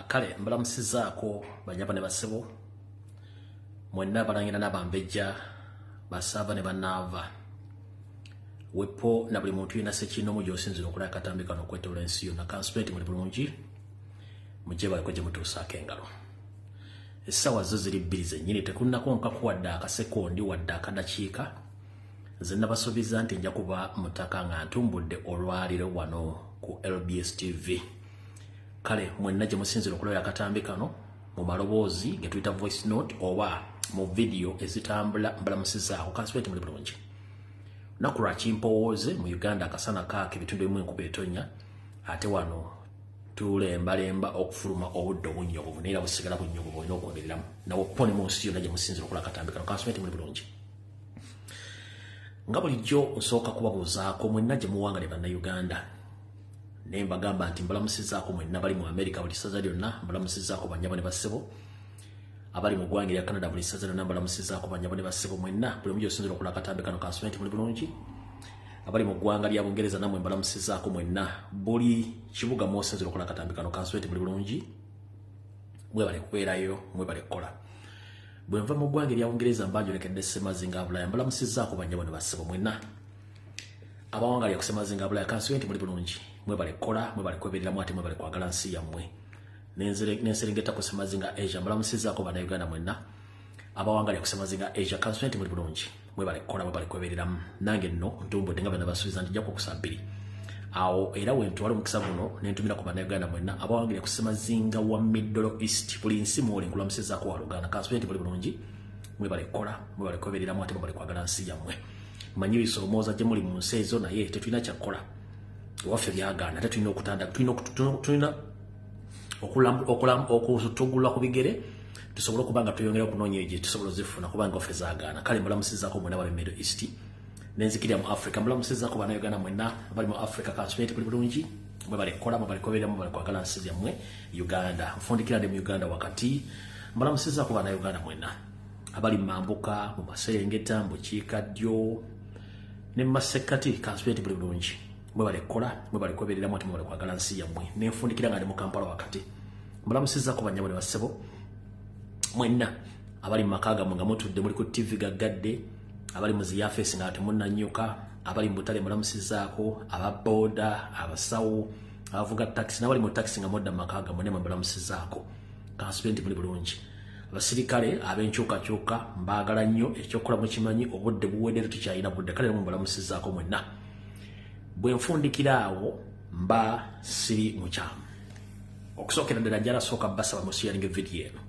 Kale mbalamusizaako banyaba ne basebo mwenna balangira n'abambejja basava ne banaava wepo na buli muntu yina sekino mu gyosinzira okulaya katambi kano okwetola ensi yonna kansipenti muli bulungi mujje baliko gye mutuusaako engalo essaawa zo ziri bbiri zennyini tekunnakonkaku wadde akasekondi wadde akadakiika ze nabasuubiza nti nja kuba mutaka nga ntumbudde olwaliro wano ku LBS TV. Kale mwenna gye musinzira okulabira akatambi kano mu maloboozi ge tuyita voice note oba mu video ezitambula mbalamusizaawo kansipenti muli bulungi. Naku lwa kimpowooze mu Uganda akasana kaaka ebitundu ebimu enkuba etonnya ate wano tulembalemba okufuluma obudde obunnyogovu naye era busigala bunnyogovu olina okwogereramu nawe pone mu nsi yonna gye musinzira okulabira akatambi kano kansipenti muli bulungi. Nga bulijjo nsooka kubabuuzaako mwenna gye muwangale bannayuganda naye mbagamba nti mbalamusizaako mwenna bali mu America buli ssaza lyonna mbalamusizaako banyabo ne basebo abali mu ggwanga erya Canada buli ssaza lyonna mbalamusizaako banyabo ne basebo mwenna buli omu gyosinzira okulaba akatambi kano kansipenti muli bulungi. Abali mu ggwanga lya Bungereza nammwe mbalamusizaako mwenna buli kibuga mwosinzira okulaba akatambi kano kansipenti muli bulungi. Mwebale kubeerayo mwebale kukola. Bwe nva mu ggwanga erya Bungereza mbanjolekedde Ssemazinga Bulaya mbalamusizaako banyabo ne basebo mwenna abawangalya ku Ssemazinga Bulaya kansipenti muli bulungi. Mwebale kukola mwebale kwebereramu ate mwebale kwagala nsi yammwe. Nenserengeta ku Ssemazinga Asia mbalamusizaako bannayuganda mwenna abawangalya ku Ssemazinga Asia kansipenti muli bulungi. Mwebale kukola mwebale kwebereramu nange nno ntumbudde nga bwe nabasuubiza nti nja kukusa bbiri awo era we ntwala omukisa guno ne ntumira ku bannayuganda mwenna abawangalya ku Ssemazinga wa Middle East buli nsi mwoli nkulamusizaako waluganda kansipenti muli bulungi. Mwebale kukola mwebale kwebereramu ate mwebale kwagala nsi yammwe. Manyi bisolomooza gye muli mu nsi ezo naye tetulina kyakukola waffe byagaana ate tulina okutugula ku bigere tusobole okuba nga tuyongera okunoonya egyo tusobole ozifuna kubanga waffe zaagaana. Kale mbalamusizaako mwenna bali Middle East nenzikirira mu Africa mbalamusizaako bannayuganda mwenna bali mu Africa kansipenti muli bulungi. Mwebale kukola mwebale kwebereramu mwebale kwagala nsi yammwe Uganda nfundikira ndi mu Uganda wakati mbalamusizaako bannayuganda mwenna abali mu Mambuka mu Maserengeta mu Bukiikaddyo ne mu Masekati kansipenti muli bulungi. Mwebale kukola mwebale kwebereramu ate mwebale kwagala nsi yammwe nenfundikira nga ndi mu Kampala wakati mbalamusizaako banyabo ne basebo mwenna abali mu maka gammwe nga mutudde muli ku TV gaggadde abali mu ziyafeesi nga temunnanyuka abali mu butale mbalamusizaako ababooda abasawo abavuga takisi n'abali mu takisi nga mudda mu maka gammwe ne mbalamusizaako kansipenti muli bulungi. Abasirikale ab'enkyukakyuka mbaagala nnyo ekyokukola mukimanyi obudde buwedde tukyalina budde kale mu mbalamusizaako mwenna. Bwe nfundikira awo mba siri mukyamu okusookera ddala njala sooka basaba musharinge video eno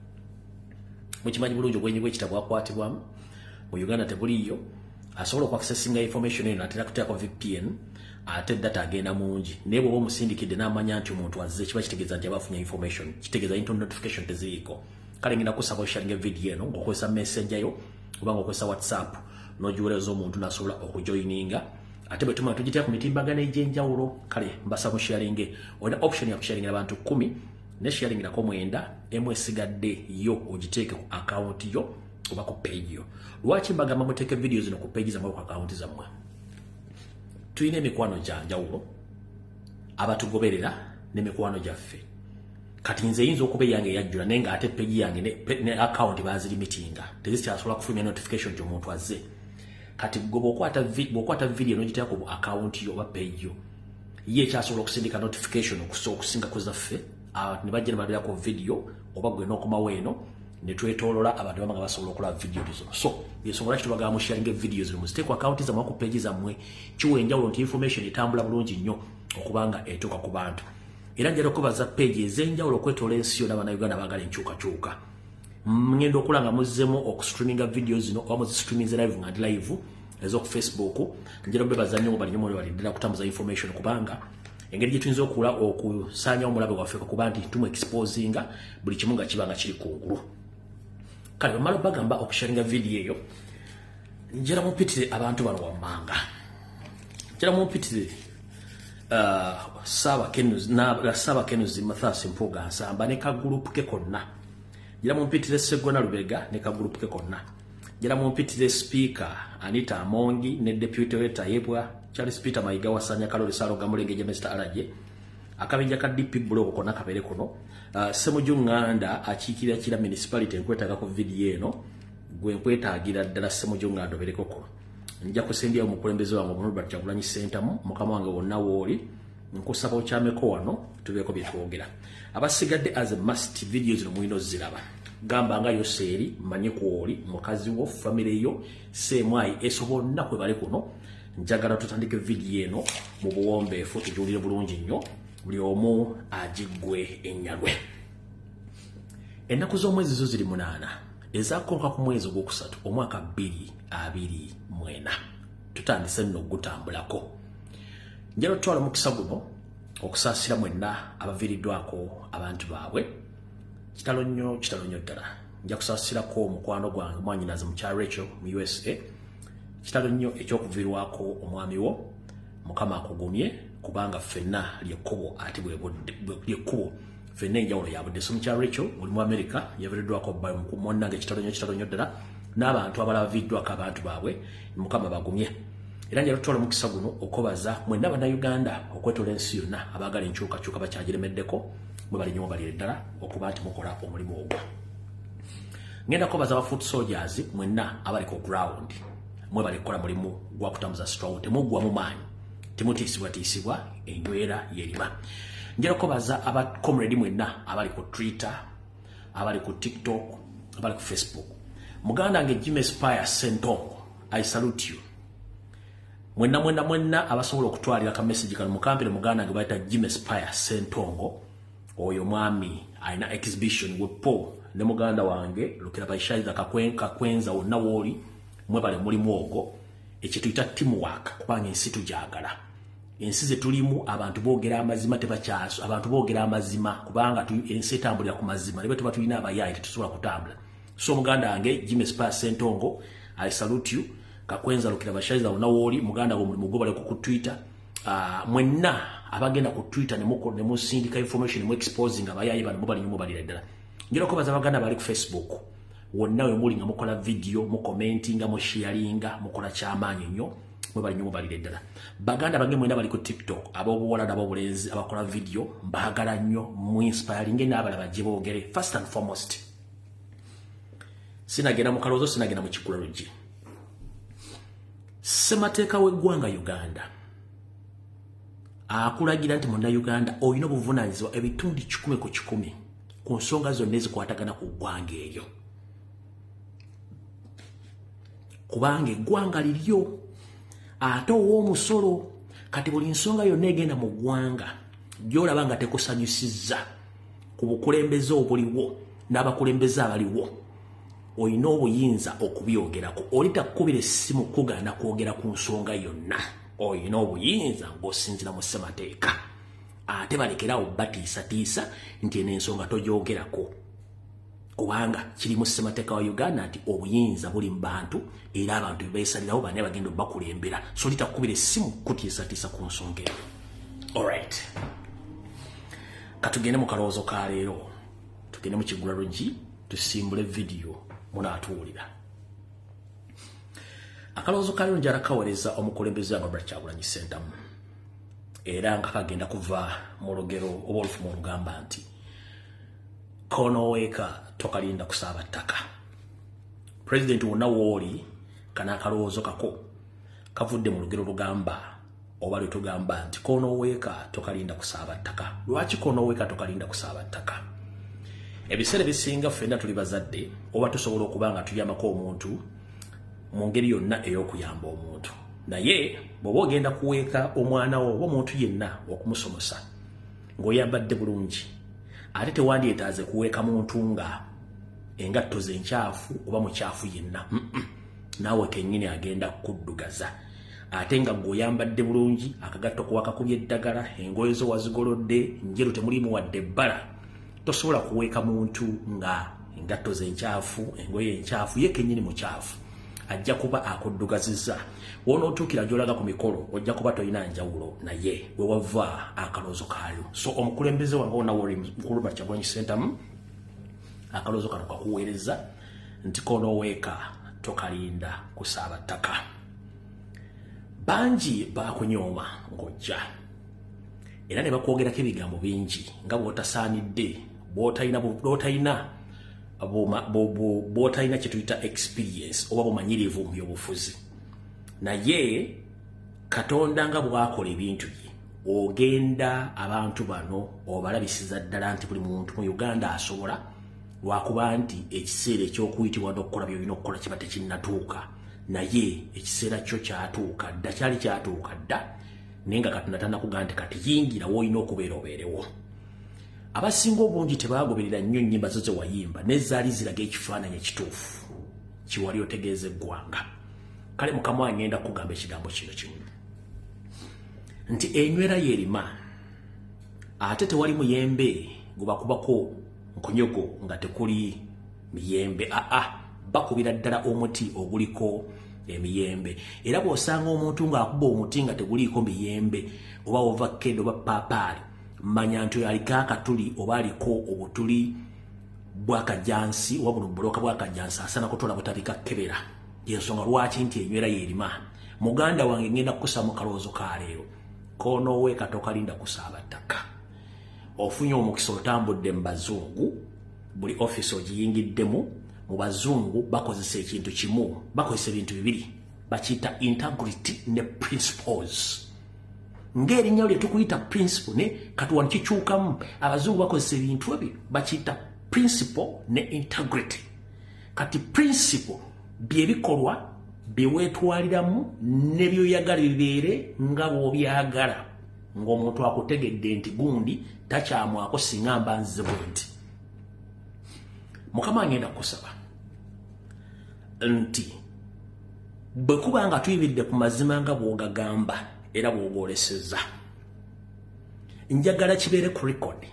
mukimanyi bulungi obwenyi bw'ekitabo bwakwatibwamu mu Uganda tebuliyo asobola okuaccessinga information eno atera kuteekako VPN ate data agenda mungi naye bw'oba omusindikidde n'amanya nti omuntu azze kiba kitegeeza nti aba afunye information kitegeeza internet notification teziriiko. Kale ngenda kusaba osharinge video eno ng'okozesa messenger yo oba ng'okozesa WhatsApp n'ogiweereza omuntu n'asobola okujoininga ate bwe tumala tugitera ku mitimbagano egy'enjawulo. Kale mbasaba musharinge olina option ya kusharingira abantu 10 ne sharingirako 9 emu esigadde yo ogiteeke ku account yo oba ku page yo. Lwaki mbagamba muteeke video zino ku page zammwe ku account zammwe? Tulina emikwano gya njawulo abatugoberera n'emikwano gyaffe. Kati nze yinza okuba eyange yajjula naye nga ate page yange ne account bazirimitinga tezikyasobola kufulumya notification nti omuntu azze. Kati bw'okwata video n'ogiteeka ku account yo oba page yo ye ekyasobola okusindika notification okusinga ku zaffe ne bajja ne balabirako video oba gwe n'okomawo eno ne twetoolola abantu bamanga basobola okulaba video zino. So yesobola kitubagamba musharinge video zino muziteeke ku account zammwe ku page zammwe kiwa enjawulo nti information etambula bulungi nnyo okubanga etuuka ku bantu. Era njala okubaza page ez'enjawulo okwetoola ensi yonna bannayuganda baagala enkyukakyuka. Ngenda okulanga muzzemu okustreaminga video zino oba muzistreaminze live nga ndi live ez'oku Facebook njala obebaza nnyo bali nnyo baliddira kutambuza information kubanga engeri gye tuyinza okula okusaanyawo omulabe waffe kuba nti tumu exposinga buli kimu nga kiba nga kiri kungulu. Kale bwe mmala bagamba okusharinga video eyo njala mumpitire abantu bano wammanga njala mumpitire Saba Kenuzi Mathas Mpuga Nsamba ne ka group ke konna. Jira mumpitire Segona Lubega ne ka group ke konna. Jira mumpitire Speaker Anita Amongi ne Deputy Reta Yebwa Charles Peter Mayiga wasanya Kalori Salo Gamulenge Mr. Alaje akabenja ka DP block kona kabere kuno Semujju Nganda akiikirira kira municipality enkwetaga ku video eno gwe nkwetagira ddala Semujju Nganda obereko kuno nja kusendya omukulembeze wange Robert Kyagulanyi Center mukama wange wonna wooli nkusaba okyameko wano tubeeko bye twogera abasigadde as a must videos no mwino ziraba gamba nga yoseeri manye kwoli mukazi wo family yo semwai esobonna kwe bale kuno njagala tutandike video eno mu buwombeefu tujulire bulungi nnyo buli omu agigwe ennyalwe ennaku z'omwezi zo ziri 8 ezakonka ku mwezi ogwokusatu omwaka 2024 tutandise nno ogutambulako njalo twala mukisa guno okusaasira mwenna abaviiriddwako abantu baabwe kitalo nnyo ddala nja kusaasirako omukwano gwange mwanyinaze mu kya Rachel mu USA kitalo nnyo ekyokuviirwako omwami wo mukama akugumye kubanga ffenna lyekkubo ate lyekkubo ffenna enjawulo yabudde so mu kya Rachel oli mu America yaviiriddwako mwannange kitalo nnyo ddala n'abantu abalala baviiriddwako abantu baabwe mukama bagumye era njalo twala mukisa guno okobaza mwenna bannayuganda okwetola ensi yonna abaagala enkyukakyuka bakyagiremeddeko mwe bali nnyo balire ddala okuba nti mukola omulimu ogwo ngenda kobaza aba foot soldiers mwenna abali ku ground mwe bali kukola mulimu gwa kutambuza strong temuggwa mu maanyi temutiisibwa enywera yerima njala kobaza aba comrade mwenna abali ku Twitter abali ku TikTok abali ku Facebook muganda nge Jimmy Spire Sentongo I salute you mwenna abasobola okutwalira ka message kano mukampire muganda nge bayita Jimmy Spire Sentongo oyo mwami aina exhibition wepo ne muganda wange lukira bayishaiza kakwenza wonna woli mwe bale mulimu ogwo ekituyita teamwork kubanga ensi tujagala ensi ze tulimu abantu boogera amazima tebakyaso abantu boogera amazima kubanga ensi etambulira ku mazima ne tuba tulina abayayi tetusobola kutambula so muganda wange Jimmy Spire Sentongo I salute you kakwenza lukira bayishaiza wonna woli muganda wo mulimu gwo bale ku Twitter mwenna abagenda ku Twitter ne musindika information mu exposing abayayi bano mubali nnyo balira ddala njira ko baza baganda bali ku Facebook wonna we muli nga mukola video mu commentinga mu sharinga mukola kyamaanyi nnyo mubali nnyo balira ddala baganda bange mwenna bali ku TikTok abobuwala n'abobulenzi abakola video mbagala nnyo mu inspiring n'abalaba gye boogere first and foremost sinagenda mu kalozo sinagenda mu kikulalugi semateeka w'eggwanga Uganda akulagira nti munda Uganda oyina obuvunaanyizibwa ebitundu 10 ku 10 ku nsonga zonna ezikwatagana ku ggwanga eryo kubanga eggwanga liryo ate ow'omusolo kati buli nsonga yonna egenda mu ggwanga gy'olaba nga tekusanyusizza ku bukulembeze obuliwo n'abakulembeze abaliwo oyina obuyinza okubyogerako oli takkubira essimu kugaana kwogera ku nsonga yonna oyina obuyinza ng'osinzira mu ssemateeka ate balekerawo batiisatiisa nti eno ensonga togyogerako kubanga kiri mu ssemateeka wa Uganda nti obuyinza buli mu bantu era abantu beesalirawo bane bagenda bakulembera so litakubira essimu kutiisatiisa ku nsonga eyo alright katugende mu kalowoozo ka leero tugende mu kigulalugi tusimbule video munaatuwulira akalowoozo ka leero njala kaweereza omukulembeze wa Robert Kyagulanyi Center era nga kagenda kuva mu lugero oba olufumu olugamba nti konoweeka tokalinda kusaaba ttaka president wonna wooli kana akalowoozo kako kavudde mu lugero lugamba oba lwe tugamba nti konoweeka tokalinda kusaaba ttaka lwaki konoweeka tokalinda kusaaba ttaka ebiseera bisinga ffenna tuli bazadde oba tusobola okuba nga tuyambako omuntu mu ngeri yonna ey'okuyamba omuntu naye bw'oba ogenda kuweeka omwana wo oba omuntu yenna okumusomesa ng'oyambadde bulungi ate tewandyetaaze kuweeka muntu nga engatto ze nkyafu oba mukyafu yenna naawe kennyini agenda kuddugaza ate nga ng'oyambadde bulungi akagatto kuwakakubya eddagala engoye zo wazigolodde njeru temulimu wadde ebbala tosobola kuweeka muntu nga engatto ze nkyafu engoye enkyafu ye kennyini mukyafu ajja kuba akuddugazizza wonootuukira gy'olaga ku mikolo ojja kuba tolina njawulo naye we wava akaloozo kaalyo so omukulembeze wange wonna Robert Kyagulanyi Center akaloozo kano kakuweereza nti konoweeka tokalinda kusaaba ttaka bangi bakunyooma ng'ojja era ne bakwogerako ebigambo bingi nga bw'otasaanidde bw'otalina kye tuyita experience oba bumanyirivu mu byobufuzi. Naye Katonda nga bw'akola ebintu bye, ogenda abantu bano obalabisiza ddala nti buli muntu mu Uganda asobola, lwakuba nti ekiseera eky'okuyitibwa n'okukola by'olina okukola kiba tekinnatuuka. Naye ekiseera kyo kyatuuka dda, kyali kyatuuka dda, naye nga Katonda tannakugamba nti kati yingira w'olina okubeera obeerewo. Abasinga obungi tebaagoberera nnyo nnyimba zo ze wayimba n'ezaali ziraga ekifaananyi ekituufu kiwali otegeeza eggwanga. Kale Mukama wange ngenda kugamba ekigambo kino kimu nti enywera yerima, ate tewali muyembe gubakubako nkonyogo nga tekuli miyembe. Bakubira ddala omuti oguliko emiyembe. Era bw'osanga omuntu ng'akuba omuti nga teguliiko miyembe oba ovakkedo oba paapaali, manya nti aliko akatuli oba aliko obutuli bw'akajansi oba buno buloka bw'akajansi asana kutola butabika kebera. Yensonga lwaki nti enywera yerima. Muganda wange ngenda kukusa mu kalowoozo ka leero, koonooweeka tokalinda kusaaba ttaka. Ofunye omukisa otambudde mu bazungu, buli ofisi ogiyingiddemu mu bazungu bakozesa ekintu kimu, bakozesa ebintu bibiri, bakiyita integrity ne principles. Ng'erinnya lye tukuyita principle ne katuwa nikikyukamu, abazungu bakozesa ebintu ebyo bakiyita principle ne integrity. Kati principle bye bikolwa bye weetwaliramu ne byoyagala bibeere nga bw'obyagala, ng'omuntu akutegedde nti gundi takyamwako singa mba nzize bwe nti. Mukama ngenda kusaba nti bwe kuba nga tuyibidde ku mazima nga bw'ogagamba era bw'ogoleseza, njagala kibeere ku record.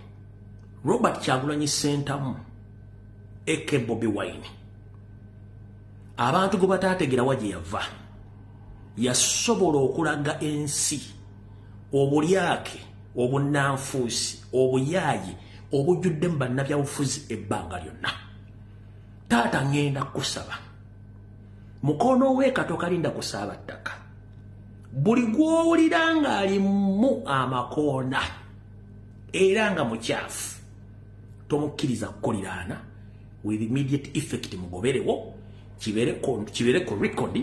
Robert Kyagulanyi Ssentamu aka BOBI WINE, abantu gwe bataategera wa gye yava, yasobola okulaga ensi obulyake, obunnanfuusi, obuyaaye obujjuddemu bannabyabufuzi ebbanga lyonna. Taata ngenda kusaba mukono weeka tokalinda kusaaba ttaka. Buli gw'owulira ng'alimu amakoona era nga mukyafu, tomukkiriza kukoliraana, with immediate effect mugoberewo, kibeere ku record.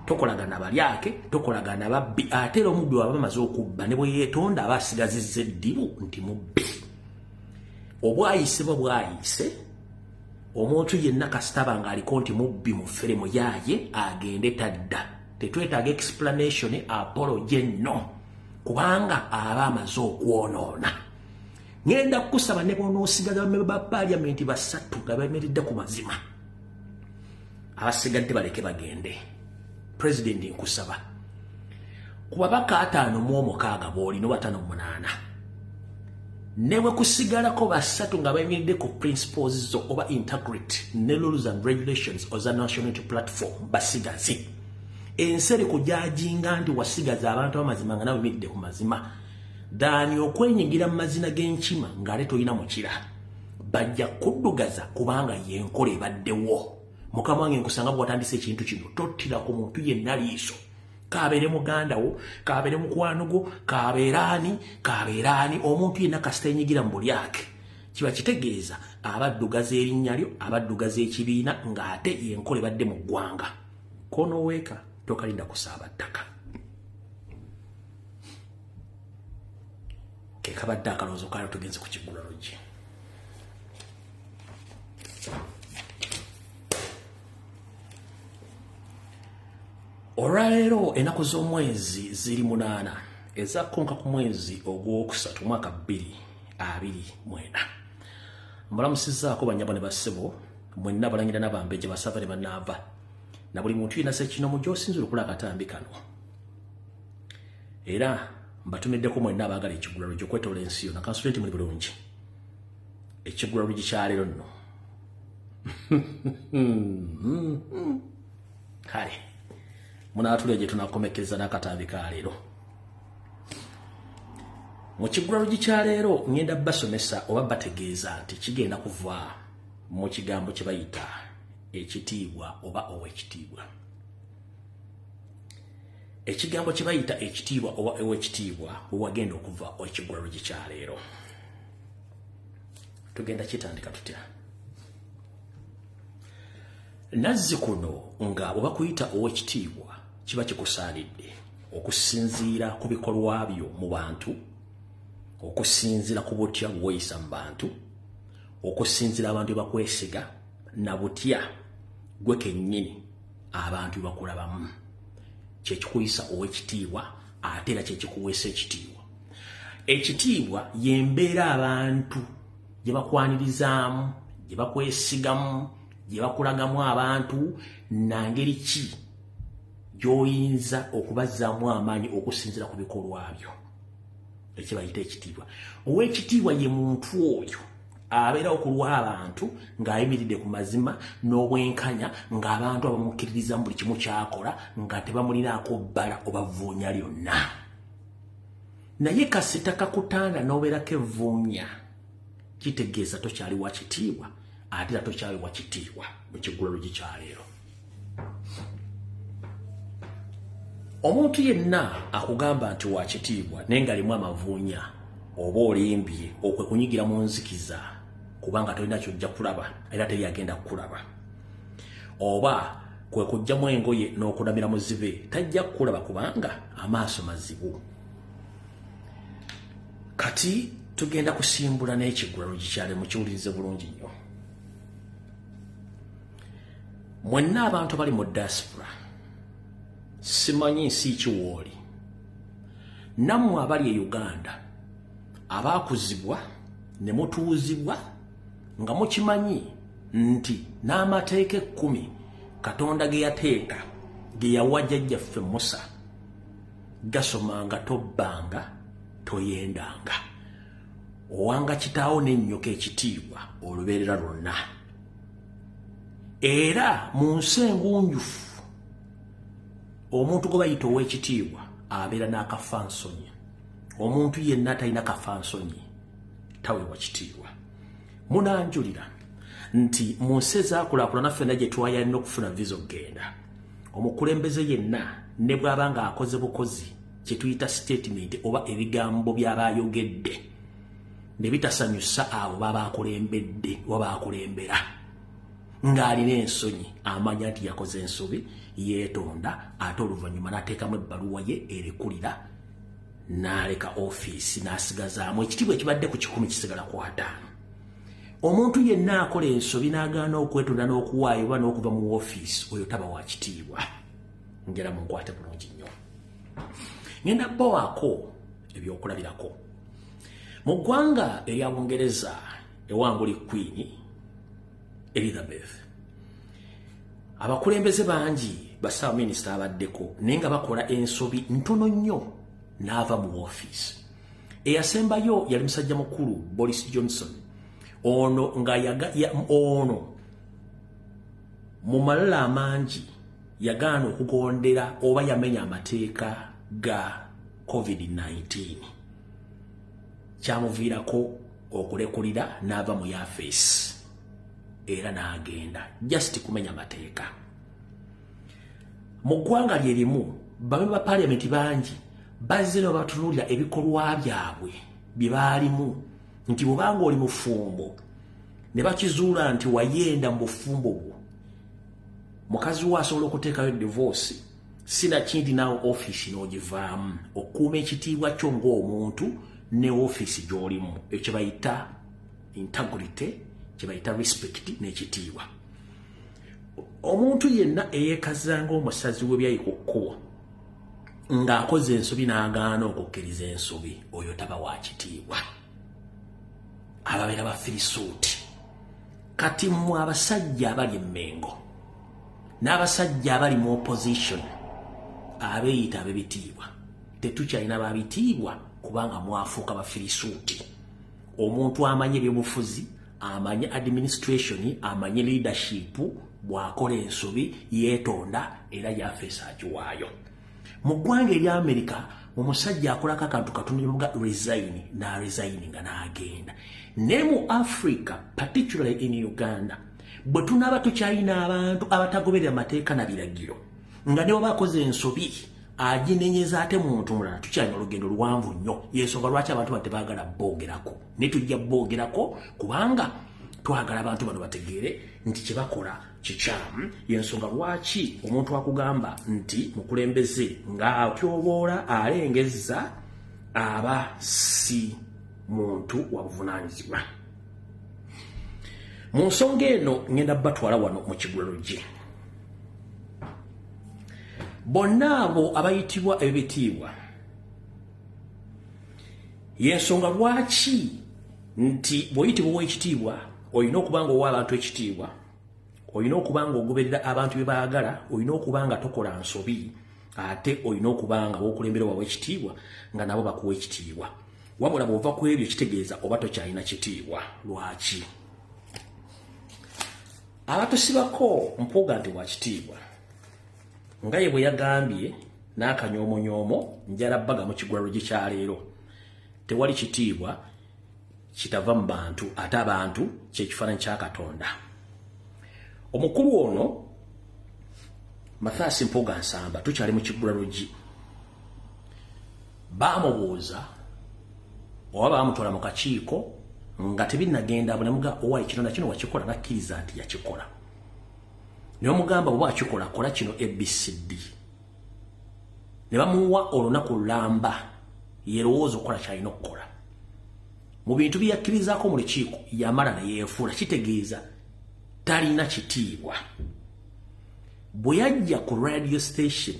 Tokolagana balyake, tokolagana babbi, ate era omubbi waba bamaze okubba ne bwe yeetonda aba asigazizza eddibu nti mubbi. Obwayise bwe bwayise, omuntu yenna kasitaba ng'aliko nti mubbi mufere muyaaye agende tadda. Tetwetaaga explanation, apology no, kubanga aba amaze okwonoona. Ngenda kukusaba ne bw'onoosigaza bammemba ba paaliyamenti basatu nga beemeredde ku mazima, abasigadde baleke bagende. President nkusaba ku babaka 5 b'olina oba 5 newe kusigalako basatu nga beemeredde ku principles zo oba integrity ne rules and regulations oza national platform basigaze. Enseri kujajinga nti wasigaza abantu b'amazima nga nawe beemeredde ku mazima, daani okwenyigira mu mazina g'enkima ng'ate tolina mukira. Bajja kuddugaza kubanga y'enkola ebaddewo. Mukama wange nkusanga bw'otandise ekintu kino, tottira ku muntu yenna liiso. Kabeere muganda wo, kabeere mukwano gwo, kabeeraani, omuntu yenna kasita enyigira mu bulyake, kiba kitegeeza abaddugaza erinnya lyo, abaddugaza ekibiina, ng'ate y'enkola ebadde mu ggwanga. Koonooweeka tokalinda kusaaba ttaka. Ke kabadde akalowoozo kaalo tugenze ku kiggula luggi. Olwaleero ennaku z'omwezi ziri 8 ezakkonka ku mwezi ogwokusatu mwaka 2024. Mbalamusizaako bannyabo ne bassebo, mwenna balangira n'abambejja basava ne bannaava, na buli muntu yenna sekinomu gy'osinzira okulaba akatambi kano. Era mbatumiddeko mwenna abaagala ekiggula luggi okwetoola ensi yonna. Kansulenti muli bulungi. Ekiggula luggi kya leero nno. Kale munaatulya gye tunakomekkereza n'akatambi ka leero. Mu kiggula luggi kya leero ngenda basomesa oba bategeeza nti kigenda kuva mu kigambo kye bayita ekitiibwa oba ow'ekitiibwa. ekigambo kye bayita ekitiibwa oba ewekitiibwa bwe wagenda okuva ekigulalo gye kyaleero tugenda kitandika tutya nazzi kuno nga bwe bakuyita owekitiibwa kiba kikusaanidde okusinziira ku bikolwa byo mu bantu okusinziira ku butya bw'oyisa mu bantu okusinziira abantu bye bakwesiga na butya gwe kennyini abantu bye bakulabamu kyekikuyisa owekitiibwa ate era kyekikuweesa ekitiibwa ekitiibwa yembeera abantu gye bakwanirizaamu gye bakwesigamu gye bakulagamu abantu nangeri ki gy'oyinza okubazzaamu amaanyi okusinziira ku bikolwa byo ekibayita ekitiibwa owekitiibwa ye muntu oyo abeera okulwa abantu ng'ayimiridde ku mazima n'obwenkanya ng'abantu abamukkiririza mu buli kimu kyakola nga tebamulinaako bbala obavuunya lyonna naye kasita kakutanda n'obeerako evvuunya kitegeeza tokyali wa kitiibwa ate era tokyali wa kitiibwa mu kigulalo gikyaleero omuntu yenna akugamba nti wa kitiibwa naye ng'alimu amavuunya oba olimbye okwe kunyigira mu nzikiza kubanga tolina kyojja kulaba era teri agenda kukulaba oba kwe kujjamu engoye n'okulamira muzibe tajja kukulaba kubanga amaaso mazibu kati tugenda kusimbula n'ekigulalo gikyale mukiwulirize bulungi nnyo mwenna abantu bali mu diaspora simanyi nsi kiwooli nammwe abali e Uganda abaakuzibwa ne mutuuzibwa nga mukimanyi nti n'amateeka 10 Katonda ge yateeka ge yawa jjajjaffe Musa gasomanga tobbanga toyendanga owanga kitaawo n'ennyoka ekitiibwa olubeerera lwonna era mu nsi engunjufu omuntu gwe bayita ow'ekitiibwa abeera n'akafansonyi omuntu yenna talina kafansonyi taweebwa kitiibwa munanjulira nti mu nsi ezaakulaakulana ffenna gye twayalina okufuna visa okugenda omukulembeze yenna ne bw'aba ng'akoze bukozi kye tuyita statement oba ebigambo by'abayogedde ne bitasanyusa abo babaakulembedde oba baakulembera ng'alina ensonyi amanya nti yakoze ensobi yeetonda ate oluvannyuma n'ateekamu ebbaluwa ye erekulira n'aleka ofiisi n'asigazaamu ekitiibwa ekibadde ku 10 kisigala ku 5 omuntu yenna akola ensobi n'agaana okwetonda n'okuwaayo oba n'okuva mu ofiisi oyo taba wa kitiibwa ngera munkwate bulungi nnyo ngenda bbawaako ebyokulabirako mu ggwanga erya Bungereza ewanguli Queen Elizabeth abakulembeze bangi bassaabaminisita abaddeko naye nga bakola ensobi ntono nnyo n'ava mu ofiisi eyasembayo yali musajja mukulu Boris Johnson ono nga ono mu malala amangi yagaana okugondera oba yamenya amateeka ga COVID-19 kyamuviirako okulekulira n'ava mu yafeesi era n'agenda just kumenya amateeka mu ggwanga lye limu bamwe ba paalamenti bangi bazze ne batunuulira ebikolwa byabwe bye baalimu nti bw'obanga oli mufumbo ne bakizuula nti wayenda mu bufumbo bwo mukazi wo asobola okuteekayo divorce sinakindi naawe ofiisi n'ogivaamu okuuma ekitiibwa kyo ng'omuntu ne ofiisi gy'olimu ekyo bayita integrity kye bayita respect n'ekitiibwa omuntu yenna eyeekazanga omusazi w'ebyayi ku kkubo ng'akoze ensobi n'agaana okukkiriza ensobi oyo taba wa kitiibwa ababeera bafirisuuti kati mmwe abasajja abali emmengo n'abasajja abali mu opposition abeeyita ab'ebitiibwa tetukyalina babitiibwa kubanga mwafuuka bafirisuuti omuntu amanye ebyobufuzi amanye administration amanye leadership bw'akola ensobi yeetonda era yafeesa agiwaayo mu ggwanga erya America omusajja akolako akantu katunga resign n'aresigninga n'agenda ne mu Africa particularly in Uganda bwe tunaaba tukyalina abantu abatagoberera amateeka na biragiro nga ne bwe bakoze ensobi aginenyeza ate muntu mulala tukyalina olugendo luwanvu nnyo yensonga lwaki abantu bano tebaagala boogerako naye tujja boogerako kubanga twagala abantu bano bategeere nti kye bakola kikyamu yensonga lwaki omuntu akugamba nti mukulembeze ng'atyoboola alengezza aba si muntu wa buvunaanyizibwa. Mu nsonga eno ngenda batwala wano mu kiguliro gye bonna abo abayitibwa ebitiibwa yensonga lwaki nti bw'oyitibwa ow'ekitiibwa olina okuba nga owa abantu ekitiibwa olina okuba nga ogoberera abantu bye baagala olina okuba nga tokola nsobi ate olina okuba nga b'okulembera wawe ekitiibwa nga nabo bakuwa ekitiibwa wabula bw'ova ku ebyo kitegeeza oba tokyalina kitiibwa. Lwaki? Abatusibako mpuuga nti wa kitiibwa nga ye bwe yagambye n'akanyoomonyomo njala bbaga mu kiguliro gye kyaleero tewali kitiibwa kitava mu bantu ate abantu kyekifaananyi kya Katonda. Omukulu ono Mathias Mpuuga Nsamba tukyali mu kiguliro gye baamubuuza oba baamutwala mu kakiiko nga tebinnagenda bulamuga owa ekironda kino wakikola nakkiriza nti yakikola naye omugamba oba akikola kola kino ABCD ne bamuwa olunaku lulamba yerowooza okukola kyalina okukola mu bintu byeyakkirizaako mu lukiiko yamala neyeefuula kitegeeza talina kitiibwa. Bwe yajja ku radio station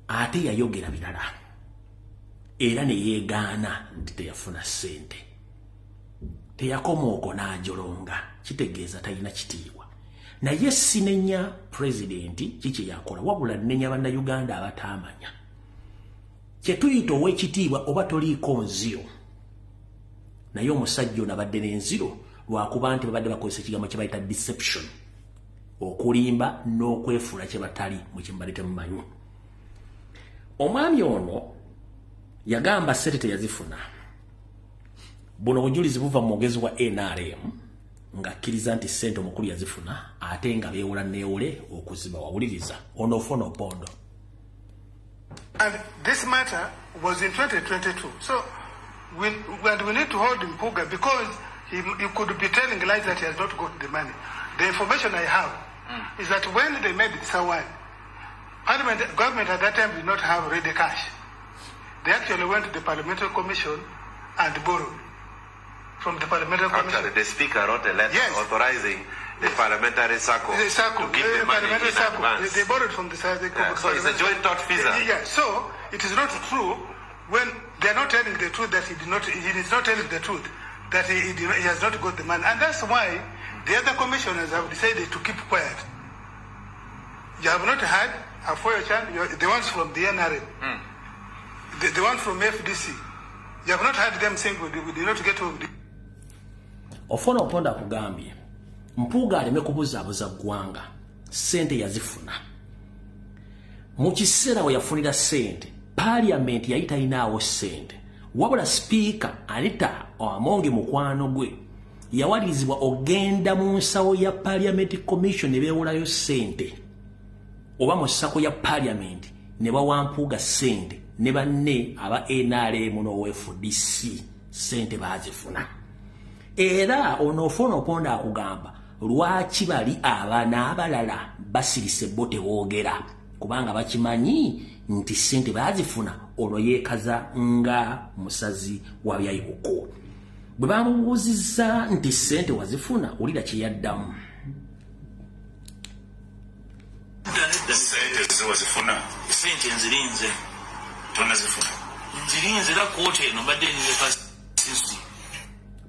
ate yayogera birala era ne yeegaana nti teyafuna ssente teyakoma okwo n'ajolonga kitegeeza talina kitiibwa. Naye sinenya pulezidenti kiki yakola wabula nnenya bannayuganda abataamanya kye tuyita ow'ekitiibwa oba toliiko nziro naye omusajja ono abadde n'enziro lwakuba nti babadde bakozesa ekigambo kye bayita deception okulimba n'okwefuula kye batali mu kimbali temumanyi. Omwami ono yagamba ssente teyazifuna buno obujulizi buva mu mwogezi wa NRM ng'akkiriza nti ssente omukulu yazifuna ate nga beewola neewole okuziba wawuliriza ono ofuna opondo. And this matter was in 2022. So we need to hold Mpuuga because he could be telling lies that he has not got the money. The information I have is that when they made this one, government at that time did not have ready cash. They actually went to the Parliamentary Commission and borrowed from the Parliamentary Commission. Actually, the Speaker wrote a letter authorizing the Parliamentary Circle to give the money in advance. They borrowed from the Circle. So it's a joint thought visa. Yeah, so it is not true when they are not telling the truth that he is not telling the truth that he has not got the money. And that's why the other commissioners have decided to keep quiet. You have not heard Afoyochan, the ones from the NRM. The one from FDC, you have not heard them saying we did not get home. Ofuna oponda kugambye Mpuuga aleme kubuzaabuza ggwanga ssente yazifuna mu kiseera we yafunira ssente Parliament yali talinaawo ssente wabula Speaker Anita Amonge mukwano gwe yawalirizibwa ogenda mu nsawo ya Parliament Commission ne beewolayo ssente oba mu ssako ya Parliament ne bawa Mpuuga ssente ne banne aba NRM n'OFDC ssente baazifuna. Era onoofuna oponda akugamba lwaki bali abaana abalala basirise bo tewoogera kubanga bakimanyi nti ssente baazifuna olwo yeekaza nga musazi wa byayikuko. Bwe bamubuuzizza nti ssente wazifuna wulira kye yaddamu. Ssente wazifuna ssente nzirinze tonazifuna nzirinze la kooti eno mbadde niweka sinsi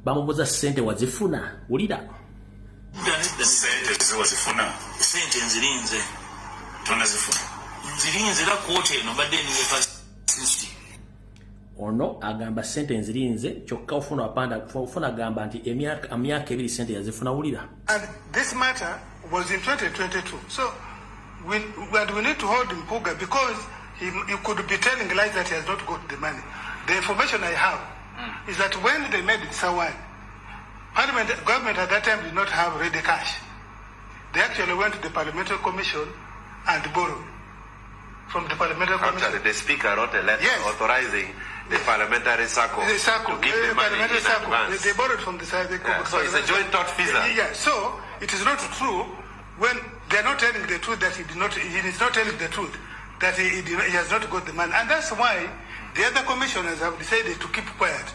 bamubuuza ssente wazifuna wulira ssente wazifuna ssente nzirinze tonazifuna nzirinze la kooti eno mbadde niweka sinsi ono agamba ssente nzirinze kyokka ofuna agamba nti emyaka ebiri ssente yazifuna wulira. And this matter was in 2022. So we need to hold Mpuuga because he could be telling lies that he has not got the money. The information I have is that when they made this one, government at that time did not have ready cash. They actually went to the Parliamentary Commission and borrowed from the parliamentary commission. Actually, the speaker wrote a letter authorizing the parliamentary circle to give the money in advance. They borrowed from the side. So it's a joint thought visa. Yeah, so it is not true when they are not telling the truth that he is not telling the truth that he has not got the money. And that's why the other commissioners have decided to keep quiet.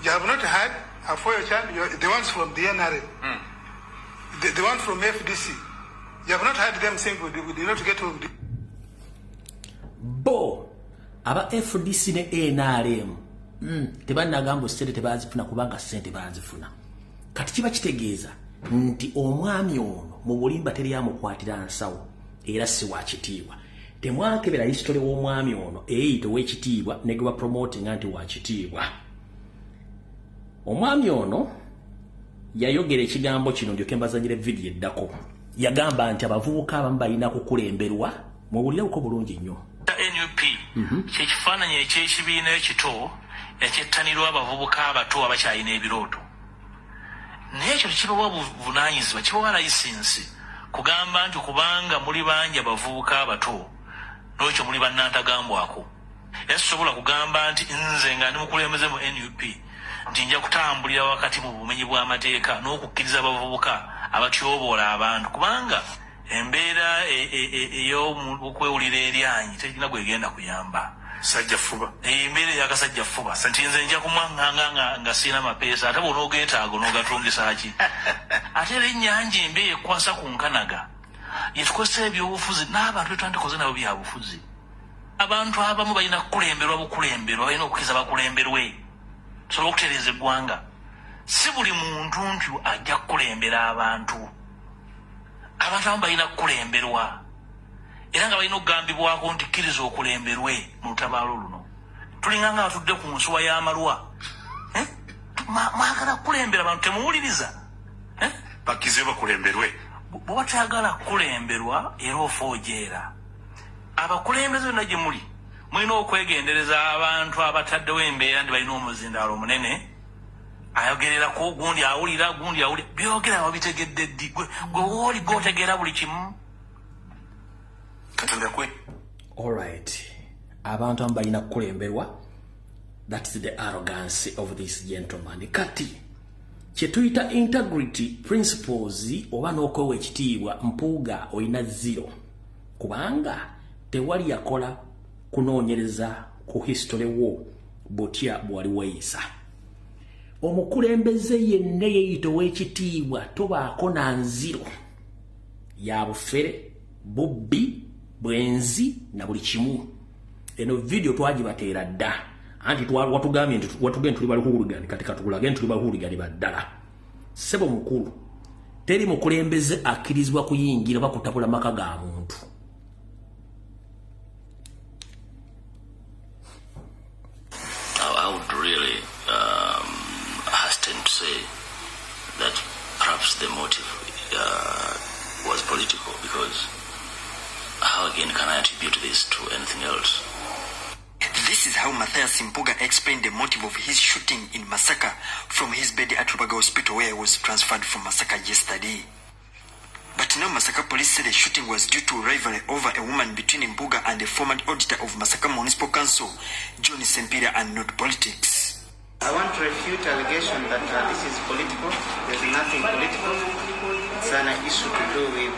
You have not heard the ones from the NRM, the ones from FDC. You have not heard them saying we did not get hold of it. Bo aba FDC ne NRM tebanagamba sente tebazifuna kubanga sente bazifuna. Kati kiba kitegeeza nti omwami ono mu bulimba teri amukwatira nsawo era si wa kitiibwa. Temwakebera history w'omwami ono eyito w'ekitiibwa ne gwe promoting anti wa kitiibwa. Omwami ono yayogera ekigambo kino ndyoke mbazanyire video eddako. Yagamba nti abavubuka abamu balina kukulemberwa muwulireko bulungi nnyo. NUP kyekifaananyi ekyekibiina ekito ekyettanirwa abavubuka abato abakyalina ebirooto. Naye ekyo tekibawa buvunaanyizibwa, kibawa layisinsi kugamba nti kubanga muli bangi abavubuka abato n'ekyo muli bannantagambwako. Era sisobola kugamba nti nze nga ndi mukulembeze mu NUP nti nja kutambulira wakati mu bumenyi bw'amateeka n'okukkiriza abavubuka abatyoboola abantu kubanga embeera ey'okwewulira eryanyi terina gwegenda kuyamba. Sajja fuba. Embeera ey'akasajja fuba. Santi nze nja kumwaŋŋanga nga sirina mapeesa ate bw'onoogeetaago n'ogatungisa ki. Ate era ennyanja embi ekwasa ku nkanaga yetukozesa ebyobufuzi n'abantu betwandikoze nabo byabufuzi. Abantu abamu balina kukulemberwa bukulemberwa, balina okukkiriza bakulemberwe sobola okutereeza eggwanga. Si buli muntu nti ajja kukulembera abantu. Abantu abamu balina kukulemberwa era nga balina okugambibwako nti kkiriza okulemberwe mu lutabaalo luno. Tulinga nga batudde ku nsuwa y'amalwa. Mwagala kukulembera abantu temuwuliriza. Bakize bakulemberwe. Bw'oba toyagala kukulemberwa era ofa ojeera. Abakulembeze bonna gye muli mulina okwegendereza abantu abataddewo embeera ndi balina omuzindaalo omunene ayogererako gundi awulira byogera babitegedde ddi gwe wooli gw'otegeera buli kimu. Katonda kwe. Alright. Abantu abamu balina kukulemberwa. That is the arrogance of this gentleman. Kati kyetuyita integrity principles oba n'okwewa ekitiibwa mpuuga olina 0 kubanga tewali yakola kunoonyereza ku history wo botya bwali weeyisa. Omukulembeze yenna yeeyita ow'ekitiibwa tobaako na 0 ya bufere bubbi bwenzi na buli kimu. Eno video twagibateera dda anti watugambye nti tuli baluhuuligani kati katugulage nti tuli baluhuuligani baddala. Sebo mukulu teri mukulembeze akkirizibwa kuyingira oba kutabula maka ga muntu. I would really hasten to say that perhaps the motive was political, because how again can I attribute this to anything else? This is how Matthias Mpuga explained the motive of his shooting in Masaka from his bed at Lubaga Hospital, where he was transferred from Masaka yesterday. But now Masaka police said the shooting was due to rivalry over a woman between Mpuga and the former auditor of Masaka Municipal Council, John Sempira, and not politics. I want to refute the allegation that this is political. There's nothing political. It's an issue to do with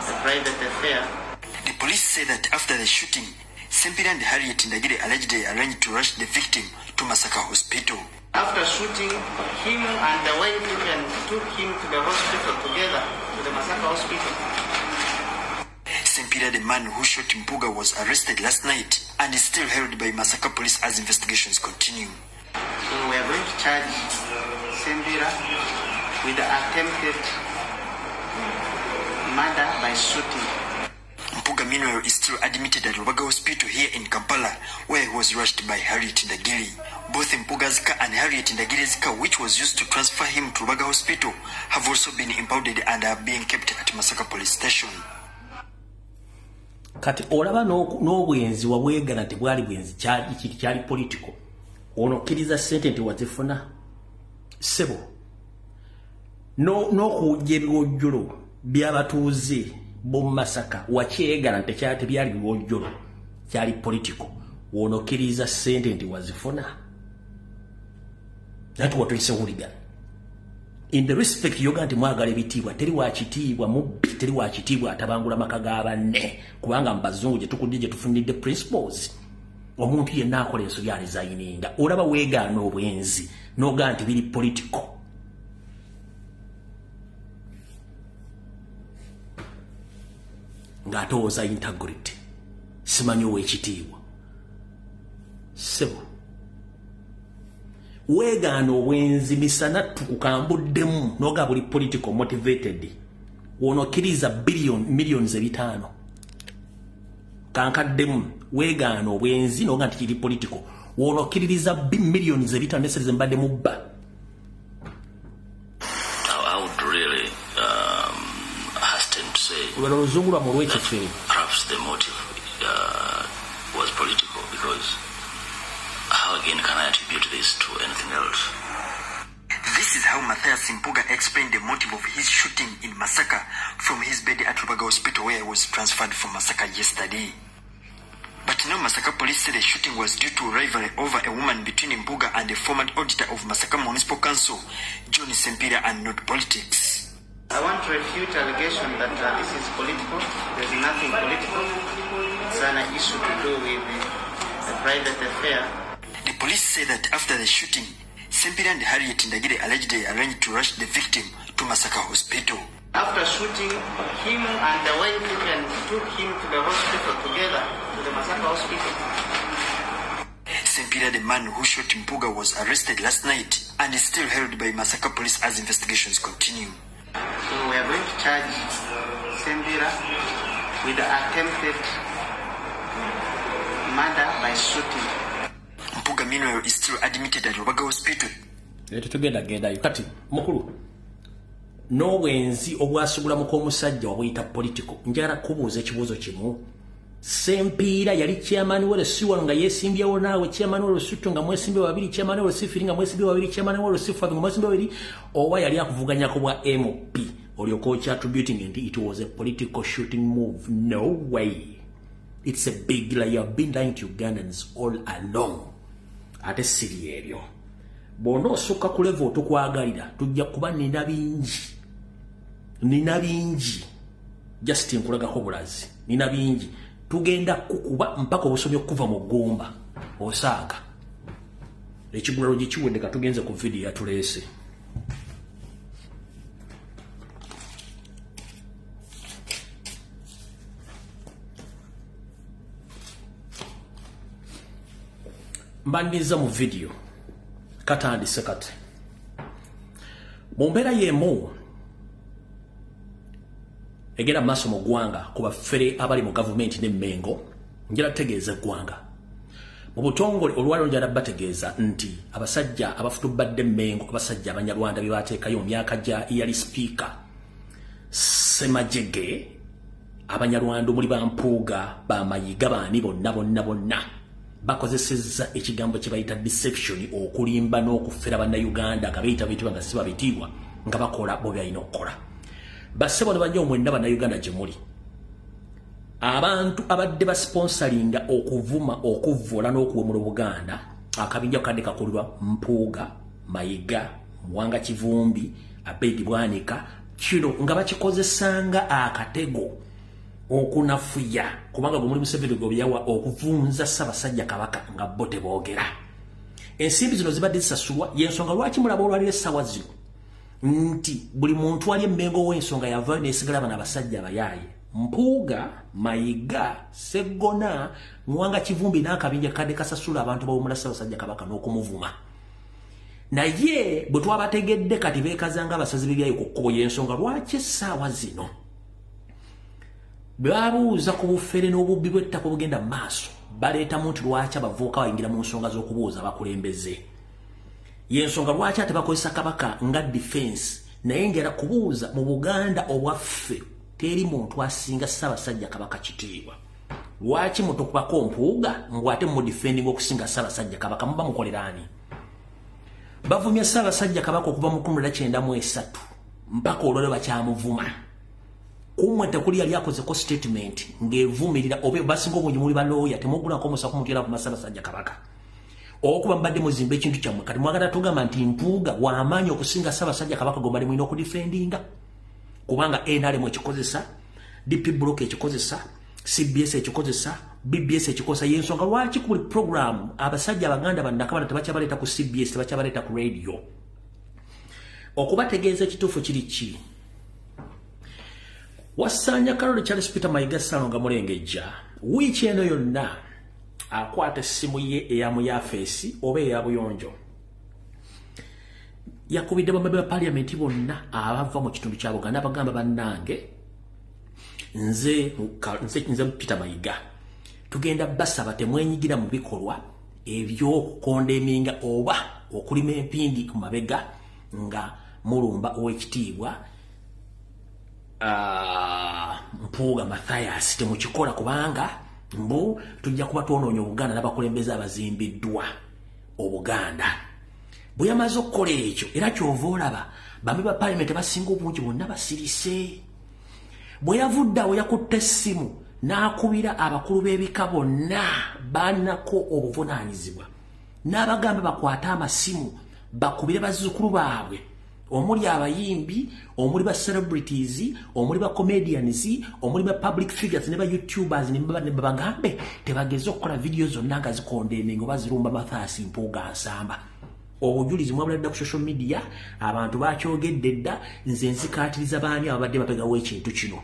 the private affair. The police say that after the shooting, Sempira and Harriet Ndagire allegedly arranged to rush the victim to Masaka Hospital. After shooting him and the wife even took him to the hospital together, to the Masaka Hospital. Sempira, the man who shot Mpuga, was arrested last night and is still held by Masaka police as investigations continue. So we are going to charge Sempira with the attempted murder by shooting. Mpuga, meanwhile, is still admitted at Lubaga Hospital here in Kampala, where he was rushed by Harriet Ndagire. Both Mpuga's car and Harriet Ndagire's car, which was used to transfer him to Lubaga Hospital, have also been impounded and are being kept at Masaka Police Station. Kati olaba n'obwenzi wabwegana tebwali bwenzi kyali political. Ono kiriza sente nti wazifuna sebo. No kujja ebiwojjolo by'abatuuze Masaka wakyegala nti byali biwojjolo kyali political wonokkiriza ssente nti wazifuna. That's what we say hooligan. In the respect yoga nti mwagala ebitiibwa teri wakitiibwa mubbi teri wakitiibwa atabangula maka ga banne kubanga mbazungu gye tukudde gye tufunidde principles. Omuntu yenna akola ensobi alizayininga olaba weegaana obwenzi n'ogaa nti biri political. Ng'atowooza integrity simanyi ow'ekitiibwa sebo weegaana obwenzi misana tukukambuddemu n'ogaa buli political motivated wonokkiriza millions 5 kankaddemu weegaana obwenzi n'ogaa nti kiri political wonokkiririza millions 5 neserize mbadde mubba. Perhaps the motive was political, because how again can I attribute this to anything else? This is how Matthias Mpuga explained the motive of his shooting in Masaka from his bed at Lubuye Hospital, where he was transferred from Masaka yesterday. But now Masaka police say the shooting was due to rivalry over a woman between Mpuga and the former auditor of Masaka Municipal Council, John Sempira, and not politics. I want to refute allegation that this is political. There's nothing political. It's an issue to do with a private affair. The police say that after the shooting, Sempira and Harriet Ndagire allegedly arranged to rush the victim to Masaka Hospital. After shooting, him and the wife even took him to the hospital together, to the Masaka Hospital. Sempira, the man who shot Mpuga, was arrested last night and is still held by Masaka police as investigations continue. So we are going to charge Sempira with the attempted murder by shooting. Mpuga, meanwhile, is still admitted at Lubuye Hospital. Genda kati mukulu n'obwenzi obwasugula mukomusajja wabuyita political. Njagala kubuuza ekibuuzo kimu. Sempira yali chairman wa Lusiwa nga yesimbyewo naawe chairman wa Lusutu nga mwesimbe babiri chairman wa Lusifiri nga mwesimbe babiri chairman wa Lusifu nga mwesimbe babiri oba yali akuvuganya ku bwa MOP olyoko attributing nti it was a political shooting move. No way. It's a big lie. You have been lying to Ugandans all along. Ate siri ebyo bono osukka ku level tukwagalira tujja kuba nina bingi just nkulagako bulazi nina bingi tugenda kukuba mpaka obusobyo kuva mu ggumba osaaga ekigulalo gye kiwedde katugenze ku video yatuleese. Mbandiza mu video katandise kati mu mbeera y'emu egera maaso mu ggwanga ku baffere abali mu gavumenti n'emmengo njala tegeeza eggwanga mu butongole olwaliro njala bategeeza nti abasajja abafutubadde emmengo abasajja abanyarwanda bye baateekayo mu myaka gya eyali sipiika Semajege abanyarwanda omuli Bampuuga Bamayiga baani bonna bakozesezza ekigambo kye bayita deception okulimba n'okufera bannayuganda nga bayita bitibwa nga si babitiibwa nga bakola bo byalina okukola. Bassebo ne bajja omwenda bannayuganda gye muli abantu abadde basponsoringa okuvuma okuvvoola n'okuwemula Buganda akabinja kadde kakolebwa Mpuuga Mayiga Muwanga Kivumbi Abedi Bwanika kino nga bakikozesanga akatego okunafuya kubanga gwe muri Museveni gwe yawa okuvunza Ssaabasajja Kabaka nga bo teboogera. Ensimbi zino zibadde zisasulwa y'ensonga lwaki mulaba olwaliro essaawa zino nti buli muntu ali emmengo w'ensonga yavaayo n'esigala bano abasajja abayaaye Mpuuga Mayiga Sseggona Muwanga Kivumbi n'akabinja kadde kasasula abantu bawumula Ssaabasajja Kabaka n'okumuvuma. Naye bwe twabategedde kati beekazanga abasazi b'ebyayo ku kkubo y'ensonga lwaki essaawa zino babuuza ku bufere n'obubbi bw'ettaka obugenda mu maaso baleetamu nti lwaki abavubuka bayingira mu nsonga z'okubuuza abakulembeze. Y'ensonga lwaki ate bakozesa Kabaka nga defense naye ngera kubuuza mu Buganda obwaffe teri muntu asinga Ssaabasajja Kabaka kitiibwa. Lwaki mutukubako Mpuuga ngwate mu defending okusinga Ssaabasajja Kabaka muba mukoleraani? Bavumya Ssaabasajja Kabaka okuva mu 1993 mpaka olwaliro bakyamuvuma. kumwe tekuli yali akozeko statement ng'evumirira oba basinga obungi muli balooya temugulako musa kumutera ku Massabasajja Kabaka okuba mbadde muzimba ekintu kyammwe kati mwagala tugamba nti Mpuuga w'amaanyi okusinga Ssaabasajja Kabaka gwe bali mulina okudifendinga kubanga NRM ekikozesa DP Block ekikozesa CBS ekikozesa BBS ekikozesa y'ensonga lwaki ku program abasajja abaganda bannakabala tebakyabaleeta ku CBS tebakyabaleeta ku radio okubategeeza ekituufu kiri ki Wasanya Karoli Charles Peter Mayiga Salonga Mulengejja wiiki eno yonna akwata essimu ye eyamu ya feesi oba eya buyonjo yakubidde bamebe ba parliament bonna abava mu kitundu kya Buganda bagamba bannange nze Peter Mayiga tugenda basaba temwenyigira mu bikolwa eby'okukondeminga oba okulima empindi ku mabega nga mulumba ow'ekitiibwa Mpuuga Mathias temukikola kubanga mbu tujja kuba twonoonye Obuganda n'abakulembeze abazimbiddwa Obuganda bwe yamaze okukola ekyo era kyova olaba bamwe ba parliament basinga obungi bonna basirise bwe yavuddawo yakutte essimu n'akubira abakulu b'ebika bonna banako obuvunaanyizibwa n'abagamba bakwate amasimu bakubire bazzukulu baabwe omuli abayimbi omuli ba celebrities omuli ba comedians omuli ba public figures ne ba YouTubers ne bagambe tebageze okukola video zonna nga zikondeminga oba zirumba Mathias Mpuuga Nsamba obujulizi mwabulidde ku social media abantu bakyogedde dda nze nzikaatiriza baani abadde bapegawo ekintu kino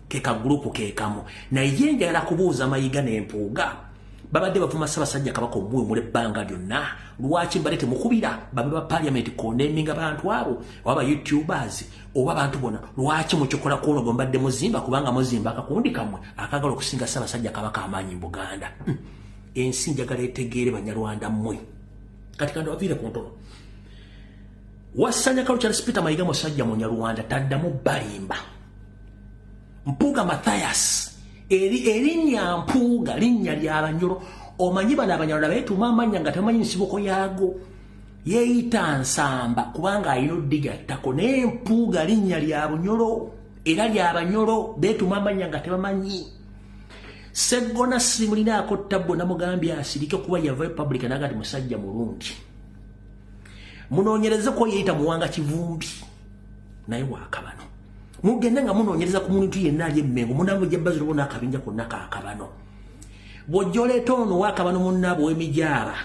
keka group kekamu naye njagala kubuuza Mayiga n'Empuuga babadde bavuma Ssaabasajja Kabaka obuwe mule bbanga lyonna lwaki mbalete mukubira babe ba parliament kondeminga abantu abo oba YouTubers oba abantu bona lwaki mukikola kuno gombadde muzimba kubanga muzimba akakundi kamwe akagala okusinga Ssaabasajja Kabaka amaanyi mu Buganda ensi njagala etegeere Banyarwanda mmwe kati kandi wavire ku ntono Wasanya Karoli Charles Peter Mayiga musajja Munyarwanda taddamu balimba Mpuuga Mathias erinnya Mpuuga linnya ly'Abanyoro omanyi bano Abanyarwanda beetuuma amanya nga tamanyi nsibuko yaago yeeyita Nsamba kubanga alina oddigattako naye Mpuuga linnya lya Bunyoro era ly'Abanyoro beetuuma amanya nga tebamanyi Seggona simulinaako ttabbo namugambye asirike kuba yava Republic n'agati musajja mulungi munoonyereze ko yeeyita Muwanga Kivumbi naye waakabano mugenda nga munoonyereza ku muntu yenna ali emmengo munango jabbazi lubona akabinja konna kaakabano bw'ojjoleeta ono waakabano munnaabo w'emijaaba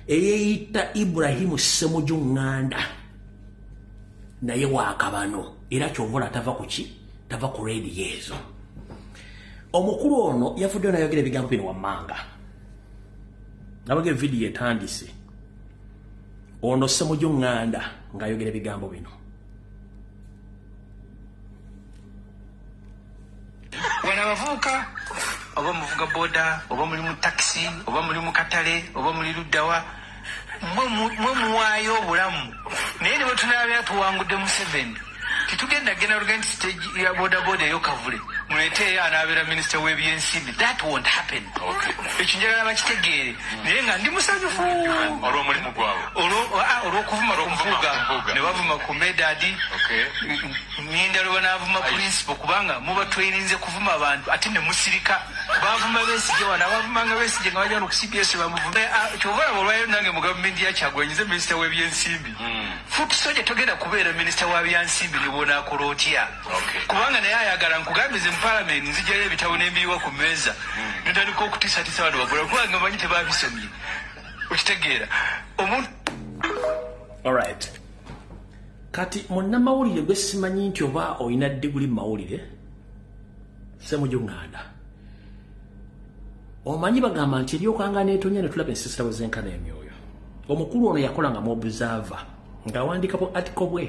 eyeeyita Ibrahimu Ssemuju Nganda naye waakabano era kyovola tava ku ki tava ku radio ezo omukulu ono yafuddeyo n'ayogera ebigambo bino wammanga nabaga evidiyo etandise ono Ssemuju Nganda ng'ayogera ebigambo bino wana abavubuka oba muvuga boda oba muli mu taxi oba muli mu katale oba muli luddawa mwe muwaayo obulamu naye ne bwe tunaabera tuwangudde Museveni titugenda genda lugenda stage ya boda ey'okavule muleeteeyo anaabeera minisita w'ebyensimbi that won't happen ekyo njagala bakitegeere naye nga ndi musanyufu olw'omulimu gwabwe olw'okuvuma ku Mpuuga ne bavuma ku Medadi Nyinda lwe banaavuma principal kubanga muba tweninze kuvuma abantu ate ne musirika bavuma Besigye wana bavumanga Besigye nga bajja ku CBS bamuvume kyobalaba olwayo nange mu gavumenti ya Kyagulanyi nze minisita w'ebyensimbi futi soja togenda kubeera minisita wa byansimbi ne bw'onaakola otya kubanga naye ayagala nkugambize mu parliament nzijjayo ebitabo n'embiyiwa ku mmeeza netandika okutiisatiisa bano bagula kubanga manyi tebabisomye okitegeera omuntu alright kati munnamawulire gwe simanyi nti oba olina diguli mu mawulire Ssemuju Nganda omanyi bagamba nti eryokanga neetonya ne tulaba ensisita bwe zenkana emyoyo omukulu ono yakola nga muobserver ng'awandiikapo article bwe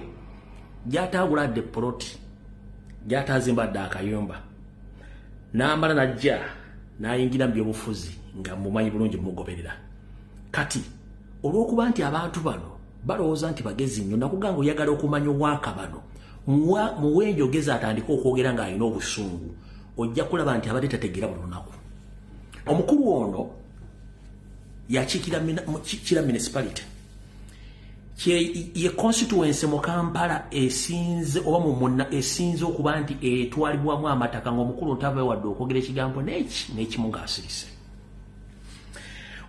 gy'ataaguladde poloti gy'ataazimbadde akayumba n'amala najja n'ayingira mu byobufuzi nga mumanyi bulungi mumugoberera kati olw'okuba nti abantu bano balowooza nti bagezi nnyo nakugamba oyagala okumanya Obwakabano muwe enjogeza atandika okwogera ng'alina obusungu ojja kulaba nti abadde tategeera buli lunaku omukulu ono yakiikira municipality ye constituency mu Kampala esinze oba mu munna esinze okuba nti etwalibwamu amataka ng'omukulu ntava wadde okwogera ekigambo n'ekimu ng'asirise.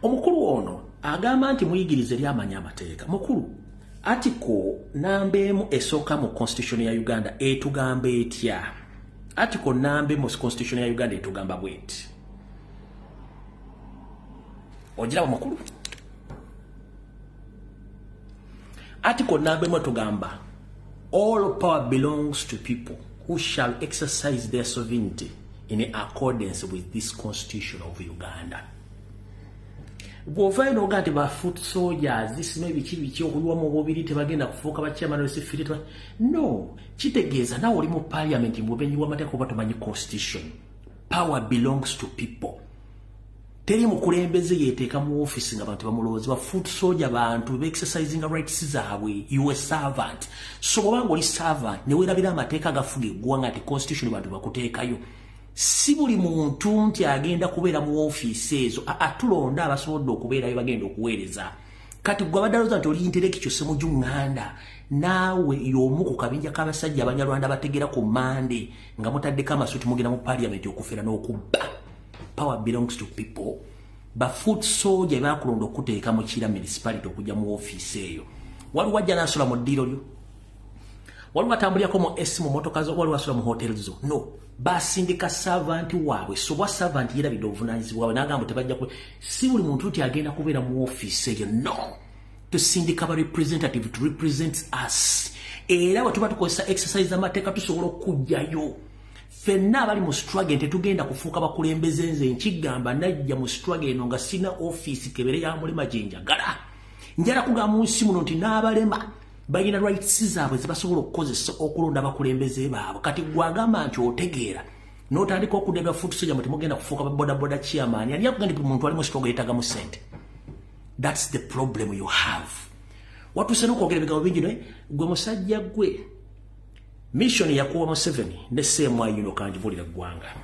Omukulu ono agamba nti muyigirize lyamanya amateeka. Mukulu, article namba emu esooka mu constitution ya Uganda etugamba etya? Article namba emu mu constitution ya Uganda etugamba bweti. Ogiraba mukulu? Article namba emu etugamba all power belongs to people who shall exercise their sovereignty in accordance with this constitution of Uganda. Bw'ovaayo n'ogaa nti ba foot soldiers zisino ebiki okuliwa mu bubiri tebagenda kufuuka bachairman w'essifiriti. No, kitegeeza naawe oli mu parliament bw'obenyiwa amateeka oba tomanyi constitution. Power belongs to people. Teri mukulembeze yeteeka mu office nga bantu bamulowooza ba foot soldier bantu be exercising rights zaabwe. You a servant. So bw'obanga oli servant ne weerabira amateeka agafuga eggwanga nti constitution bantu bakuteekayo. Si buli muntu nti agenda kubeera mu office ezo atulonda abasobodde okubeerayo bagenda okuweereza. Kati gwe abadaloza nti oli intellectual Ssemujjunganda naawe y'omu ku kabinja k'abasajja Abanyarwanda bategeera ku Mande nga mutaddeko amasuuti mugenda mu parliament okufera n'okubba. Power belongs to people. Ba foot soldier bakulonda okuteeka mu kira municipality okujja mu office eyo. Waliwo ajja n'asula mu ddiiro lyo. Waliwo atambulirako mu esi mu motoka zo, waliwo asula mu hotels zo. No. Basindika servant waabwe. So bwa servant yerabidde obuvunaanyizibwa bwabwe n'agamba tebajja ku si buli muntu nti agenda kubeera mu office eyo. No. Tusindika ba representative to represent us. Era bwe tuba tukozesa exercise amateeka tusobola okujjayo. Fenna abali mu struggle tetugenda kufuuka bakulembeze nze nkigamba najja mu struggle eno nga sina office kebere ya mulema gye njagala. Njala kugamba mu nsi muno nti n'abalema balina rights zaabwe ze basobola okukozesa okulonda abakulembeze baabwe. Kati gwagamba nti otegeera n'otandika okudeba foot soldier muti mugenda kufuuka ba boda chairman ani akugenda nti muntu ali mu struggle yeetaaga mu ssente. That's the problem you have. Watuse n'okwogera ebigambo bingi naye gwe musajja gwe mission yakuwa Museveni ne ssemwa yuno kanjibulira ggwanga.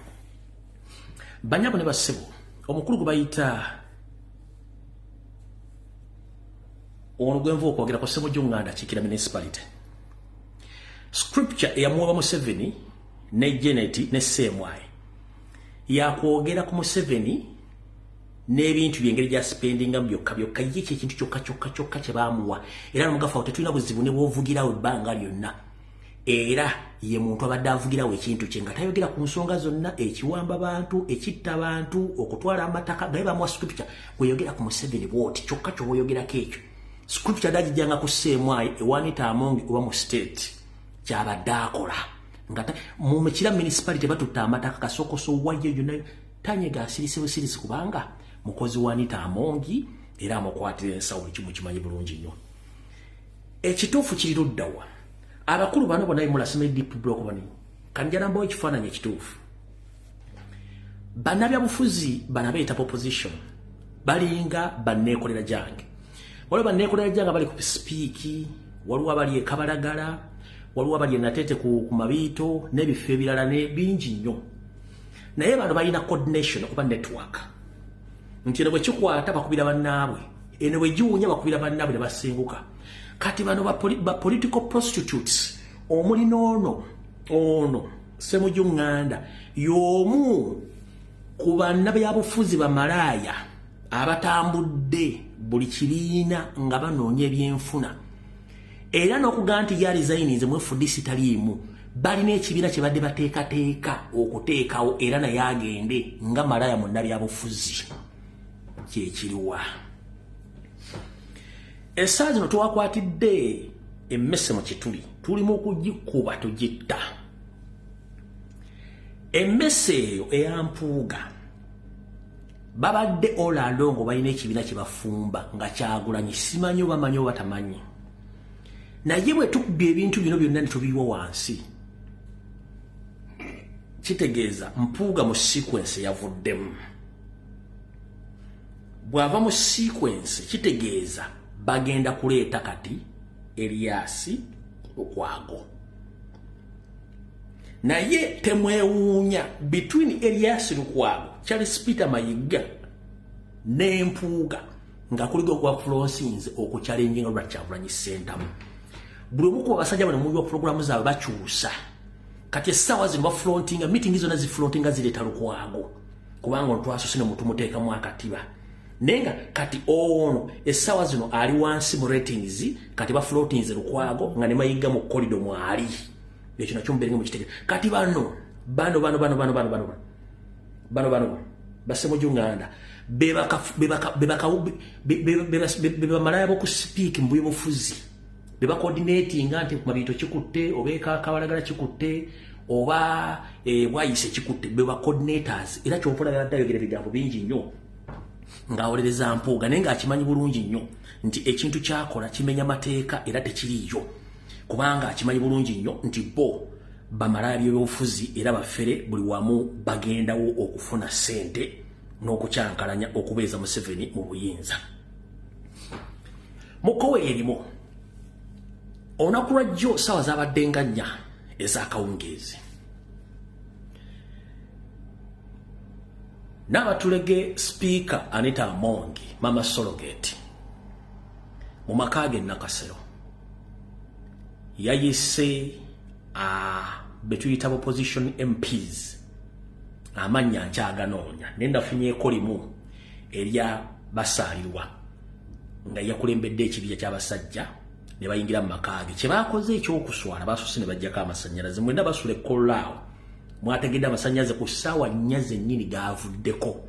Banyabo ne bassebo omukulu gwe bayita ono gwenva okwogera ku Ssemujjunganda Kikira municipality. Scripture eyamuwa Museveni ne Janet ne ssemwayi yakwogera ku Museveni n'ebintu by'engeri gya spendinga byokka byokka ye ekintu kyokka kye baamuwa era n'omugafa tetulina buzibu ne bw'ovugirawo ebbanga lyonna. Era ye muntu abadde avugirawo ekintu kye nga tayogera ku nsonga zonna ekiwamba bantu ekitta bantu okutwala amataka naye bamuwa scripture weyogera ku Museveni bwoti kyokka kyoboyogerako ekyo. Scripture dagijjanga ku ssemwayi ewanita amongi oba mu state kyabadde akola nga mu Mekira municipality batutta amataka kasokoso wajje yonna tanyega asirise busirisi kubanga mukozi wanita amongi era amukwatira ensawo ekimu kimanyi bulungi nnyo. Ekituufu kiri luddawa abakulu bano bonna mulasime deep block bani kanjana mbo ekifaananyi ekituufu. Bannabyabufuzi banabeeta opposition balinga banneekolera jange. Waliwo banneekolera jange bali ku speaki, waliwo abali e Kabalagala, waliwo abali e Natete ku Mabiito n'ebifo ebirala ne bingi nnyo. Naye bano balina coordination oba network. Nti eno bwe kikwata bakubira bannaabwe, eno bwe giwunya bakubira bannaabwe ne basenguka. Kati bano ba political prostitutes omuli ono Ssemujjunganda y'omu ku bannabyabufuzi bamalaaya abatambudde buli kiriina nga banoonya ebyenfuna. Era n'okugamba nti yaresigninze mu FDC taliimu balina ekibiina kye badde bateekateeka okuteekawo era naye agende nga malaaya mu nnabyabufuzi kyekiriwa. Essaawa zino twakwatidde emmese mu kituli tulimu okugikuba tugitta. Emmese eyo eyampuuga babadde olalongo balina ekibiina kye bafumba nga Kyagulanyi simanyi oba manyi oba tamanyi. Naye bwe tukubye ebintu bino byonna ne tubiyiwa wansi kitegeeza mpuuga mu sequence yavuddemu. Bw'ava mu sequence kitegeeza bagenda kuleeta kati Elias Lukwago. Naye temwewuunya between Elias Lukwago, Charles Peter Mayiga n'empuuga nga kuligo kwa Florence okuchallenge nga Kyagulanyi center buli omuko abasajja bano mu programu zaabwe bakyusa kati sawa zino ba fronting meeting izo nazi fronting zileta lukwago kubanga twasosine mutumuteeka mu akatiba nenga kati ono esawa zino ali wansi mu ratings kati ba floatings lukwago nga ne mayiga mu corridor mwali ekyo nakyo mbere mu kitege kati bano basemo junganda beba malaya boku speak mbuyo bufuzi beba coordinating anti ku mabito kikutte obeka kabalagala kikutte oba wayise kikutte beba coordinators era kyopola yadayogera bigambo bingi nnyo ngaolereza Mpuuga nenga akimanyi bulungi nnyo nti ekintu kyakola kimenya mateeka era tekiriyo kubanga akimanyi bulungi nnyo nti bo bamalaya by'obufuzi era bafere buli wamu bagendawo okufuna sente n'okukyankalanya okubeeza Museveni mu buyinza mukowe erimo olunaku lwajjo sawa zabadde nga nnya ez'akawungeezi n'abatulege speaker Anita Amongi Mama Sologate mu makage Nakasero yayise betuyita opposition MPs amanya nkyaganonya nenda funyeeko limu erya basalirwa nga yakulembedde ekibya ky'abasajja ne bayingira mu makage kye bakoze ekyokuswala basose ne bajjako amasannyalaze mwenda basule kollaawo mwategedde amasannyalaze ku ssaawa nnyaze nnyini gaavuddeko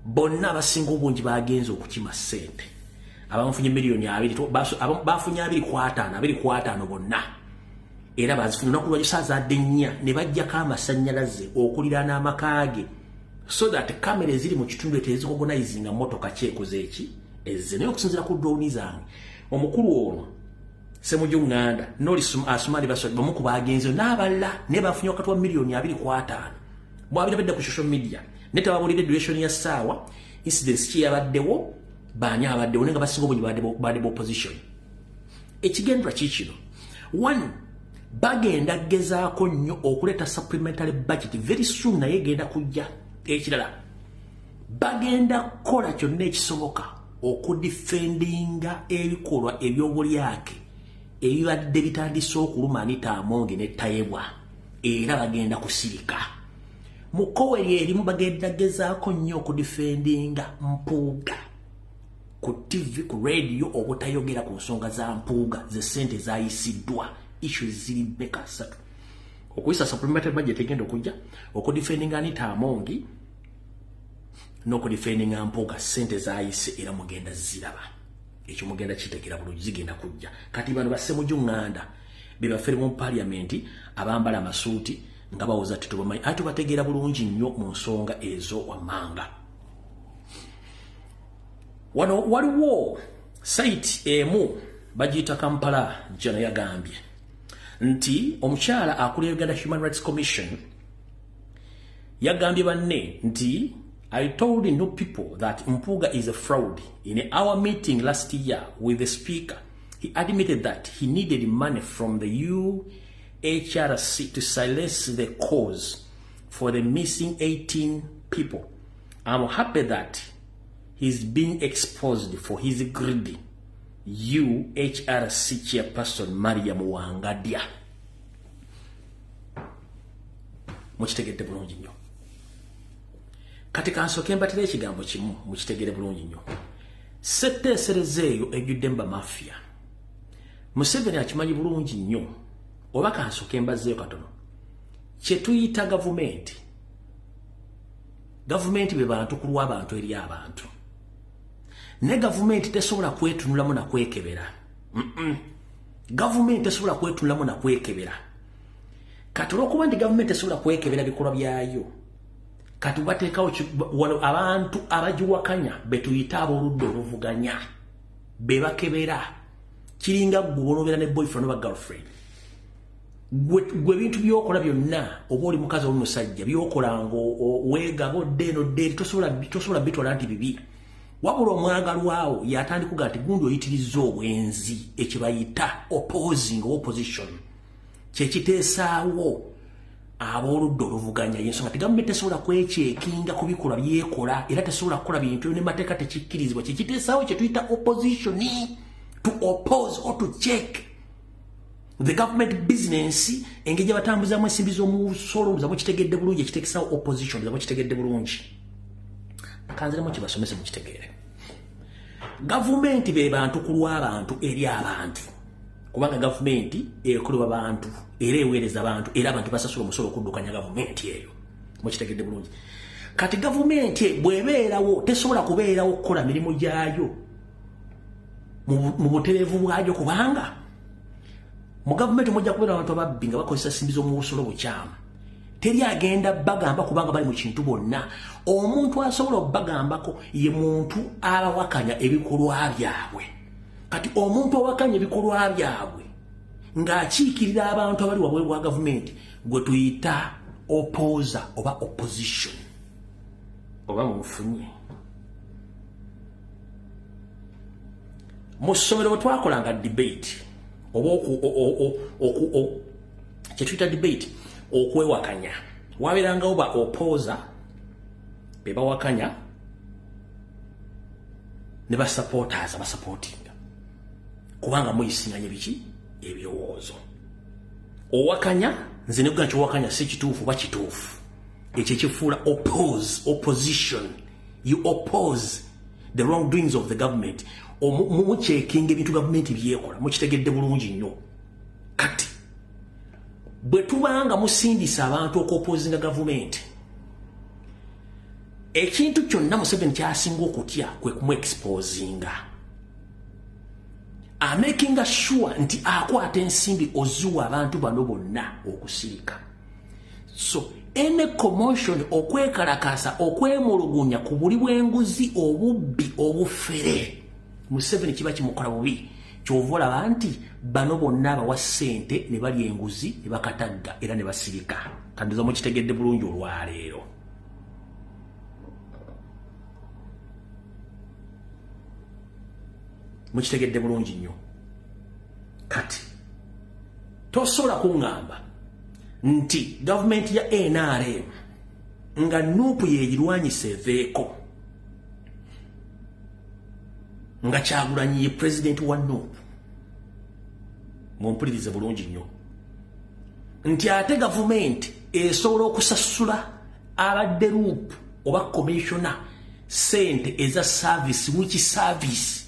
bonna abasinga obungi bagenze okukima ssente abamufunye miliyoni 2 bafunye 2.5 bonna era bazifunye olunaku lwajjo saazadde nnya ne bajjako amasannyalaze okuliraana amakage so that kamera eziri mu kitundu tezikogonaizinga motoka kyekoze eki ezze naye okusinzira ku drone zange omukulu ono Semujunganda noli asumali basodi bamuku bagenze n'aballa ne bafunye wakati wa miliyoni 2.5 mwabira bedda ku social media neta babulide duration ya sawa incidents ki yabaddewo banya abaddewo nenga basinga obunyi badde opposition ekigendwa kikino one bagenda gezaako nnyo okuleta supplementary budget very soon naye genda kujja ekirala bagenda kola kyonna ekisoboka okudefendinga ebikolwa ebyobulyake ebibadde bitandise okuluma Anita Amongi ne tayebwa era bagenda kusirika mukowe erimu bagenda gezaako nnyo okudefendinga Mpuuga ku TV ku radio obutayogera ku nsonga za Mpuuga ze sente zayisiddwa issues ziri beka satu okuyisa supplementary budget egenda okujja okudefendinga Anita Amongi n'okudefendinga Mpuuga sente zayise era mugenda ziraba ekyo mugenda kitegera bulungi zigenda kujja kati bano Basemujunganda bebafere mu parliament abambala amasuuti nga bawoza titubamanyi ate bategeera bulungi nnyo mu nsonga ezo wamanga wano waliwo site emu bagiyita Kampala jana yagambye nti omukyala akulira Uganda Human Rights Commission yagambye banne nti I told no people that Mpuuga is a fraud. In our meeting last year with the speaker, he admitted that he needed money from the UHRC to silence the cause for the missing 18 people. I'm happy that he's being exposed for his greedy. UHRC chairperson Maria Muwangadia. Muchitegedde bulungi nnyo. Katika nsoke mbatira ekigambo kimu mukitegere bulungi nnyo. Setteeserezeeyo ejjuddemba mafia. Museveni akimanyi bulungi nnyo. Oba kansoke mbazeeyo katono. Kye tuyita gavumenti. Gavumenti be bantu kulwa abantu eri abantu. Ne gavumenti tesobola kwetunulamu na kwekebera. Gavumenti tesobola kwetunulamu na kwekebera. Kati olw'okuba nti gavumenti tesobola kwekebera bikolwa byayo. Kati bateekawo abantu abagiwakanya betuyita ab'oludda oluvuganya be bakebera kiringa gwonobeera ne boyfriend oba girlfriend gwe bintu byokola byonna oba oli mukazi oli musajja byokola weegaba oddeeno ddeeri tosobola bitwala nti bibi wabula omwagalwawo yatandikuga nti gundi oyitiriza obwenzi ekibayita opposing opposition kyekiteesaawo aboluddo oluvuganya yensonga ti gavumenti tesobola kwekyekinga ku bikolwa byekola era tesobola kukola bintu ne mateeka tekikkirizibwa kikiteesaawo kye tuyita opposition to oppose or to check the government business engeri gyebatambuzamu ensimbi z'omusolo zamu kitegedde bulungi ekiteekesawo opposition zamu kitegedde bulungi kanziremu kibasomese mukitegeere gavumenti be bantu ku lw'abantu eri abantu kubanga gavumenti ekolebwa bantu era eweereza abantu era abantu basasula omusolo okuddukanya gavumenti eyo mukitegedde bulungi kati gavumenti bw'ebeerawo tesobola kubeerawo okukola mirimu gyayo mu butereevu bwayo kubanga mu gavumenti mujja kubeera abantu ababbi nga bakozesa simbi z'omu busolo bukyamu teri agenda bagamba kubanga bali mu kintu bonna omuntu asobola obbagambako ye muntu abawakanya ebikolwa byabwe kati omuntu awakanya ebikolwa byabwe ng'akiikirira abantu abali wabweru bwa gavumenti gwe tuyita opposer oba opposition oba mumufunye mu ssomero bwe twakolanga debate oba kye tuyita debate okwewakanya wabeerangawo ba opposer be bawakanya ne ba supporters abasupportinga kubanga muyisinganya biki ebirowoozo owakanya nze ne kugaa nti owakanya si kituufu oba kituufu ekyo kifuula opposition you oppose the wrongdoings of the government mukyekinga ebintu gavumenti byekola mukitegedde bulungi nnyo kati bwe tubanga musindisa abantu okwopozinga gavumenti ekintu kyonna Museveni kyasinga okutya kwe kumuexposinga amakinga sure nti akwata ensimbi oziwa abantu bano bonna okusirika so ene commotion okwekalakasa okwemulugunya ku buli bw'enguzi obubbi obufere Museveni kiba kimukola bubi kyova olaba nti bano bonna abawa ssente ne balya enguzi ne bakatagga era ne basirika kandiza mukitegedde bulungi olwaleero mukitegedde bulungi nnyo kati tosobola kuŋŋamba nti gavumenti ya NRM nga nuupu yeegirwanyisa eveeko nga Kyagulanyi ye pulezidenti wa nuupu mumpulirize bulungi nnyo nti ate gavumenti esobola okusasula abadde luupu oba komishona sente eza service wiki service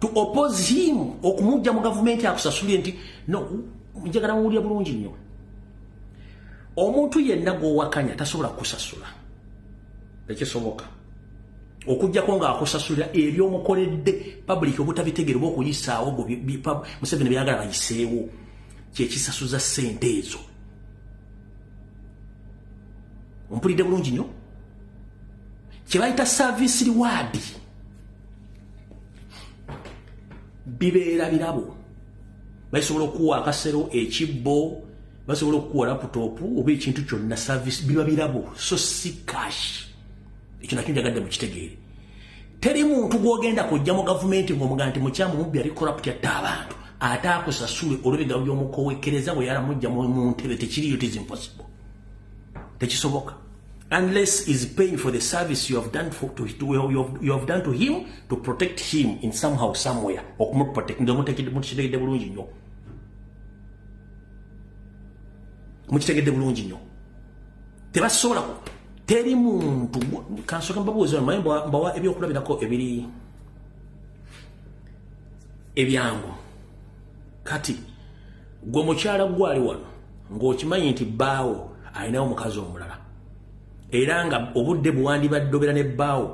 to oppose him okumujja mu gavumenti akusasulire nti no njagala muwulira bulungi nnyo omuntu yenna gw'owakanya tasobola kusasula tekisoboka okujjako ng'akusasulira ebyomukoledde public obutabitegeera oba okuyisaawo Museveni byagala bayiseewo kyekisasuza ssente ezo ompulidde bulungi nnyo kye bayita service reward bibeera birabo basobola okuwa akasero ekibbo basobola okuwa laputopu oba ekintu kyonna service biba birabo so si cash ekyo nakyo njagadde mukitegeere teri muntu gw'ogenda kujja mu gavumenti ng'omugaa nti mukyamu mubbi ali corrupt atta abantu ate akusasule olw'ebigabo by'omukowekereza bwe yalamujja mu ntebe tekiriyo tis impossible tekisoboka unless is paying for the service you have done you have done to him to protect him in somehow somewhere okumuprotect mukitegedde bulungi nnyo mukitegedde bulungi nnyo tebasobola teri muntu kansoka mbabuuza naye mbawa ebyokulabirako ebiri ebyangu kati gwe mukyala gwali wano ng'okimanyi nti bbaawo alinawo omukazi omulala era nga obudde bwandibadde ne bbaawo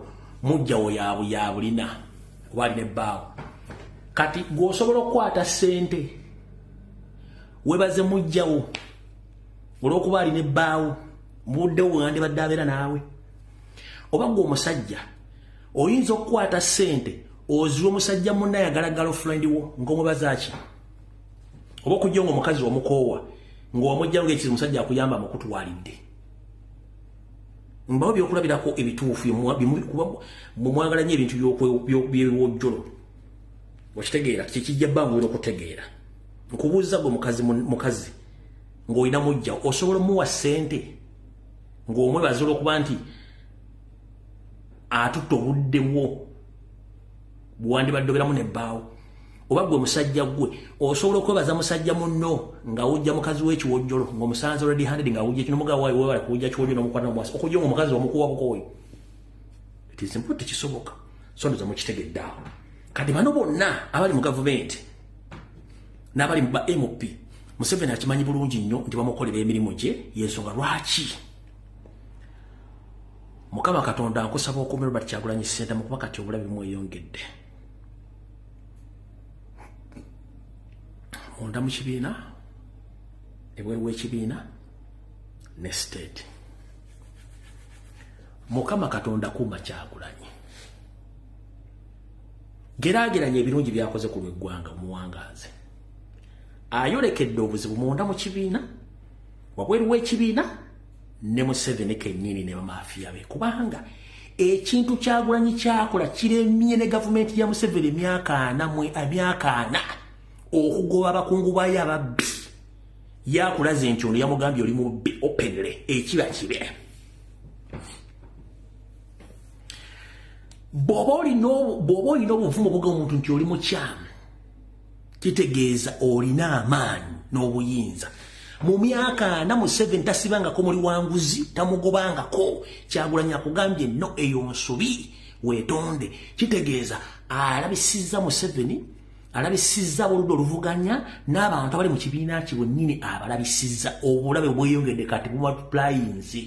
mujjawo yabulina oba alina ebbaawo kati gw'osobola okukwata ssente webaze mujjawo olw'okuba alina ebbaawo mubuddewo bwandibadde abeera naawe oba gwe omusajja oyinza okukwata ssente oziwa omusajja munna ayagala girlfriend wo ng'omubaza ki oba okujja ng'omukazi omukoowa ng'omujjawo ng'ekizi omusajja akuyamba mukutwalidde mbawo byokulabirako ebituufu mwagala nnyo ebintu by'ebiwojjolo okitegeera kyekijja bbangu era okutegeera nkubuuza gwe mukazi ng'olina mujja osobola muwa ssente ng'omwebaza olw'okuba nti atutta obudde bwo bwandibadde oberamu n'ebbaawo oba gwe musajja gwe osobola okwebaza musajja munno nga wujja mukazi w'ekiwojjolo ng'omusanze already handed nga wujja kino mugawa waayi webale kujja kiwojjolo n'omukwata n'omwasi okujja ng'omukazi omukuwa bukooyi tisimpu tekisoboka so ndoza mukitegedde awo kati bano bonna abali mu gavumenti n'abali mu ba MOP Museveni akimanyi bulungi nnyo nti bamukolera emirimu gye y'ensonga lwaki Mukama Katonda nkusaba okuumira Robert Kyagulanyi Ssentamu kuba kati obulabe bumweyongedde munda mu kibiina ebweru w'ekibiina ne state Mukama Katonda kuuma Kyagulanyi geraageranya ebirungi byakoze ku lw'eggwanga omuwangaazi ayolekedde obuzibu munda mu kibiina wabweru w'ekibiina ne Museveni kennyini ne bamafiya be kubanga ekintu Kyagulanyi kyakola kiremye ne gavumenti ya Museveni emyaka ana okugoba abakungu bayo ababbi yakulaze nti ono yamugambye oli mubbi openle ekiba kibe bw'oba olina obuvumu obuga omuntu nti oli mukyamu kitegeeza olina amaanyi n'obuyinza mu myaka ana Museveni tasibangako muli wanguzi tamugobangako Kyagulanyi akugambye no eyo nsobi weetonde kitegeeza alabisizza Museveni alabisizza oludda oluvuganya n'abantu abali mu kibiina kye bwennyini abalabisizza obulabe bweyongedde kati bumultiplyinze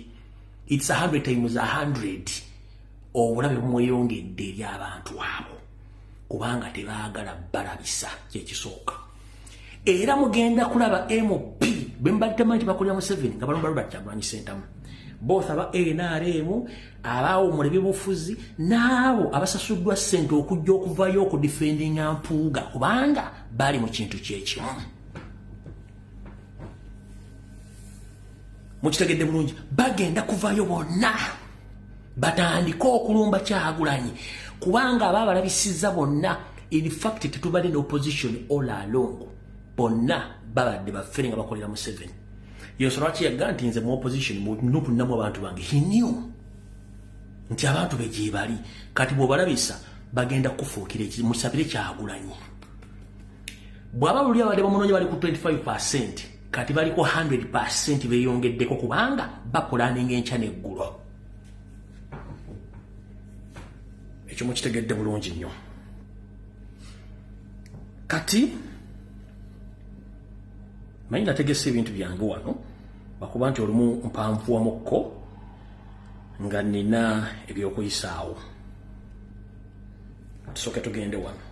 it's 100 times 100 obulabe bumweyongedde eri abantu abo kubanga tebaagala balabisa kyekisooka era mugenda kulaba MOP bembalitamanyi nti bakolera Museveni nga balumba Robert Kyagulanyi Ssentamu both aba NRM abaawumula ebyobufuzi n'abo abasasuddwa ssente okujja okuvayo okudifendinga mpuuga kubanga bali mu kintu kyekimu mukitegedde bulungi bagenda kuvayo bonna batandika okulumba Kyagulanyi kubanga ababalabisizza bonna in fact tetubadde ne opposition all along bonna babadde baffere nga bakolera Museveni yensonga lwaki yagga nti nze mu opposition nupunamu abantu bange he knew nti abantu be gye bali kati bw'obalabisa bagenda kufuukira musabire Kyagulanyi bw'aba luli abadde bamunoonya bali ku 25% kati bali ku 100% beeyongeddeko kubanga bakulaninga enkya n'eggulo ekyo mukitegedde bulungi nnyo kati manyi nategese ebintu byange wano bakuba nti olumu mpanvuwamukko nga nina ebyokuyisaawo tusooke tugende wano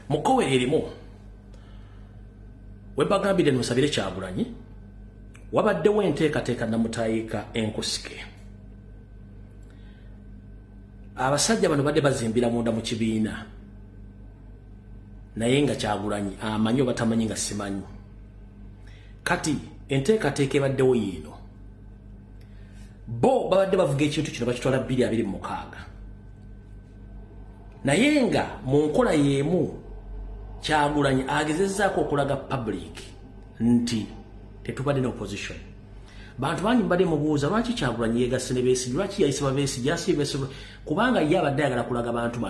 mukowe erimu webagambire musabire Kyagulanyi wabaddewo enteekateeka namutayiika enkusike abasajja bano badde bazimbira munda mu kibiina naye nga Kyagulanyi amanyi oba tamanyi nga simanyi kati enteekateeka ebaddewo yiino bo babadde bavuga ekintu kino bakitwala 2026 naye nga mu nkola y'emu Kyagulanyi agezezzaako okulaga public nti tetubadde ne opposition bantu bangi mbadde mubuuza lwaki Kyagulanyi yeegasse ne Besigye lwaki yayisaba Besigye kubanga ye abadde ayagala kulaga bantu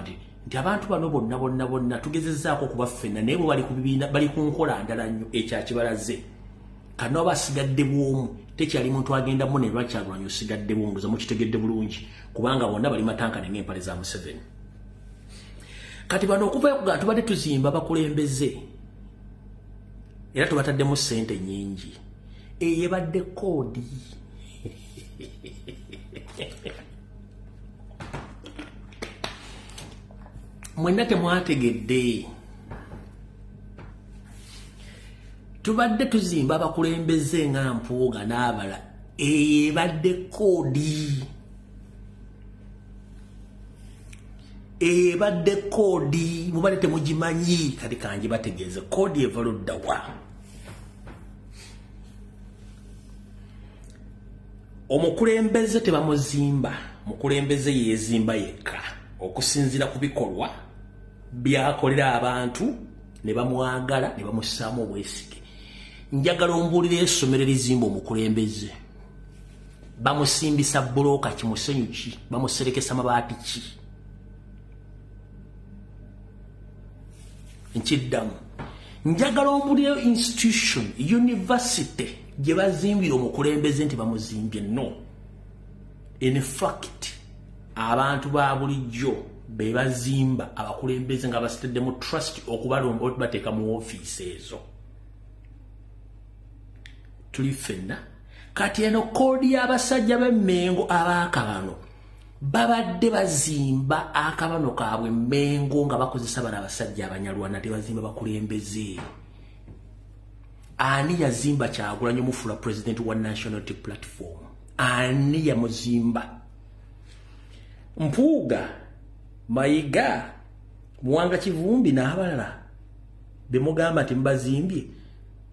nti abantu bano bonna tugezezzaako okubaffenna naye bwe bali ku bibiina bali ku nkola ndala nnyo ekyakibalaze kano basigadde bwomu tekyali muntu agendamu ne lwaki Kyagulanyi osigadde bwomu ndoza mukitegedde bulungi kubanga bonna bali matankane ng'empale za Museveni kati bano okuva ku tubadde tuzimba bakulembeze era tubataddemu ssente nnyingi eyebadde koodi mwenna temwategedde tubadde tuzimba abakulembeze nga Mpuuga n'abala eyebadde koodi eyebadde koodi mubadde temugimanyi kati kanji bategeeze koodi eva ludda wa omukulembeze tebamuzimba mukulembeze yezimba yekka okusinzira ku bikolwa byakolera abantu ne bamwagala ne bamussaamu obwesige njagala ombuulira essomero erizimba omukulembeze bamusimbisa bulooka kimusenyu ki bamuserekesa mabaati ki nkiddamu njagala ombuulira institution university gye bazimbira omukulembeze nti bamuzimbye no in fact abantu ba bulijjo be bazimba abakulembeze nga basiteddemu trust okubalomba otubateeka mu ofiisi ezo tuli ffenna kati eno koodi y'abasajja b'Emmengo abaakabano babadde bazimba akabano kaabwe Mmengo nga bakozesa bano abasajja abanyalwana tebazimba bakulembeze ani yazimba Kyagulanyi Omufula president wa National Unity Platform ani yamuzimba Mpuuga Mayiga Muwanga Kivumbi n'abalala bemugamba nti mbazimbye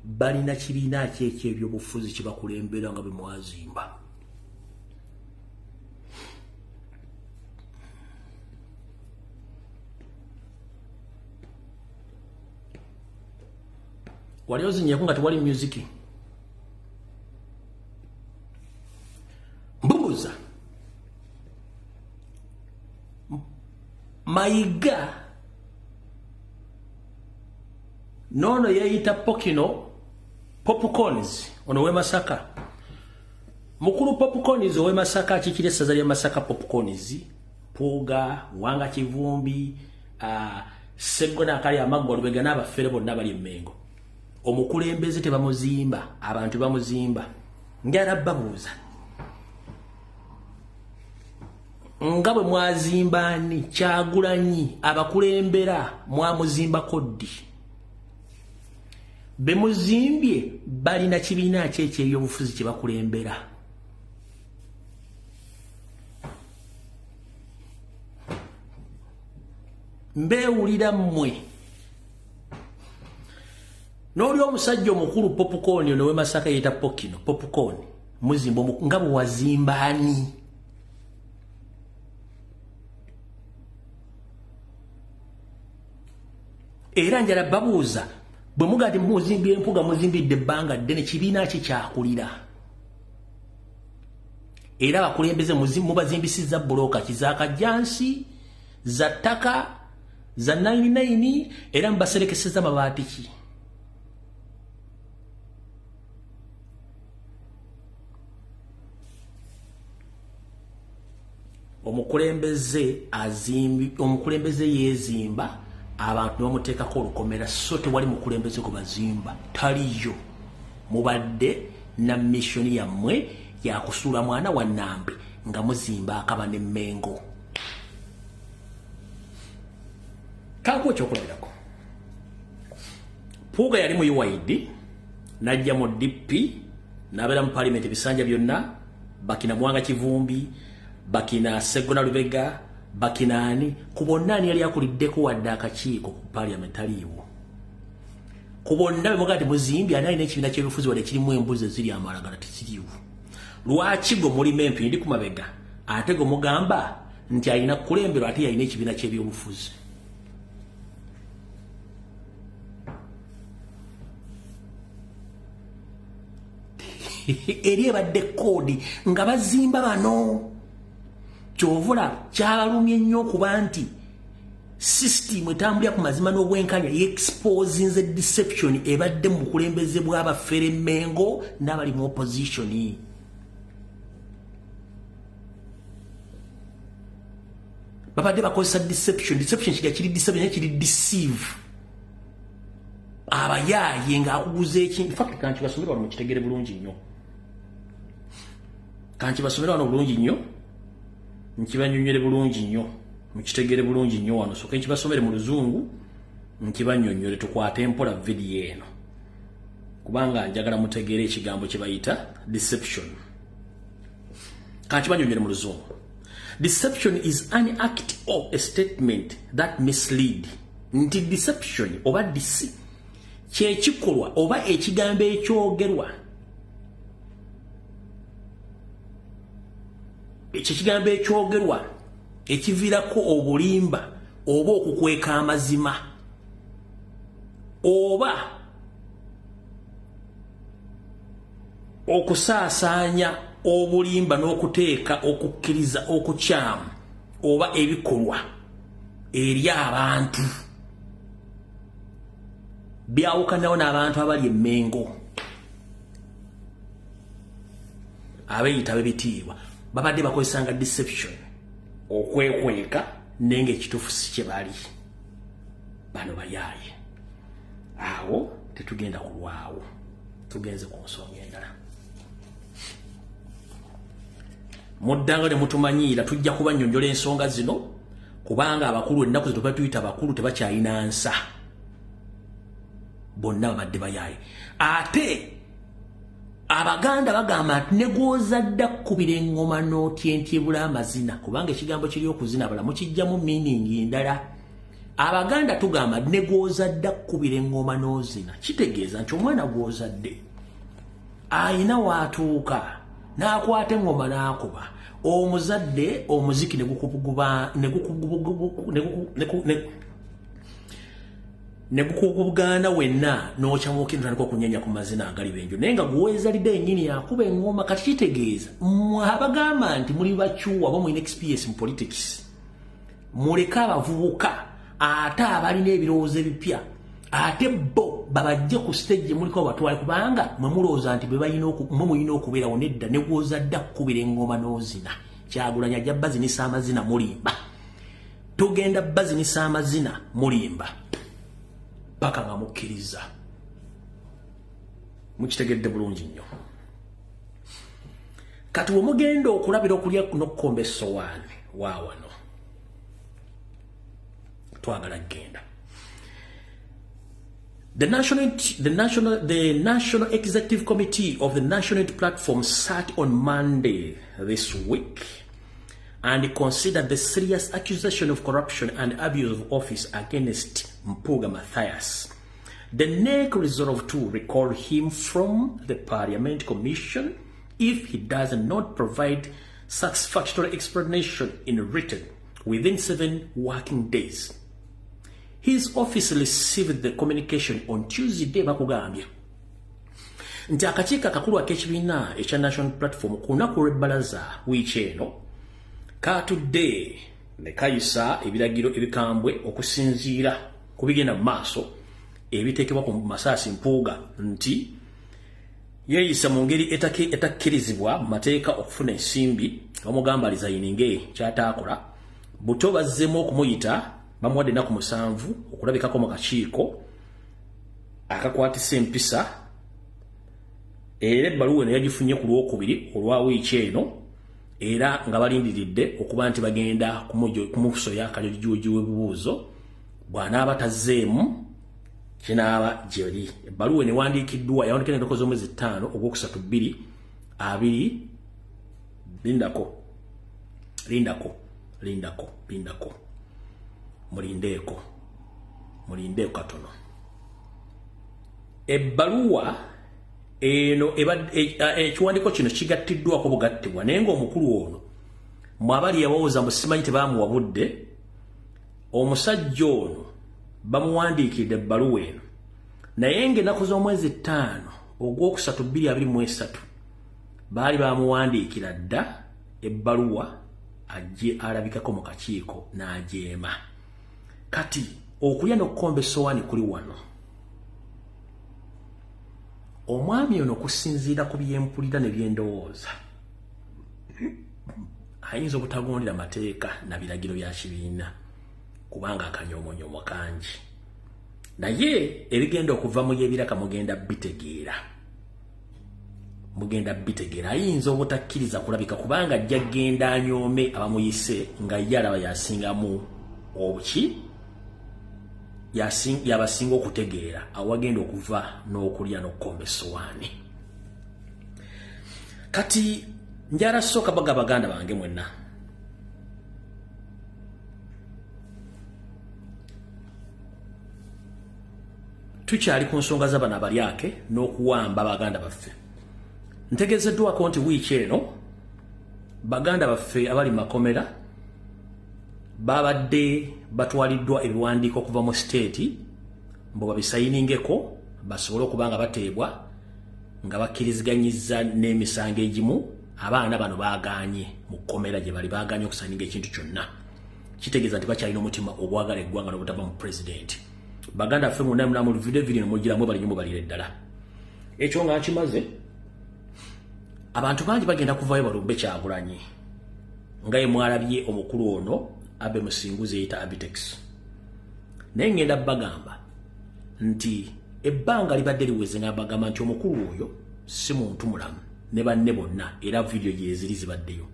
balina kibiina ky'ebyobufuzi kye bakulembera nga bemwazimba wali ozinyeeko nga tewali music mbuuza Mayiga nono yeeyita Pokino Popcorns ono we Masaka mukulu Popcorns owe Masaka akikira essaza lya Masaka Popcorns Mpuuga Muwanga Kivumbi Seggona akali Amaggo Olubega n'abafere bonna bali Emmengo omukulembeze tebamuzimba abantu bamuzimba ngala babuuza nga bwe mwazimbani Kyagulanyi abakulembera mwamuzimba koddi bemuzimbye balina kibiina ky'ebyobufuzi kye bakulembera mbeewulira mmwe n'oli omusajja omukulu Popcorn ono we Masaka yeeta Pokino Popcorn muzimba nga bwe wazimbaani era njala babuuza bwe muga nti muzimbye Empuuga muzimbidde ebbanga ddene kibiina ki kyakulira era abakulembeze mubazimbisizza bulooka ki za kajjansi za ttaka za 99 era mubaserekeseza mabaati ki omukulembeze yezimba abantu bamuteekako olukomera so tewali mukulembeze gwe bazimba taliyo mubadde na missioni yammwe yakusuula mwana wa Nambe nga muzimba akaba n'Emmengo kankuwa ekyokulabirako Mpuuga yali mu UID najja mu DP n'abeera mu parliament ebisanja byonna bakina Muwanga Kivumbi bakina Seggona Lubega bakinaani ku bonna ani yali akuliddeko wadde akakiiko ku parliamentariwo ku bonna bemugaa ti muzimbi ani alina ekibiina ky'ebifuzi wadde kirimu embuzi eziri amalagala tekiriwo lwaki gwe mulimu empindi ku mabega ate gwe mugamba nti alina kukulemberwa ate yalina ekibiina ky'ebyobufuzi eri ebadde koodi nga bazimba bano kyovula kyabalumye nnyo okuba nti system etambulira ku mazima n'obwenkanya yeexposinze deception ebadde mu bukulembeze bw'abafere Emmengo n'abali mu opposition babadde bakozesa deception kiri deception kiri deceive abayaye ng'akuguza ekintu fact kanti basomera wano mukitegere bulungi nnyo kanti basomera wano bulungi nnyo nkibanyonyere bulungi nnyo mukitegere bulungi nnyo wano so kenshi basomere mu luzungu nkibanyonyole tukwate empola video eno kubanga njagala mutegere ekigambo kye bayita deception kanti banyonyere mu luzungu. Deception is an act or a statement that mislead. Nti deception oba disi kyekikolwa oba ekigambo ekyogerwa ekigambo ekyogerwa ekivirako obulimba oba okukweka amazima oba okusaasaanya obulimba n'okuteeka okukkiriza okukyamu oba ebikolwa eri abantu byawukanawo n'abantu abali emmengo abeeyita bebitiibwa babadde bakozesanga deception okwekweka nenge ekituufu si kye bali bano bayaaye awo tetugenda kulwawo tugenze ku nsonga endala muddanga ne mutumanyiira tujja kubanyonjola ensonga zino kubanga abakulu ennaku zino batuyita abakulu tebakyalina nsa bonna babadde bayaaye ate abaganda bagamba nti negwozadda kkubira engoma n'otyentyebula amazina kubanga ekigambo kiri okuzina bala mukijjamu meaning ndala abaganda tugamba negwozadda kkubira engoma n'ozina kitegeeza nti omwana gwozadde ayina waatuuka n'akwata engoma n'akuba omuzadde omuziki negukubugana wenna n'okyamuukirira okunyenya ku mazina agali benjo naye nga guweezalidde ennyini yakuba engoma kati kitegeeza abagamba nti muli bakyuwa oba mulina experience mu politics muleke abavubuka ate abalina ebirowoozo ebipya ate bo babajje ku stage muliko batwale kubanga mwe mulowooza nti mwe mulina okubeerawo nedda ne gwozadde kkubira engoma n'ozina Kyagulanyi ajja bazinisa amazina mulimba tugenda bazinisa amazina mulimba paka nga mukkiriza mukitegedde bulungi nnyo kati wemugenda okulabira okulya n'okkomba essowaani waawano twagala genda. The National Executive Committee of the National Platform sat on Monday this week and considered the serious accusation of corruption and abuse of office against Mpuga Mathias. The NEC resolved to recall him from the Parliament Commission if he does not provide satisfactory explanation in written within 7 working days. His office received the communication on Tuesday bakugambye nti akakiiko akakulu ak'ekibiina ekya National Platform ku lunaku lw'ebbalaza wiiki eno kaatudde ne kayisa ebiragiro ebikambwe okusinziira ku bigenda mu maaso ebiteekebwa ku Masaasi Mpuuga nti yeeyisa mu ngeri etakkirizibwa mu mateeka okufuna ensimbi bamugamba alizayininge kyataakola buto bazzeemu okumuyita bamuwadde ennaku 7 okulabikako mu kakiiko akakwatisa empisa era ebbaluwa eno yagifunye ku Lwokubiri olwa wiiki eno era nga balindiridde okuba nti bagenda kumusoya akalyojuuji w'ebibuuzo bw'anaaba tazzeemu kinaaba gyeri. Ebbaluwa eno ewandiikiddwa yawandiikira ennaku z'omwezi 5 ogwokusatu 2 lindako mulindeeko katono. Ebbaluwa eno ekiwandiiko kino kigattiddwako bugattibwa naye ng'omukulu ono mwabali yabawooza musimanyi tebaamuwabudde omusajja ono bamuwandiikidde ebbaluwa eno naye ng'ennaku z'omwezi 5 ogwokusatu 2023 baali bamuwandiikira dda ebbaluwa ajje alabikako mu kakiiko n'ajeema. Kati okulya n'okkomba essowaani kuli wano omwami ono kusinziira ku byempulira ne byendowooza ayinza obutagondera mateeka na biragiro bya kibiina kubanga akanyoomonyomo kangi naye ebigenda okuva mu yebiraka mugenda bitegeera ayinza obutakkiriza kulabika kubanga ajja genda anyoome abamuyise nga ye alaba yasingamu obuki yabasinga okutegeera awagenda okuva n'okulya n'okkomba essowaani. Kati njala sooka baganda bange mwenna tukyali ku nsonga z'abana balyake n'okuwamba baganda baffe. Ntegezeddwako nti wiiki eno baganda baffe abali makomera babadde batwaliddwa ebiwandiiko okuva mu state mbo babisayiningeko basobole okuba nga bateebwa nga bakkiriziganyizza n'emisango egimu. Abaana bano baaganye mu kkomera gye bali baaganye okusayininga ekintu kyonna. Kitegeeza nti bakyalina omutima ogwagala eggwanga n'obutava mu pulezidenti. Baganda ffe munda mu video video mugiramu bali nyumba balire ddala. Ekyo nga kimaze abantu bangi bagenda kuvaayo balumbe Kyagulanyi nga ye mwalabye omukulu ono abe musinguze yita Abitex. Naye ngenda bagamba nti ebbanga libadde liweze nga bagamba nti omukulu oyo si muntu mulamu ne banne bonna era video gyeziri zibaddeyo.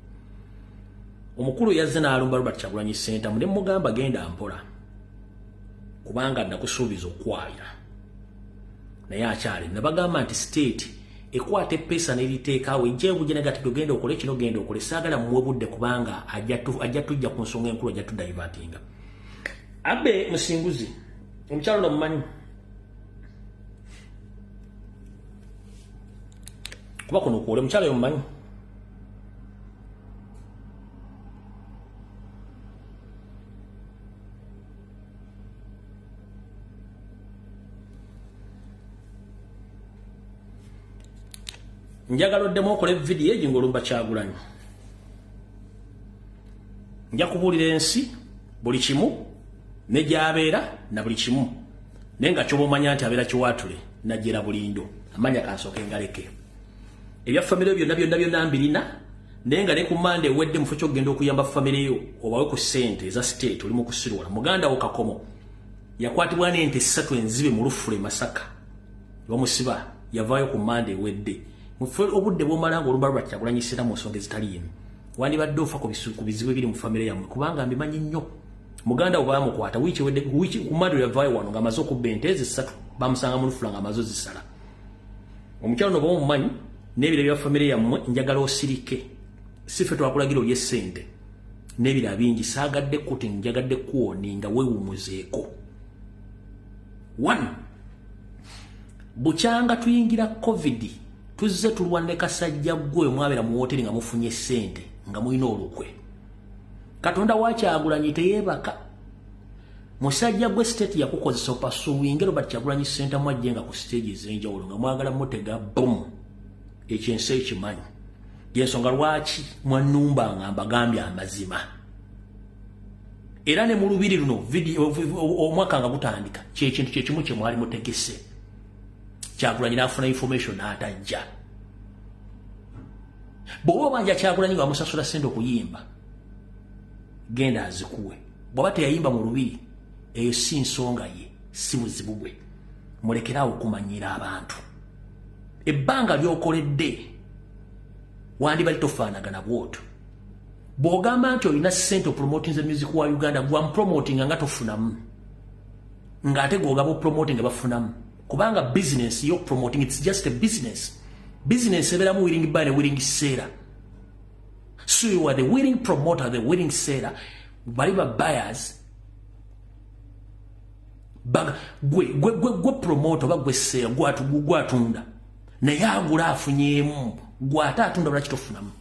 Omukulu yazze n'alumba Robert Kyagulanyi Center ne mugamba genda mpola kubanga nakusuubiza okwaya naye akyali nabagamba nti state ekwate pesa n'eriteekaawo ejjeebu gye nagati genda okole kino genda okole saagala muwe budde kubanga ajja tujja ku nsonga enkulu ajja tudaivatinga. Abe musinguzi omukyalo namumanyi kuba kuno kuole mukyalo yomumanyi njagala oddemu okole video egi ng'olumba Kyagulanyi. Nja kubuulira ensi buli kimu ne gy'abeera na buli kimu naye nga ky'oba omanya nti abeera kiwaatule najjera bulindo amanya kansooke ngaleke. Ebya famire byonna mbirina naye nga ne ku Mande ewedde mufo ky'okugenda okuyamba famire yo obawe ku ssente eza state oli mu kusirwala. Muganda wo Kakomo yakwatibwa n'ente 3 enzibe mu Lufule Masaka bamusiba yavaayo ku Mande ewedde. Obudde bw'omala ng'olumba Robert Kyagulanyi Center mu nsonga ezitali emu wandibadde ofa ku bizibu ebiri mu famire yammwe kubanga mbimanyi nnyo. Muganda wo baamukwata wiiki ku Mande yavaayo wano ng'amaze okubba ente ezi 3 bamusanga mu Lufula ng'amaze ozisala. Omukyalo no bw'omumanyi n'ebiro bya famire yammwe njagala osirike si ffe twakulagira olye ssente n'ebira bingi saagadde kuti njagadde kuwoninga weewumuzeeko. 1 bukyanga tuyingira covid tuzze tulwanne kasajja gwe mwabera mu hoteli nga mufunye ssente nga mulina olukwe. Katonda wa Kyagulanyi teyeebaka. Musajja gwe state yakukozesa opasuwinge Robert Kyagulanyi Center mwajje nga ku stage ez'enjawulo nga mwagala mutega boom ekyensi ekimanyi. Yensonga lwaki mwannumba nga mbagambye amazima. Era ne mu lubiri luno video omwaka nga gutandika kyekintu kyekimu kye mwali mutegese. Kyagulanyi n'afuna information n'atajja. Bw'oba obanja Kyagulanyi nga wamusasula ssente okuyimba genda azikuwe. Bw'aba teyayimba mu lubiri eyo si nsonga ye si buzibu bwe. Mulekerawo okumanyira abantu. Ebbanga ly'okoledde wandibali tofaanagana bw'otyo. Bw'ogamba nti olina ssente opromoting the music wa Uganda gwamupromotinga nga tofunamu ng'ate gw'ogaba opromoting bafunamu. Kubanga business yo promoting it's just a business. Business ebera mu willing buyer willing seller. So you are the willing promoter, the willing seller. Bali ba buyers. Baga gwe promoter bagwe seller gwatunda. Naye agula afunyemu gwata atunda bula kitofunamu.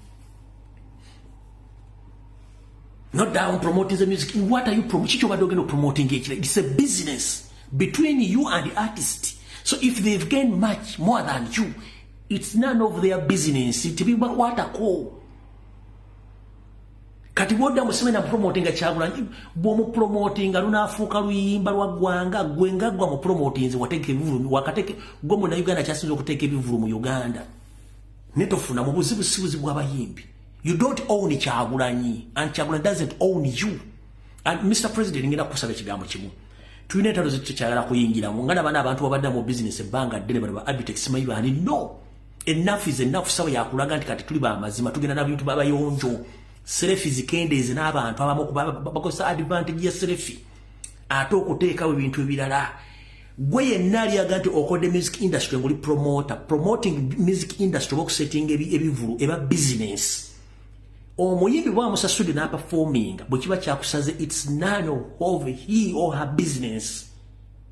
Not down promoting the music. What are you promoting? Chicho badogeno promoting it. It's a business between you and the artist. So if they've gained much more than you, it's none of their business. It be what a call. Kati boda museme na promoting a Kyagulanyi bomu promoting aluna afuka luyimba lwa gwanga gwenga gwa mu promoting wateke bivulu wakateke gomo na Uganda kyasinzo okuteka ebivulu mu Uganda. Netofuna mu buzibu bw'abayimbi. You don't own Kyagulanyi and Kyagulanyi doesn't own you. And Mr. President ngenda kusaba ekigambo kimu. tulina entalo zetukyayala kuyingiramu nga nabana abantu babadde mu business ebbanga ddene bano ba Abitex Mayibani no enough is enough sawa yakulaga nti kati tuli bamazima tugenda na bintu babayonjo selfie zikendeze n'abantu abamu bakosa advantage ya selfie ate okuteekawo ebintu ebirala gwe yenna aliyaga nti okode music industry ngoli promoting music industry okusetting ebivulu eba business omuyimbi bwamusasudde n'aperforming bwe kiba kyakusaze it's none of he or her business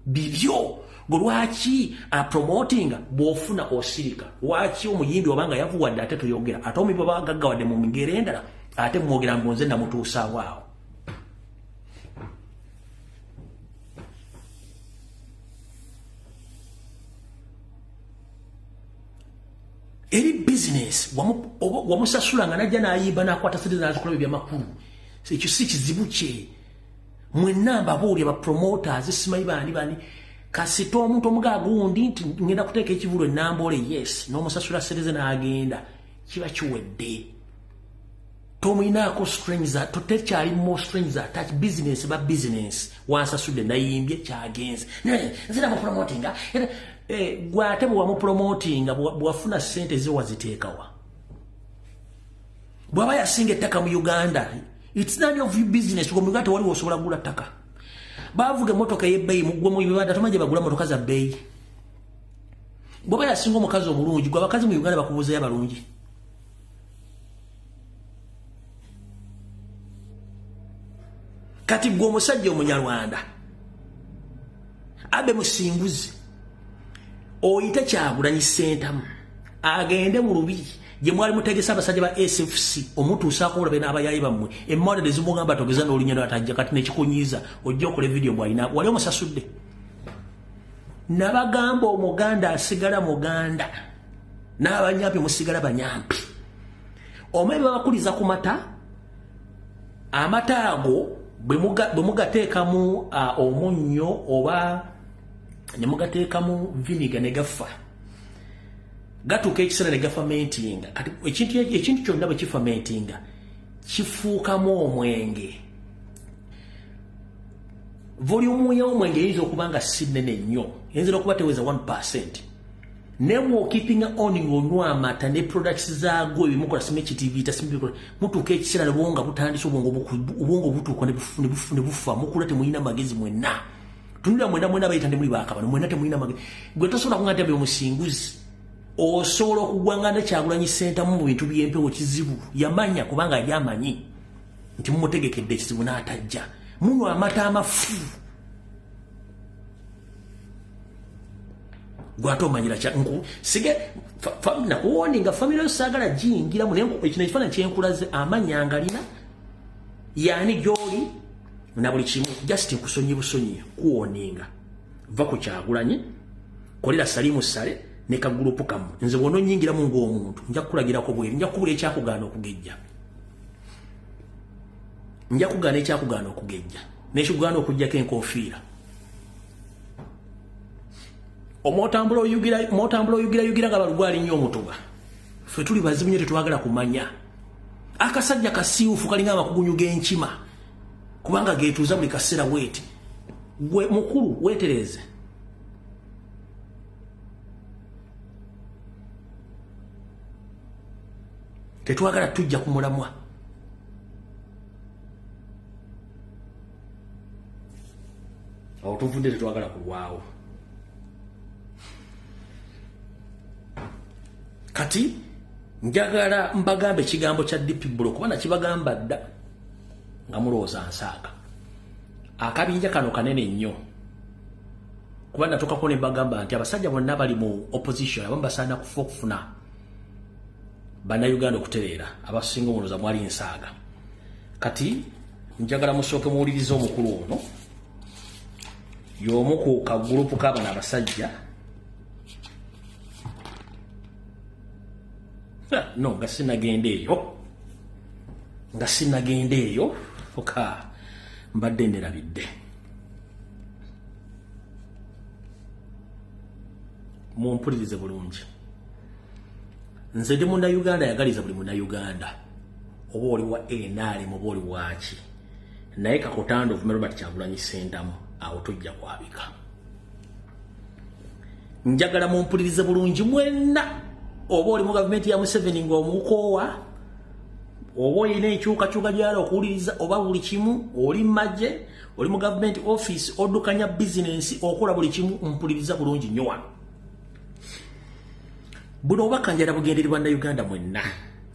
bibyo lwaki promoting bwofuna osirika lwaki omuyimbi wabanga yavuwadde ate tuyogera ate omuyimbi wabanga gaggawadde mu ngero endala ate mwogera ngonze namutuusaawo awo eri business wamusasula nga najja n'ayimba n'akwata sente n'azikola ebyamakulu ekyo si kizibu kye mwenna mbabuulya bapromoters simanyi bani kasita omuntu omugaaga gundi nti ngenda kuteeka ekivulu enambole yes n'omusasula sente ze n'agenda kiba kiwedde tomuyinaako strings totekyali more strings attach business ba business wansasudde nayimbye kyagenze nzira mupromotinga gwate bwe wamupromotinga bwafuna sente ze waziteekawa bwaba yasinga ettaka mu Uganda it's none of your business gwe mugate wali osobola kugula ttaka bavuga emotoka y'ebbeeyi mugwe mu Uganda tomaje bagula motoka za bbeeyi bwaba yasinga omukazi omulungi gwe abakazi mu Uganda bakubuuzayo abalungi kati gwe omusajja omunyarwanda abe musinguzi oyita Kyagulanyi sentamu agende mu Lubiri gye mwali mutegesa abasajja ba SFC omutuusaako olabe n'abayayi bammwe emmwanyi ezimugamba togeza n'olinya n'atajja kati nekikunyiiza ojja okola vidiyo bw'alina wali omusasudde nabagamba omuganda asigala muganda n'abanyampi musigala banyampi omwebe babakuliza ku mata amata ago bwe mugateekamu omunnyo oba ne mugateekamu vinegar ne gafa gatuuka ekiseera ne gafamentinga kati ekintu kyonna bwe kifamentinga kifuukamu omwenge volume y'omwenge eyinza okuba nga si nnene nnyo eyinza okuba teweza 1%. Ne bw'okipinga on ng'onywa amata ne products zaagwo ebimukola simekitiviita mutuuka ekiseera ne bwonga butandise obwongo butuuka ne bufa mukula temulina magezi mwenna tunula mwena bayita ndemuli bakabano mwena temulina magezi gwe tosobola kuŋŋa nti abe omusinguzi osobola okugwanga Kyagulanyi sentamu mu bintu by'empewo kizibu yamanya kubanga yali amanyi nti mumutegekedde ekizibu n'atajja munywa amata amafu gwate omanyira sige nakuwondi nga famire osagala giyingiramu ekino ekifaananyi kyenkulaze amanya ngalina yaani gy'oli na buli kimu just nkusonyi busonyi kuwoninga va ku Kyagulanyi kolera salimu sale ne kagurupu kamu nze wono nyingiramu ng'omuntu nja kukulagirako bweri nja kukubula ekyakugaana okugejja nja kugaana ekyakugaana okugejja n'ekikugaana okuggyako enkofiira omotambula oyugira nga balugwali nnyo omutuba ffe tuli bazibu nnyo tetwagala kumanya akasajja kasiiwufu kalinga amakugunyu g'enkima kubanga geetuuza buli kaseera weeti gwe mukulu weetereze tetwagala tujja ku mulamwa awo tuvudde tetwagala kulwawo kati njagala mbagambe ekigambo kya DP Bulo kuba nakibagamba dda nga mulowooza nsaaga akabinja kano kanene nnyo kuba natuukako ne mbagamba nti abasajja bonna bali mu opposition abamu basaana kufa okufuna bannayuganda okutereera abasinga omulowooza mwali nsaaga kati njagala musooke muwulirize omukulu ono y'omu ku kagurupu k'abano abasajja no nga sinagenda eyo oka mbadde nderabidde mumpulirize bulungi nze ndi munnayuganda ayagaliza buli munnayuganda oba oli wa NRM oba oli waki naye kakutanda ovuma Robert Kyagulanyi sentamu awo tujja kwabika. Njagala mumpulirize bulungi mwenna oba oli mu gavumenti ya Museveni ng'omukoowa oba olina enkyukakyuka gy'ala okuwuliriza oba buli kimu oli majje oli mu gavumenti office oddukanya bizinensi okola buli kimu mpuliriza bulungi nnyo wano. Buno obubaka njala bugenderi bannayuganda mwenna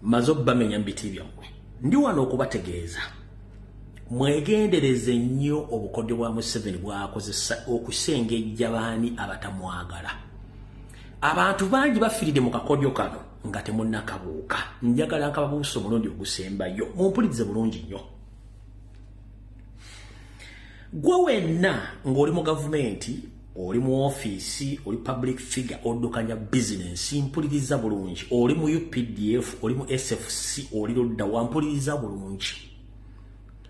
maze obbamenya mu biti byammwe. Ndi wano okubategeeza mwegendereze nnyo obukodyo bwa Museveni bw'akozesa okusengejja baani abatamwagala. Abantu bangi bafiiridde mu kakodyo kano nga temunnakabuuka. Njagala nkababuusa omulundi ogusembayo mumpulirize bulungi nnyo. Gwe wenna ng'oli mu gavumenti oli mu ofiisi oli public figure oddukanya bizinensi mpuliriza bulungi. Oli mu UPDF oli mu SFC oli ludda wampuliriza bulungi.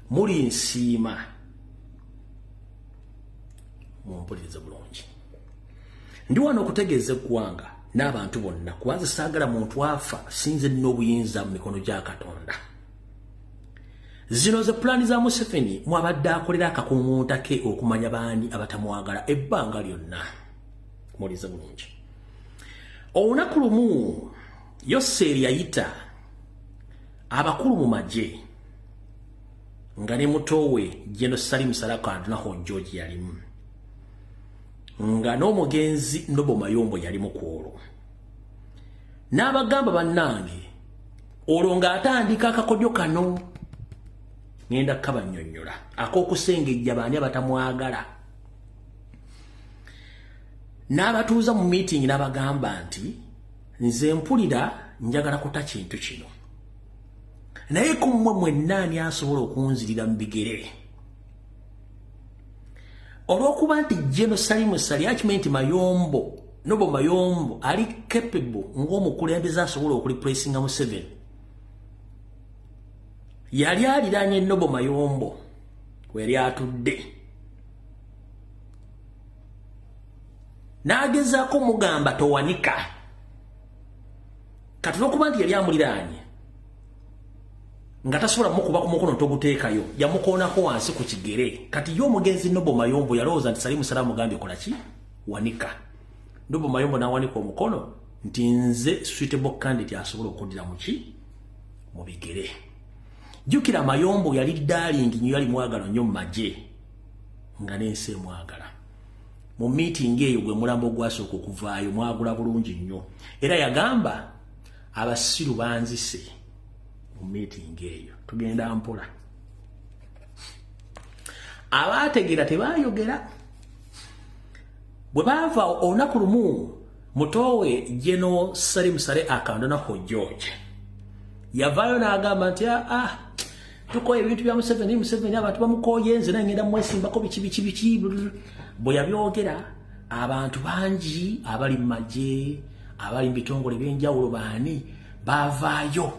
Muli nsiima mumpuliriza bulungi. Ndi wano okutegeeza eggwanga n'abantu bonna kubanza saagala muntu afa sinze nina obuyinza mu mikono gya Katonda. Zino ze pulaani za Museveni mwabadde akolera akakungunta ke okumanya baani abatamwagala ebbanga lyonna. Muliza bulungi. Olunaku lumu Yoseri yayita abakulu mu magye nga ne mutowe Jeno Salim Salaka naho George yalimu nga n'omugenzi Ndobo Mayombo yalimu kwolwo. N'abagamba bannange olwo ng'atandika akakodyo kano ngenda kabannyonnyola ak'okusengejja baani abatamwagala. N'abatuuza mu meeting n'abagamba nti nze mpulira njagala kuta kintu kino naye ku mmwe mwenna ani asobola okunzirira mu bigere. Olw'okuba nti Jeno Salim Salakimenti Mayombo Nobo Mayombo ali capable ng'omukulembeze asobola okuliplacinga Museveni. Yali aliranye Nobo Mayombo kweri atudde n'agezaako mugamba towanika kati n'okuba nti yali amuliranye nga tasobola mukuba ku mukono toguteekayo yamukoonako wansi ku kigere. Kati yo omugenzi Nobo Mayombo yalowooza nti Salimu Salaamu gambye kola ki wanika. Nobo Mayombo n'awanika omukono nti nze suitable candidate asobola okuddira mu ki mu bigere. Jjukira Mayombo yali darling nnyo yali mwagalo nnyo mu magye nga n'ensi emwagala. Mu meeting eyo gwe mulambo gwasooka okuvaayo mwagula bulungi nnyo era yagamba abasiru banzise mu meeting eyo tugenda mpola. Abaategeera tebaayogera. Bwe baava olunaku lumu mutowe Jeno Salim Sale akandanaho George yavaayo n'agamba nti tukoye ebintu bya Museveni abantu bamukoye nze nangenda mwesimbako biki. Bwe yabyogera abantu bangi abali mu magye abali mu bitongole by'enjawulo baani baavaayo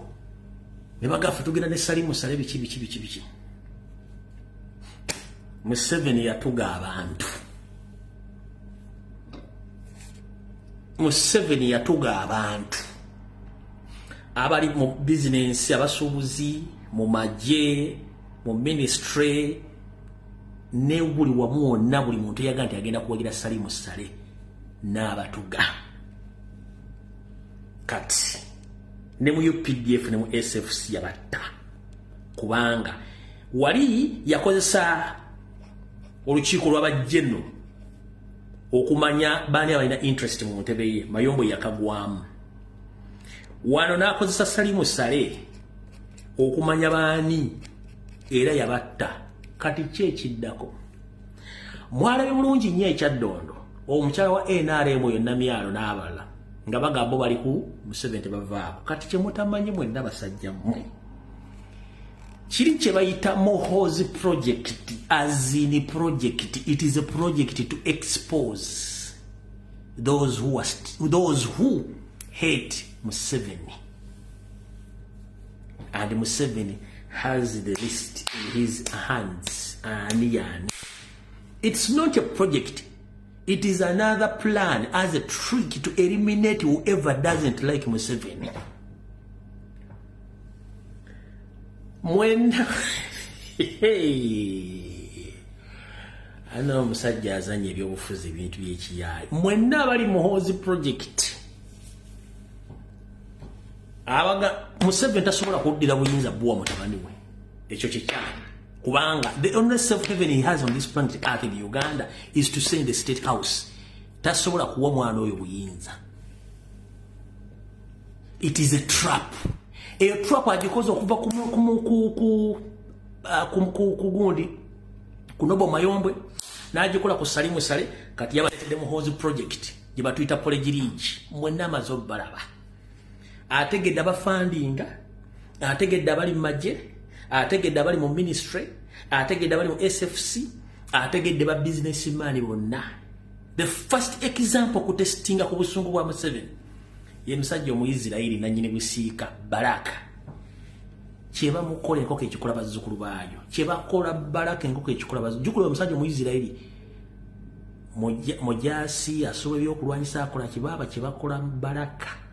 ne bagafa tugenda ne Salimu Sale biki. Museveni yatuga abantu. Museveni yatuga abantu abali mu business abasuubuzi mu magye mu ministry ne buli wamu wonna buli muntu yaga nti agenda kuwagira Salimu Sale n'abatuga. Kati ne mu UPDF ne mu SFC yabatta kubanga wali yakozesa olukiiko lw'abajjeno okumanya baani abalina interest mu ntebe ye. Mayombo yakagwamu wano n'akozesa Salimu Sale okumanya baani era yabatta. Kati ki ekiddako? Mwalabe bulungi nnyo ekyaddondo omukyala wa NRM oyo Namyalo n'abalala nga bagamba bali ku Museveni tebavaako. Kati kye mutamanyi mwenna basajja mmwe kiri kye bayita Mohozi project. As in a project, it is a project to expose those who hate Museveni. And Museveni has the list in his hands. It's not a project. It is another plan as a trick to eliminate whoever doesn't like Museveni. When ana omusajja azanye ebyobufuzi ebintu by'ekiyayi mwenna bali muhoozi project abaga Museveni tasobola kuddira buyinza bwa mutabani we ekyo kyekyali kubanga the only safe haven he has on this planet Earth in Uganda is to stay in the state house. Tasobola kuwa mwana oyo buyinza. It is a trap. A trap agikoze okuva kugundi kunobo mayombwe n'agikola ku Salimu Sale kati yabaletedde muhoozi project gye batuyita Polegirigi mwenna amaze obbalaba. Ategedde abafandinga, ategedde abali mu magye, ategedde abali mu ministry, ategedde abali mu SFC, ategedde ba businessman bonna. The first example kutestinga ku busungu bwa Museveni ye musajja Omuyisirayiri nannyini busiika Baraka. Kyeba mukola enkoko ekikola bazzukulu baayo. Kyeba kola Baraka enkoko ekikola bazzukulu omusajja Omuyisirayiri. Mojasi asobola ebyokulwanyisa akola kibaba kyebakola Baraka.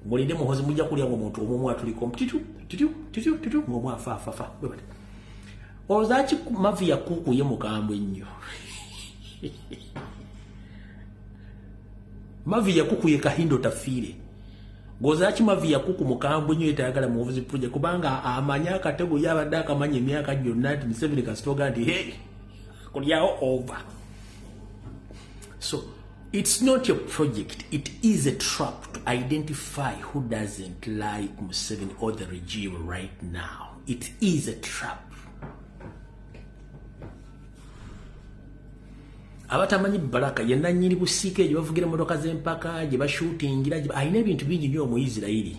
Mulinde muhoozi mujja kulya omuntu omumu atuliko titu ng'omu afa bwebati ozaki mavi ya kuku ye mukambwe nnyo mavi ya kuku ye kahindo tafiire gozaki mavi ya kuku mukambwe nnyo etayagala muhoozi project kubanga amanya akatego yabadde akamanya emyaka gyonna nti Museveni kasitoga nti hey kulyawo over. So it's not your project, it is a trap to identify who doesn't like Museveni or the regime right now. It is a trap. Abatamanyi Baraka yenna nnyini busiike gye bavugira emmotoka z'empaka gye bashootingira ayina ebintu bingi nnyo Omuyisirayiri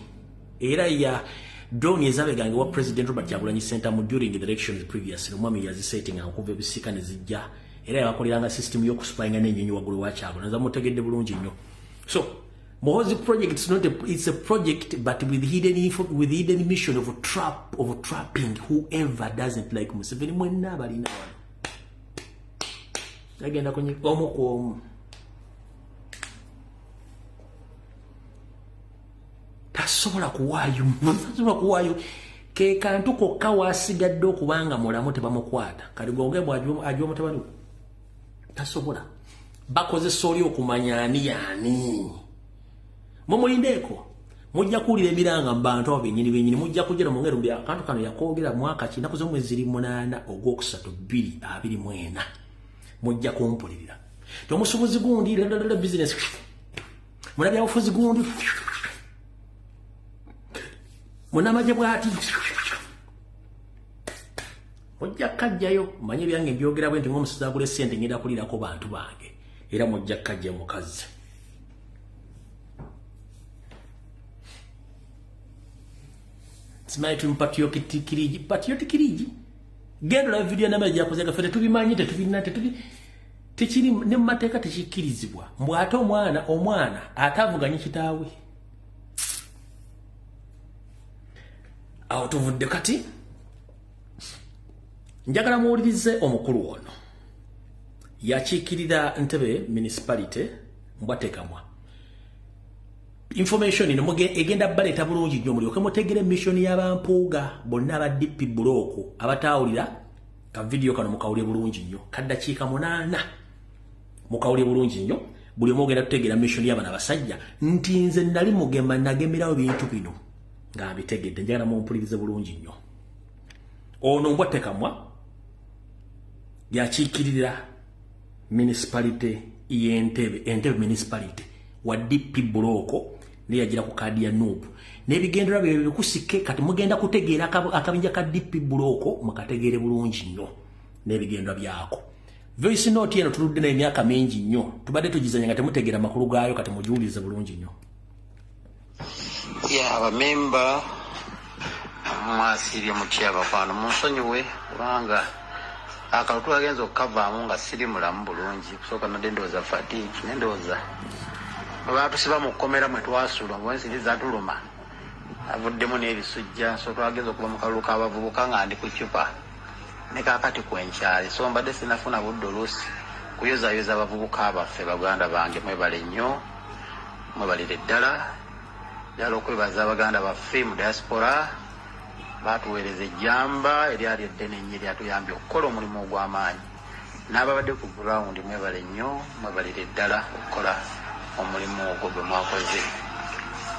era ya drone ezabegange wa President Robert Kyagulanyi Ssentamu during the elections previously omwami yazisettinga okuva ebisiika ne zijja era yabakoliranga system y'okuspyinga n'ennyonyi waggulu wa Kyagulanyi zamutegedde bulungi nnyo. So Muhoozi project is not it's a project but with hidden mission of trapping whoever doesn't like Museveni mwenna balina wano agenda kunyigomu kwomu tasobola kuwaayo ke kantu kokka wasigadde okubanga mulamu tebamukwata kali gonge bw'ajwa mutabani tasobola bakozesa oli okumanya ani yaani mumulindeeko mujja kuwulira emiranga mu bantu abo bennyini mujja kugera mu ngero bya akantu kano yakoogera mwaka ki ennaku z'omwezi 8 Ogwokusatu 2024 mujja kumpulirira tomusubuzi gundi business munabyabufuzi gundi munamagye bwati mujja kajjayo manye byange byogera bwe nti ng'omusajja agula ssente ngenda kulirako bantu bange era mujja kajja mukazi simaye patriotikirigi gendo la video namanya jakoze gafete tubimanyi tekiri ne mu mateeka tekikirizibwa mbw ate omwana atavuganye kitaawe awo tuvudde kati njagala muwulirize omukulu ono yakiikirira Ntebe municipality mbwatekamwa information ino egenda baleeta bulungi nnyo mulyoke mutegere mission y'abampuuga bonna aba DP buloko abatawulira ka video kano mukawulire bulungi nnyo kaddakiika 8 mukawulire bulungi nnyo buli omu ogenda tutegera mission y'abana abasajja nti nze nali mugema nagemerawo bintu bino nga bitegedde njagala mumpulirize bulungi nnyo ono mbwatekamwa yakiikirira municipality y'Entebe municipality wa DP buloko neyagira ku kadi ya Nubu n'ebigendera bye bikusike kati mugenda kutegeera akabinja ka DP buloko mukategeere bulungi nnyo n'ebigendera byako voice note eno tuludde na emyaka mingi nnyo tubadde tugizanya nga temutegeera makulu gaayo kati mugiwulize bulungi nnyo ya abamemba mwasirye mutya bakwano munsonyiwe kubanga akalutu agenza okukavaamu nga siri mulamu bulungi kusooka nadde ndowooza fatigue nendowooza baatusiba mu kkomera mwe twasula bwensiri zatuluma avuddemu n'ebisujja so twagenza okuba mu kalulu k'abavubuka nga ndi ku cupa ne kaakati kwenkyali so mbadde sinafuna budde oluusi kuyozayoza abavubuka baffe baganda bange mwebale nnyo mwebalire ddala ddala okwebaza abaganda baffe mu diaspora baatuweereza ejjamba eryali eddene nnyo eryatuyambye okukola omulimu ogw'amaanyi n'ababadde ku ground mwebale nnyo mwebalire ddala okukola omulimu ogwo gwe mwakoze.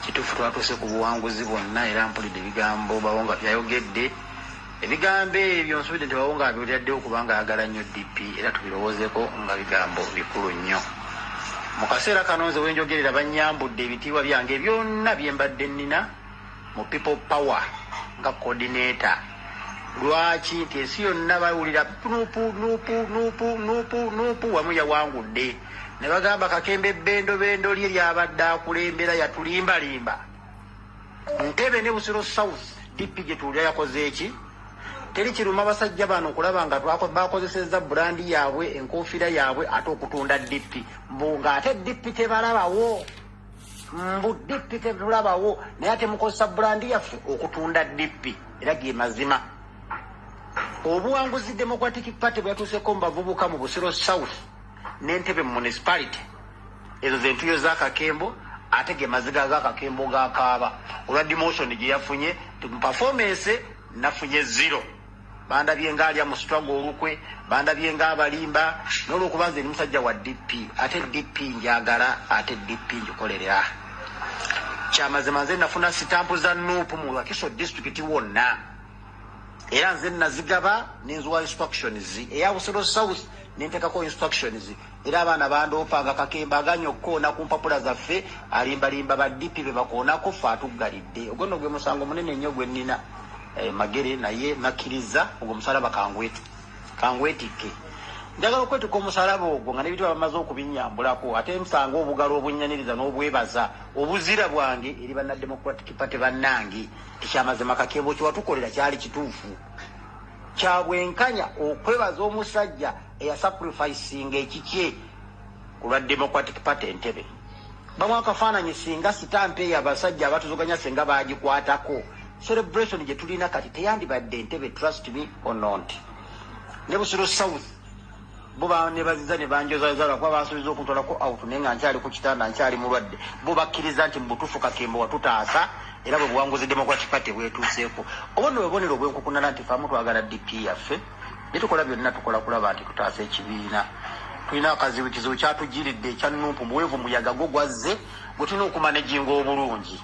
Kituufu twatuuse ku buwanguzi bwonna era mpulidde ebigambo Bawonga byayogedde. Ebigambo ebyo nsuubidde nti Bawonga abiwuliraddewo kubanga ayagala nnyo DP era tubirowoozeeko nga bigambo bikulu nnyo. Mu kaseera kano nze wenjogerera bannyambudde ebitiibwa byange byonna bye mbadde nnina mu people power nga coordinator. Lwaki nti ensi yonna bawulira nuupu wamu yawangudde ne bagamba Kakembe bendo lye lyabadde akulembera yatulimbalimba. Ntebe ne Busiro South DP gye tuwulira yakoze eki? Teri kiruma abasajja bano okulaba nga bakozesezza burandi yaabwe enkofiira yaabwe ate okutunda DP nga ate DP tebalabawo DP tebalabawo naye ate mukozesa burandi yaffe okutunda DP era ge mazima. Obuwanguzi Democratic Party bwe yatuuseeko mu bavubuka mu Busiro South n'Entebbe municipality ezo ze ntuyo za Kakembo ate ge maziga ga Kakembo gakaaba olwa demotion gye yafunye mu performance nafunye 0. Bandabye nga alya mu struggle olukwe, bandabye nga abalimba n'olwokubanza ni musajja wa DP ate DP njagala ate DP njikolerera. Kyamazima nze nafuna sitampu za Nuupu mu Wakiso district wonna era nze nazigaba n'enzuwa instructions eya Busiro South n'entekako instructions era abaana bandoopanga Kakemba aganyokkoona ku mpapula zaffe alimbalimba ba DP be bakoonako ffe atuggalidde. Ogwo nno gwe musango munene nnyo gwe nnina. Magere naye nakkiriza ogwo musalaba kangwetike. Njagala okwetuka omusalaba ogwo nga n'ebintu bamaze okubinnyambulako ate musango obugalo obunyaniriza n'obwebaza obuzira bwange eri banna Democratic Party bannange. Ekyamazima Kakembo kye watukolera kyali kituufu kya bwenkanya okwebaza omusajja eyasacrificinga ekikye ku lwa Democratic Party Entebbe. Bamu akafaananyi singa sitampe eyo abasajja abatuzuganya singa baagikwatako celebration gye tulina kati teyandibadde Entebbe, trust me or not. Ne Busiro South bo banebaziza ne banjozazala kuba bansuubiza okuntwalako out naye nga nkyali ku kitanda nkyali mulwadde. Bo bakkiriza nti mu butuufu Kakembo watutaasa era bwe buwanguzi Democratic Party bwetuuseeko. Obwo nno bubonero obwenkukunala nti faamu twagala DP yaffe ne tukola byonna tukola kulaba nti tutaasa ekibiina. Tulina akazibu kyatujiridde ekya Nuupu muweevu muyaga gwo gwazze gwe tulina okumanaginga obulungi.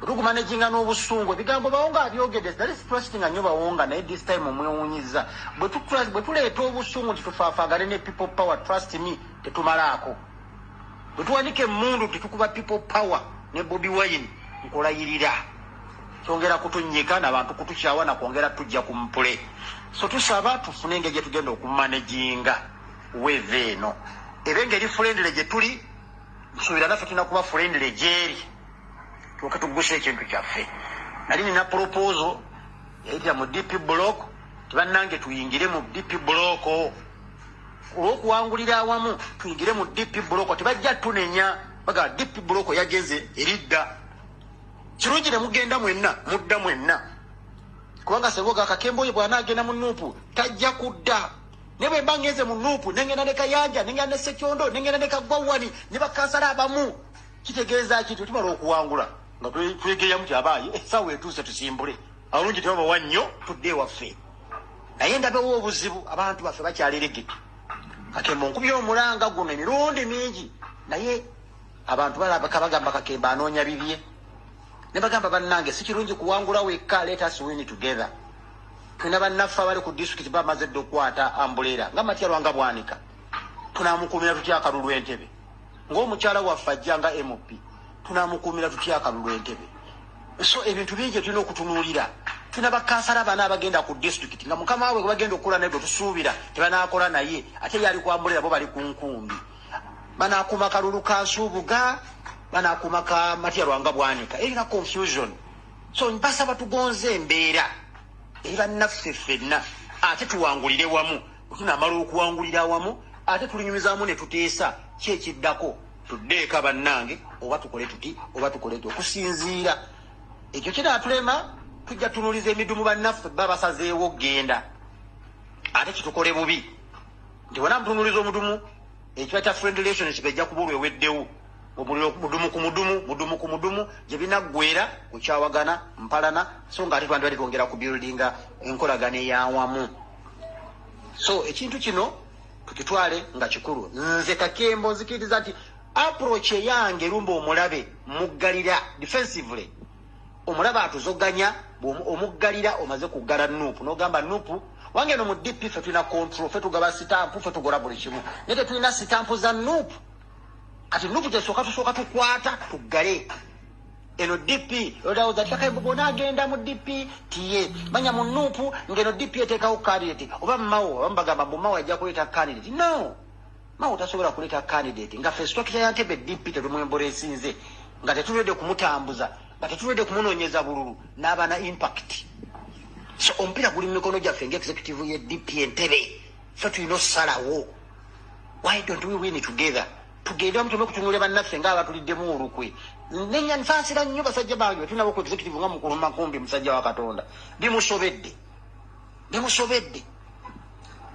Tukumanaginga n'obusungu ebigambo Bawonga abyogedde that is trusting nnyo Bawonga naye this time omwewuunyiza bwe tuleeta obusungu nti tufaafaagane ne people power trust me tetumalaako. Bwe tuwanike emmundu tetukuba people power ne Bobi Wine nkolayirira kyongera kutunnyika n'abantu kutukyawa na kwongera tujja ku mpule. So tusaba tufune engeri gye tugenda okumanaginga weeve eno era engeri friendly gye tuli nsuubira naffe tulina kuba friendly gyeri tuke tuguse ekintu kyaffe. Nali nina proposal yayitira mu DP block tibannange tuyingire mu DP block olw'okuwangulira awamu tuyingire mu DP block tebajja tunenya baga DP block yageze eridda kirungi ne mugenda mwenna mudda mwenna kubanga sengoga Kakembo ye bw'anaagenda mu Nuupu tajja kudda. Ne bwe mba ngenze mu Nuupu nengenda ne Kayanja nengenda ne Sekyondo nengenda ne Kagwawani ne bakansala abamu kitegeeza kitu tumala okuwangula nga twegeya muti abaayi essaawa etuuse tusimbule alungi tebabawa nnyo tudde waffe naye ndabewo obuzibu abantu baffe bakyaleregete. Kakembo nkubye omulanga guno emirundi mingi naye abantu balabaka bagamba Kakembo anoonya bibye ne bagamba bannange si kirungi kuwangula wekka let us win together. Tulina bannaffe abali ku district bamaze dde okukwata ambulera nga Matyalwa nga bwanika tunaamukuumira tutya akalulu Entebbe ng'omukyala waffe ajja nga MP tunaamukuumira tutya akalulu Entebbe. So ebintu bingi tulina okutunuulira. Tulina bakansala bana abagenda ku district nga mukama waabwe bagenda okukola naye tusuubira tebanaakola naye ate yali kwambulera bo bali ku nkumbi banaakuuma kalulu ka Nsuubuga banaakuuma ka Matyalwa nga bwanika erina confusion. So mbasaba tugonze embeera eri bannaffe ffenna ate tuwangulire wamu tunaamala okuwangulira awamu ate tulinyumizaamu ne tuteesa ki ekiddako tuddeeka bannange oba tukole tuti oba tukole tuti okusinziira ekyo kinaatulema tujja tunuuliza emidumu bannaffe babasazeewo genda ate kitukole bubi nti wona mutunuuliza omudumu ekibaita friend relationship ejja kubulwa eweddewo omuliro mudumu ku mudumu gye binaggwera kukyawagana mpalana so nga ate twandibadde twongera ku buildinga enkolagana ey'awamu. So ekintu kino tukitwale nga kikulu. Nze Kakembo nzikiriza nti approach yange Lumbo omulabe muggalira defensively. Omulaba atuzoganya omuggalira omaze kugala Nuupu n'ogamba Nuupu wange no mu DP fe tulina control fe tugaba sitampu fe tugola buli kimu nete tulina sitampu za Nuupu kati Nuupu tesooka tukwata tuggale eno DP olowooza Kakembo bona agenda mu DP tiye manya mu Nuupu ngeno DP eteekawo candidate oba Mao bambagamba mu Mao ajja kuleeta candidate no Mao tasobola kuleeta candidate nga fe structure ya Ntebe DP tetumwembole esinze nga tetulede kumutambuza but tetulede kumunoonyeza bululu n'aba na impact. So ompira guli mikono gyaffe ng'executive ye DP Entebbe fe tulina okusalawo. Why don't we win together? Tugenda mutume kutunule bannaffe ng'abatuliddemu olukwe. Nenya nfansira nnyo basajja bange tunabo ku executive nga mukulu Makumbi musajja wa Katonda. Bimusobedde.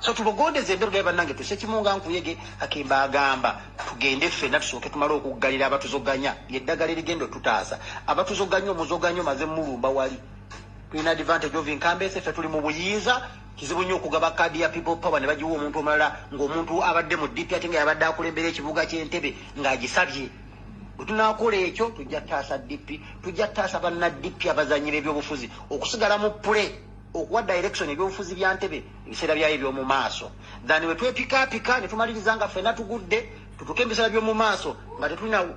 So tubogondeze emberu gye bannange tusekimunga nkuyege Akimba agamba tugende ffenna tusooke tumale okuggalira abatuzoganya yeddagala erigendo tutaasa abatuzoganya omuzoganya maze mulumba wali tulina advantage of incumbency ffe tuli mu buyinza kizibu nnyo okugaba kadi ya people power ne bagiwa omuntu omulala ng'omuntu abadde mu DP ate nga yabadde akulembera ekibuga ky'Entebbe ng'agisabye bwe tunaakola ekyo tujja taasa DP tujja taasa banna DP abazanyira ebyobufuzi okusigala mu pule okuwa direction ebyobufuzi bya Ntebbe ebiseera byayo eby'omu maaso then we twepikaapika ne tumaliriza nga ffenna tugudde tutuke ebiseera by'omu maaso nga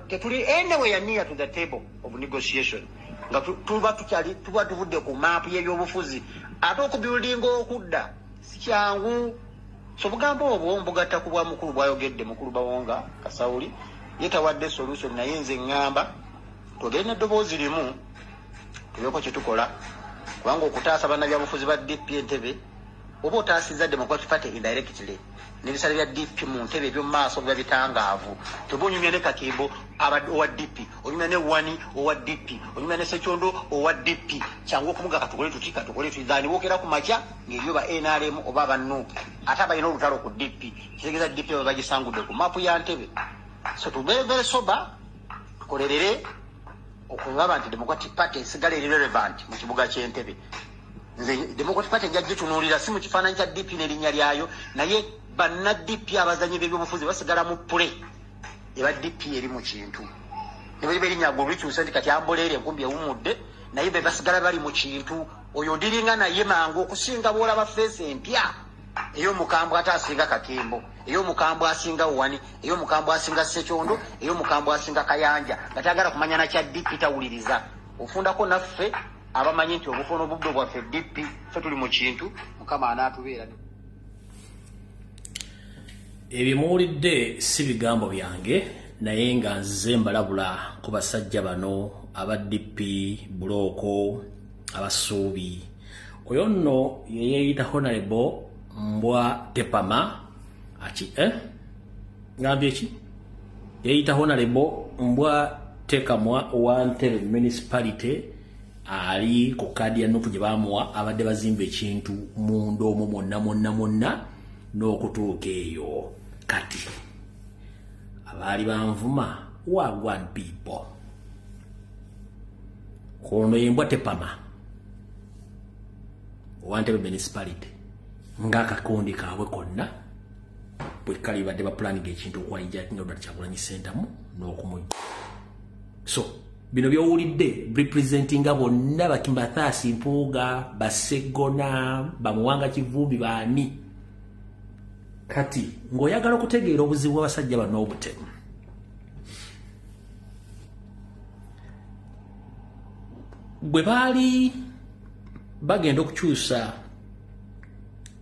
tetuli anywhere near to the table of negotiation nga tuba tuvudde ku maapu y'ebyobufuzi ate okubuildinga okudda si kyangu so bugambo obwo mbugatta ku bwa mukulu bwayogedde mukulu Bawonga Kasawuli yetawadde solution naye nze ngamba tugende eddoboozi limu tubyeko kye tukola kubanga okutaasa bannabyabufuzi ba DP Entebbe oba otaasizza Democratic Party indirectly n'ebisale bya DP mu Ntebbe eby'omu maaso biba bitangaavu teba onyumya ne Kakembo owa DP onyumya ne Wani owa DP onyumya ne Sekyondo owa DP kyangu okumuga katukole tuzaani wookera ku makya ng'ebyo ba NRM oba ba Nuupu ate abalina olutalo ku DP kitegeeza DP baba bagisangudde ku maapu ya Ntebbe so tube very sober tukolerere okulaba nti Democratic Party esigala eri relevant mu kibuga ky'Entebbe. Nze Democratic Party njya gitunuulira si mu kifaananyi kya DP n'erinnya lyayo naye banna DP abazanyi b'ebyobufuzi basigala mu pule eba DP eri mu kintu ne bwe erinnya gwe likyusa nti kati amboleere enkumbi ewummudde naye be basigala bali mu kintu oyo ndiringa naye mangu okusinga bw'olaba feesi empya ey'omukambwe ate asinga Kakembo ey'omukambwe asinga Wani ey'omukambwe asinga Sekyondo ey'omukambwe asinga Kayanja nga tagala kumanya na kya DP tawuliriza ofundako naffe abamanyi nti obufono obubdo bwaffe DP ffe tuli mu kintu Mukama anaatubeera. Ebyo muwulidde si bigambo byange naye nga nze mbalabula ku basajja bano aba DP buloko abasuubi oyo nno yeyeeyita Honorable Mbwa Tepama ngambye ki yeeyita Honorable Mbwa Tekamwa wa Ntebbe municipality ali ku kadi ya Nuupu gye baamuwa abadde bazimba ekintu munda omwo mwonna n'okutuuka eyo kati abaali banvuma wagwan people ono ye Mbwa Tepama wa Ntebbe municipality ng'akakondi kaabwe konna bwe kali badde bapulaninga ekintu okwayijjatinga Robert Kyagulanyi Ssentamu n'okumujja so bino byowulidde representinga bonna Bakimbathasi Mpuuga Basegona Bamuwanga Kivumbi baani kati ng'oyagala okutegeera obuzibu bw'abasajja bano obutemu bwe baali bagenda okukyusa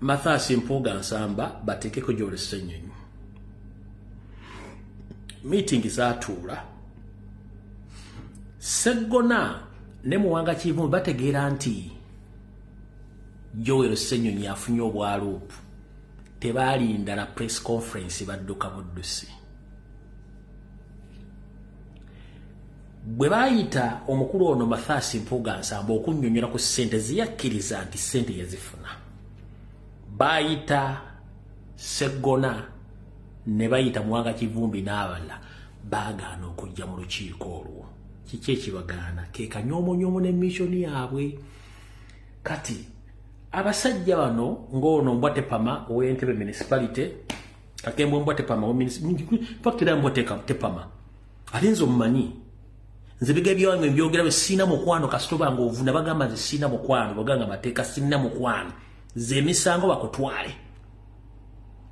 Mathasi Mpuuga Nsamba bateekeko gy'oli Ssenyonyi meeting zaatuula Segona ne Muwanga Kivumbi bategeera nti Joel Ssenyonyi afunye obwaluupu tebaalinda na press conference badduka buddusi bwe baayita omukulu ono Mathasi Mpuuga Nsamba okunnyonnyola ku ssente ziyakkiriza nti ssente yazifuna baayita Segona ne bayita Muwanga Kivumbi n'abalala baagaana okujja mu lukiiko olwo kiki ekibagaana ke kanyoomonyoomo n'emissoni yaabwe kati abasajja bano ng'ono Mbwa Tepama ow'Entebbe municipality Kakembo mbwa tepama fakti mbwa tepama alinzo mmanyi nze bigabya wange mbyogera we sina mukwano kasitoba ngovu nabagamba nze sina mukwano baganga mateeka sina mukwano ze misango bakutwale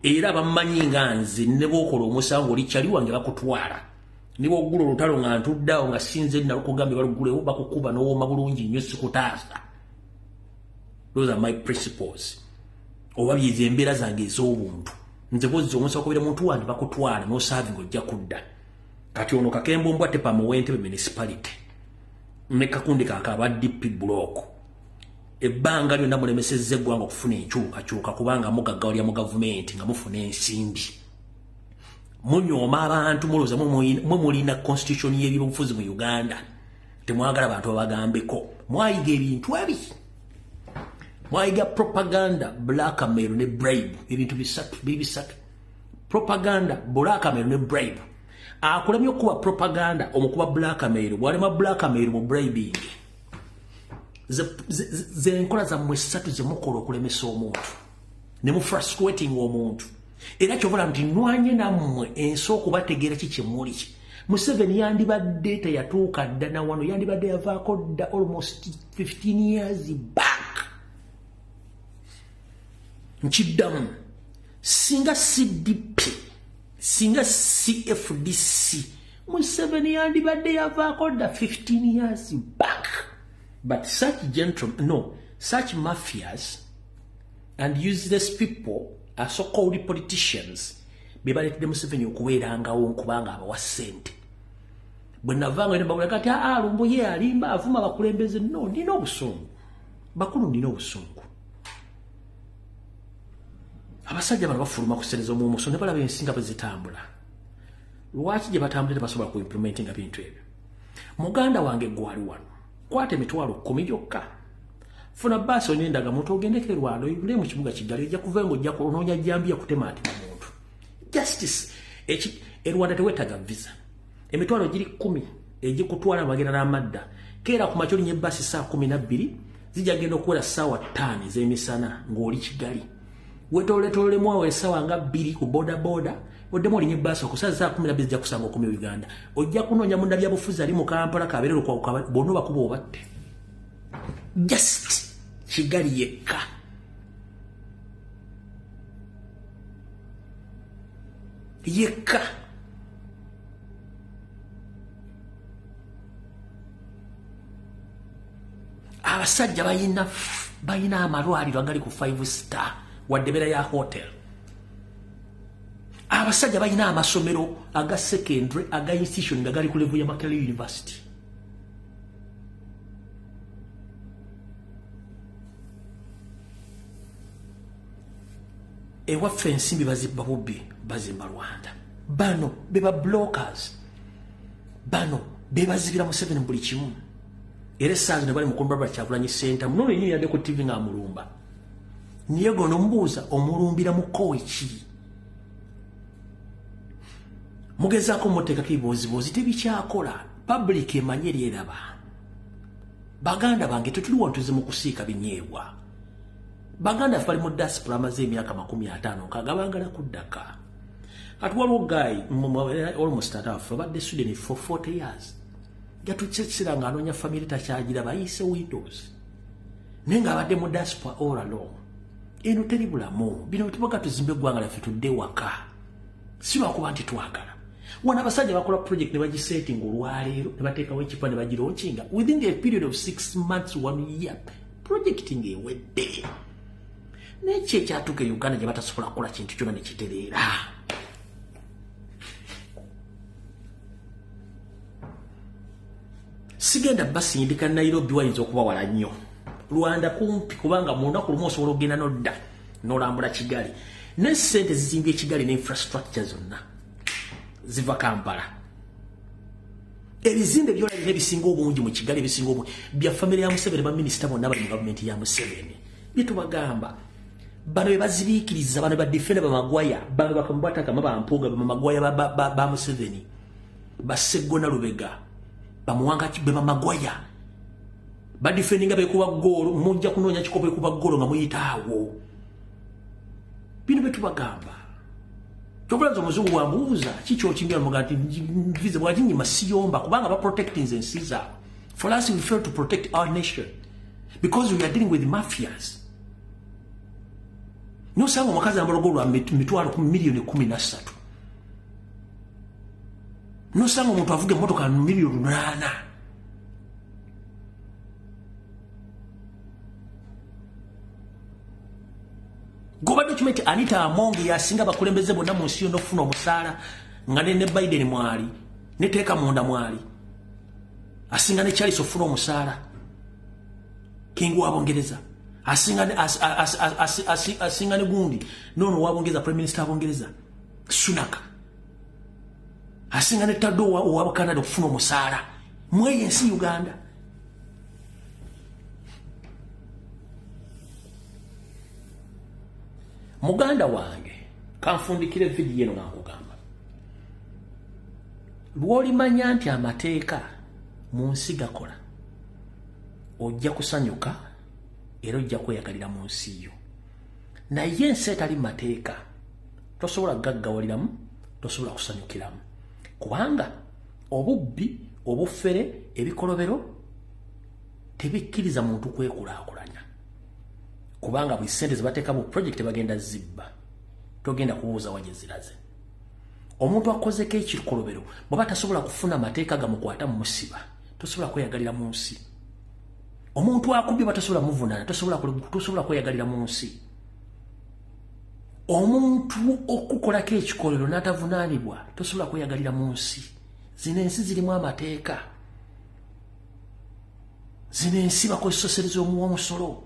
era bammanyi nga nze ne bokola omusango olikyali wange bakutwala nibo ogulo lutalo nga ntuddawo nga sinze nalukugambe balugulewo bakukuba n'owooma bulungi nnyo sikutaasa. Those are my principles. Oba byeze embeera zange ez'obuntu nze bozzi omusa okubira muntu wange bakutwala n'osaavi ng'ojja kudda. Kati ono Kakembo mbwa tepama w'Entebbe municipality ne Kakundi kakaba DP block ebbanga lyonna mulemesezza eggwanga okufuna enkyukakyuka kubanga mugaggawalya mu gavumenti nga mufuna ensimbi. Munyooma abantu mulowooza mwe mulina constitution y'ebyobufuzi mu Uganda temwagala bantu babagambeko mwayiga ebintu ebi mwayiga propaganda blackmail ne bribe ebintu bisatu propaganda blackmail ne bribe akulemye okuba propaganda omukuba blackmail bwalema blackmail mu bribing ze nkola za mwesatu ze mukola okulemesa omuntu ne mu frustrating omuntu era kyobola nti nwanye nammwe ensi okubategeera kiki muli. Museveni yandibadde teyatuuka dda na wano yandibadde yavaako dda almost 15 years back. Nkiddamu singa CDP singa CFDC Museveni yandibadde yavaako dda 15 years back. But such gentlemen, no, such mafias and useless people are so-called politicians bebaletedde Museveni okubeerangawo nkubanga abawa ssente. Bwe navanga ne mbagula kati Lumbuye alimba avuma abakulembeze. No, ndina obusungu bakulu, ndina obusungu. Abasajja bano bafuluma kusereza omumuso ne balaba ensinga bwe zitambula. Lwaki gye batambulira basobola ku implementinga bintu ebyo? Muganda wange gwali wano kwata emitwalo 10 gyokka. Funa basi onyendaga muntu ogendekere Lwando yule mu kibuga Kigali ojja kuva ngo ojja kunoonya jambia kutemaati muntu. Justice Rwanda tewetaga visa. Emitwalo giri 10 ejikutwala bagenda n'amadda. Kera ku makyo linye basi saa 12 zijja genda okuwera ssaawa 5 z'emisana ng'oli Kigali. Wetole mwawe ssaawa nga 2 ku boda oddemu olinye basi okusaza saa 12 zijja kusanga 10 Uganda. Ojja kunoonya mu ndabyabufuzi ali mu Kampala kabeerero kwa bono bakuba obatte. Just Kigali yekka. Yekka. Abasajja bayina amalwaliro agali ku 5-star wadde beera ya hotel. Abasajja bayina amasomero aga secondary aga institution nga gali ku level ya Makerere University. Ewaffe ensimbi bazibba Bobi bazimba Rwanda. Bano beba blockers. Bano bebazibira Museveni buli kimu. Era essaazi ne bali mukumbaba Kyagulanyi Center muno yennyini yadde ku TV nga mulumba. Niye gono mbuuza omulumbira mukowe ki? Mugezaako muteekako ebibooziboozi tebikyakola. Public emanye lyeraba. Baganda bange tetuli wantuze mu kusiika binyeebwa. Baganda fali mu diaspora amaze emyaka 50 kagabangala kuddaka. Kati waliwo guy almost atafu abadde Sweden for 40 years. Gatukyekisira nga anoonya family takyagira bayise Windows. Naye nga abadde mu diaspora all along. Eno teri bulamu. Bino tubaga tuzimbe eggwanga lyaffe tudde waka. Si lwakuba nti twagala. Wana abasajja bakola project ne bagisetting olwaleero ne bateekawo ekipa ne bagirookinga within a period of 6 months 1 year. Projecting ewedde. Nekyo ekyatuuka e Uganda gye batasobola kukola kintu kyonna ne kitereera. Sigenda basindika Nairobi wayinza okubawala nnyo. Rwanda kumpi kubanga mu lunaku lumu osobola okugenda n'odda n'olambula Kigali. Ne ssente zizimbye Kigali ne infrastructure zonna ziva Kampala. Ebizimbe byolabye ebisinga obungi mu Kigali ebisinga obungi bya family ya Museveni ba minisita bonna bali mu gavumenti ya Museveni. Bitubagamba bano bebazibiikiriza bano badefenda bamagwaya bano bakamubwata kama bampunga bamagwaya ba Museveni baseggona Lubega bamuwanga kibema magwaya badefendinga bekuba golo mujja kunoonya kikopo ekuba golo nga muyitaawo. Bino betubagamba Chokulanza omuzungu bwambuuza kiki okimbira mugati vize bwaginyima siyomba kubanga ba protecting ensi zaabwe. For us we fail to protect our nation because we are dealing with mafias. Nosanga omukazi ambalogolwa mitwalo ku milioni 13. Nosanga omuntu avuga emmotoka milioni 8. Goba document Anita Amongi yasinga bakulembeze bonna mu nsi no kufuna omusaala nga ne Biden mwali ne teeka munda mwali asinga ne Charles ofuna omusaala King wa Bongereza asinga ne gundi nono wa Bongereza Prime Minister wa Bongereza Sunak asinga ne Tado wa Canada okufuna omusaala mweye ensi Uganda. Muganda wange kanfundikire video yeno ngakugamba lwolimanya nti amateeka mu nsi gakola ojja kusanyuka era ojja kweyagalira mu nsi yo naye ensi etali mateeka tosobola gaggawaliramu tosobola kusanyukiramu kubanga obubbi obufere ebikolobero tebikkiriza muntu kwekulaakulanya kubanga buli sente zibateeka mu project bagenda zibba togenda kubuuza waje ziraze omuntu akozeko ekikolobero bw'aba tasobola kufuna mateeka gamukwata mu musiba tosobola kweyagalira mu nsi omuntu akubye batasobola muvunaana tosobola kweyagalira mu nsi omuntu okukolako ekikolero n'atavunaanibwa tosobola kweyagalira mu nsi zino ensi zirimu amateeka zino ensi bakozesa sente z'omuw'omusolo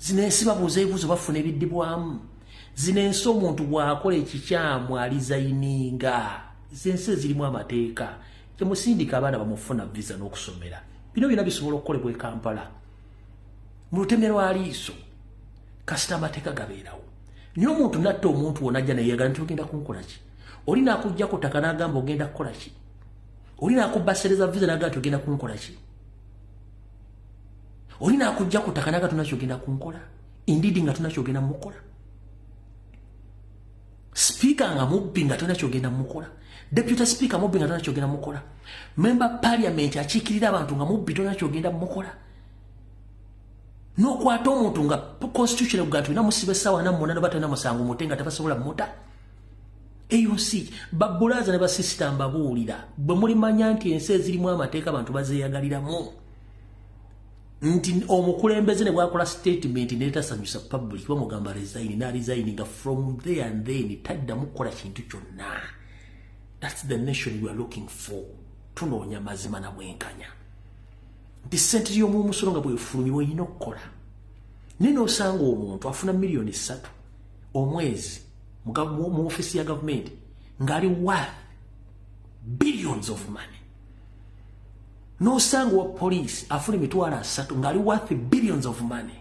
zino ensi babuuza ebibuuzo bafuna ebiddibwamu zino ensi omuntu bw'akola ekikyamu alizayininga zensi zirimu amateeka temusindika abaana bamufuna visa n'okusomera bino byonna bisobola okukolebwa e Kampala mu lutemye lwa liiso kasita amateeka gabeerawo naye omuntu natta omuntu wonna ajja neyeyagala nti ogenda kunkola ki oli naakujja ku ttaka n'agamba ogenda kukola ki oli naakubba sereza visa n'agamba nti ogenda kunkola ki oli naakujja ku ttaka n'agamba tonna kyogenda kunkola indeed nga tonna kyogenda mukola speaker nga mubbi nga tonna kyogenda mukola deputy speaker mubbi nga tonna kyogenda mukola member parliament akiikirira abantu nga mubbi tonna kyogenda mukola n'okwata omuntu nga constitution evuga nti olina musiba essaawa 48 batana musango mutte nga tebasobola muta AUC babulaza ne basisita mbabuulira bwe mulimanya nti ensi ezirimu amateeka abantu bazeeyagaliramu nti omukulembeze ne bwakola statement netasanyusa public bamugamba resign na resigning from there and then taddamu kukola kintu kyonna. That's the nation we are looking for. Tunoonya mazima na bwenkanya nti sente y'omumusolo nga bwefulumibwa olina okukola nino osanga omuntu afuna milioni 3 omwezi mu ofisi ya government ng'ali worth billions of money. No sang wa police afuna emitwalo 3 ng'ali worth billions of money.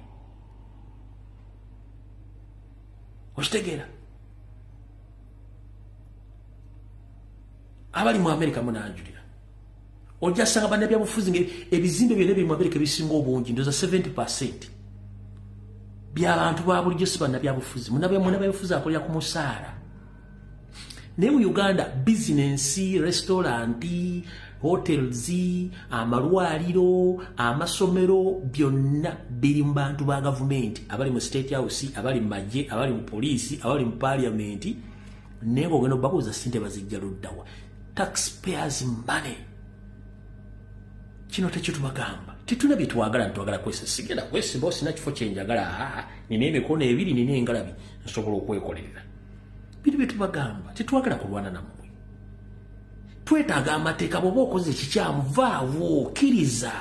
Okitegeera abali mu America munanjulira ojja sanga bannabyabufuzi ebizimbe byonna biri mu America ebisinga obungi ndoza 70% by'abantu ba bulijjo si bannabyabufuzi. Munnabyabufuzi akolera ku musaala. Ne mu Uganda business, restaurant, hotels, amalwaliro, amasomero byonna biri mu bantu ba government abali mu state house, abali mu magye, abali mu police, abali mu parliament. Nebo ngeno babuza sente bazijja luddawa. Taxpayers money. Kino tekitubagamba tituna bitwagala ntwagala kwese sigenda kwese bosi na kifo kyenjagala nina emikono ebiri nina engalabi nsobola okwekolerera biri bitubagamba titwagala kulwana namwe twetaaga amateeka bwoba okoze ekikyamu vaawo kkiriza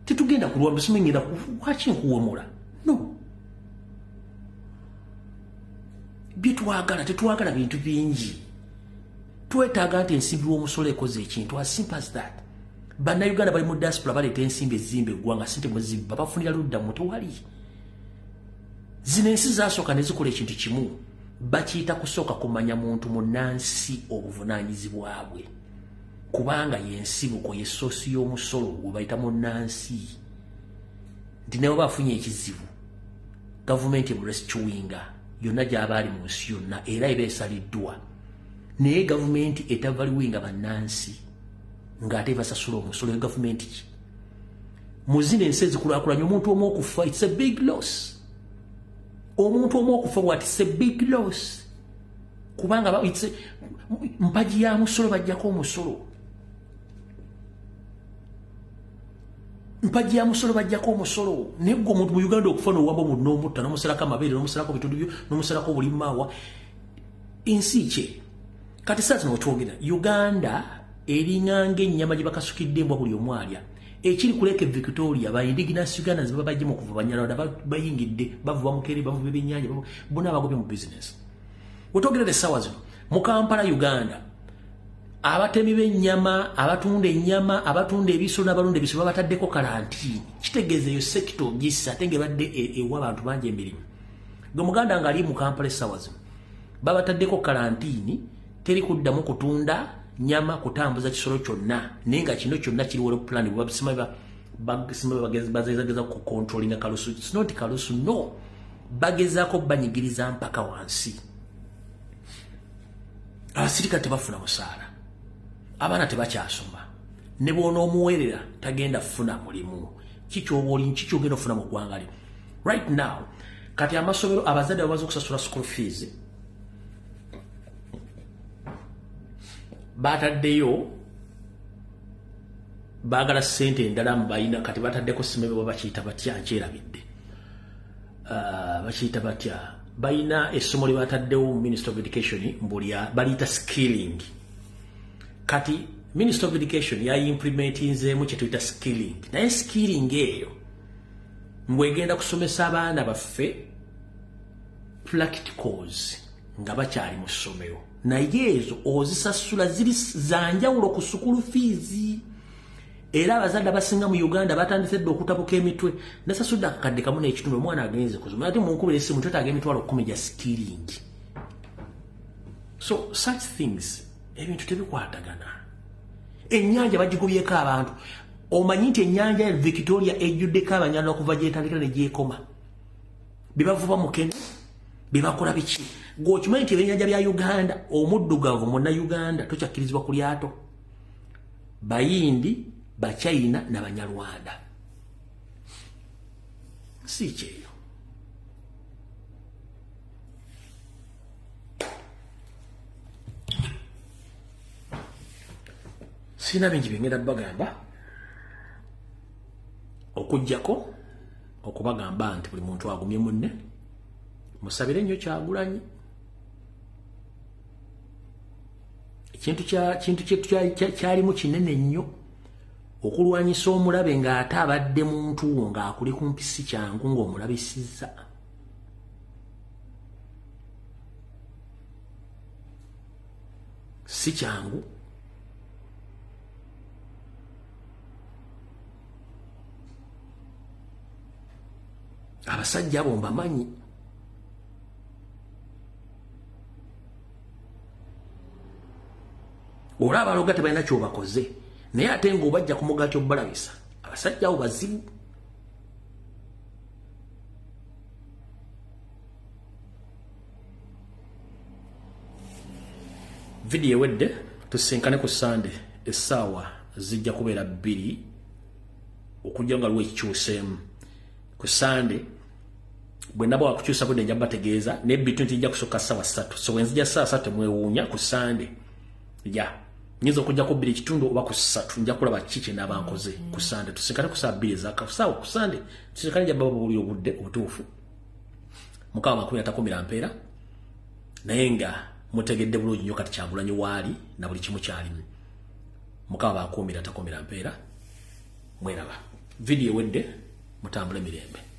titugenda kulwana tusimenyera waki nkuwemula no bitwagala titwagala bintu bingi twetaaga nti ensimbi w'omusolo ekoze ekintu as simple as that. Bana Uganda bali mu diaspora baleta ensimbi ezimbe gwanga sente muzibba bafunira ludda muto wali zino ensi zasooka ne zikola ekintu kimu bakiyita kusooka kumanya muntu munnansi obuvunaanyizibwa bwe kubanga yensibuko yesosi y'omusolo gwe bayita munnansi nti nawe bafunye ekizibu gavumenti emurescuinga yonna gy'abaali mu nsi yonna era ebeesaliddwa naye gavumenti etavaliwinga bannansi ng'ate ebasasula omusolo ya gavumenti ki mu zino ensi ezikulaakulanye omuntu omu okufa it's a big loss omuntu omu okufa bwati it's a big loss kubanga mpagi ya musolo bajjako omusolo mpagi ya musolo bajjako omusolo naye gwe omuntu mu Uganda okufa n'owamba omuntu n'omutta n'omusalako amabeere n'omusalako bitundu byo n'omusalako obulimaawa ensi kye kati saa zino wetwogera Uganda eringa ng'ennyama gye bakasukidde embwa buli omu alya ekiri ku Lake Victoria ba indigenous Ugandans baba bajje mu kuvuba Banyarwanda bayingidde bavuba mukere bavuba ebyennyanja bonna abagobye mu business wetwogerera essaawa zino mu Kampala Uganda abatemi b'ennyama abatunda ennyama abatunda ebisolo n'abalunda ebisolo babataddeko kalantiini kitegeeza eyo sekito gisa ate ng'ebadde ewa abantu bangi emirimu gwe muganda ng'ali mu Kampala essaawa zino babataddeko kalantiini teri kuddamu kutunda nyama kutambuza kisolo kyonna naye nga kino kyonna kiriwo plan babisima bagezageza ku controlling kalusu it's not kalusu no bagezaako banyigiriza mpaka wansi abasirika tebafuna musaala abaana tebakyasoma ne bw'ona omuweerera tagenda kufuna mulimu kikyogenda ofuna mu ggwanga lyo right now kati amasomero abazadde babaza okusasula school fees bataddeyo baagala ssente endala mubayina kati bataddeko simebe bakiyita batya nkyerabidde bakiyita batya bayina essomo lye bataddewo Minister of Education baliyita skilling kati Minister of Education yayimplementinzeemu kye tuyita skilling naye skilling eyo mbwegenda kusomesa abaana baffe practicals nga bakyali mu ssomero naye ezo ozisasula ziri zanjawulo ku sukulu fees era abazadde abasinga mu Uganda batandise dde okutabuka emitwe nasasudde akakadde kamu n'ekitundu omwana agenze kusoma ate munkubira essimu twetaaga emitwalo 10 gya skilling so such things ebintu tebikwatagana ennyanja bagigobyeko abantu omanyi nti ennyanja ya Victoria ejjuddeko Abanyarwanda okuva gyetandikira ne gyekoma bebavuba mukene bebakola biki gwokimanyi nti ebyennyanja bya Uganda omuddugavu monna Uganda tokyakkirizibwa ku lyato bayindi bachina n'Abanyarwanda si kyeyo sina bingi byengenda bagamba okujjako okubagamba nti buli muntu agumye munne musabire nnyo Kyagulanyi ekintu kyalimu kinene nnyo okulwanyisa omulabe ng'ate abadde muntu wo ng'akuli kumpi si kyangu ng'omulabisizza si kyangu abasajja abo mbamanyi olaba abaloga tebalina kyobakoze naye ate ng'obajja ku mugaati obalabisa abasajja abo bazibu vidiyo ewedde tusinkane ku Sande essaawa zijja kubeera 2 okujja nga lwekikyuseemu ku Sande bwe naba wakukyusa budde njja bategeeza ne bitu nti njja kusooka ssaawa 3 so wenzija ssaawa 3 mwewuunya ku Sande nyinza okujja ku 2 kitundu oba ku 3 njja kulaba kiki n'abankoze ku Sande tusinkane ku ssaawa 2 ez'akasaawa ku Sande tusinkane njja baba buli obudde obutuufu mukaawa 13 mpeera naye nga mutegedde bulungi nnyo kati Kyagulanyi waali na buli kimu kyalimu mukaawa 13 mpeera mweraba vidiyo ewedde mutambule mirembe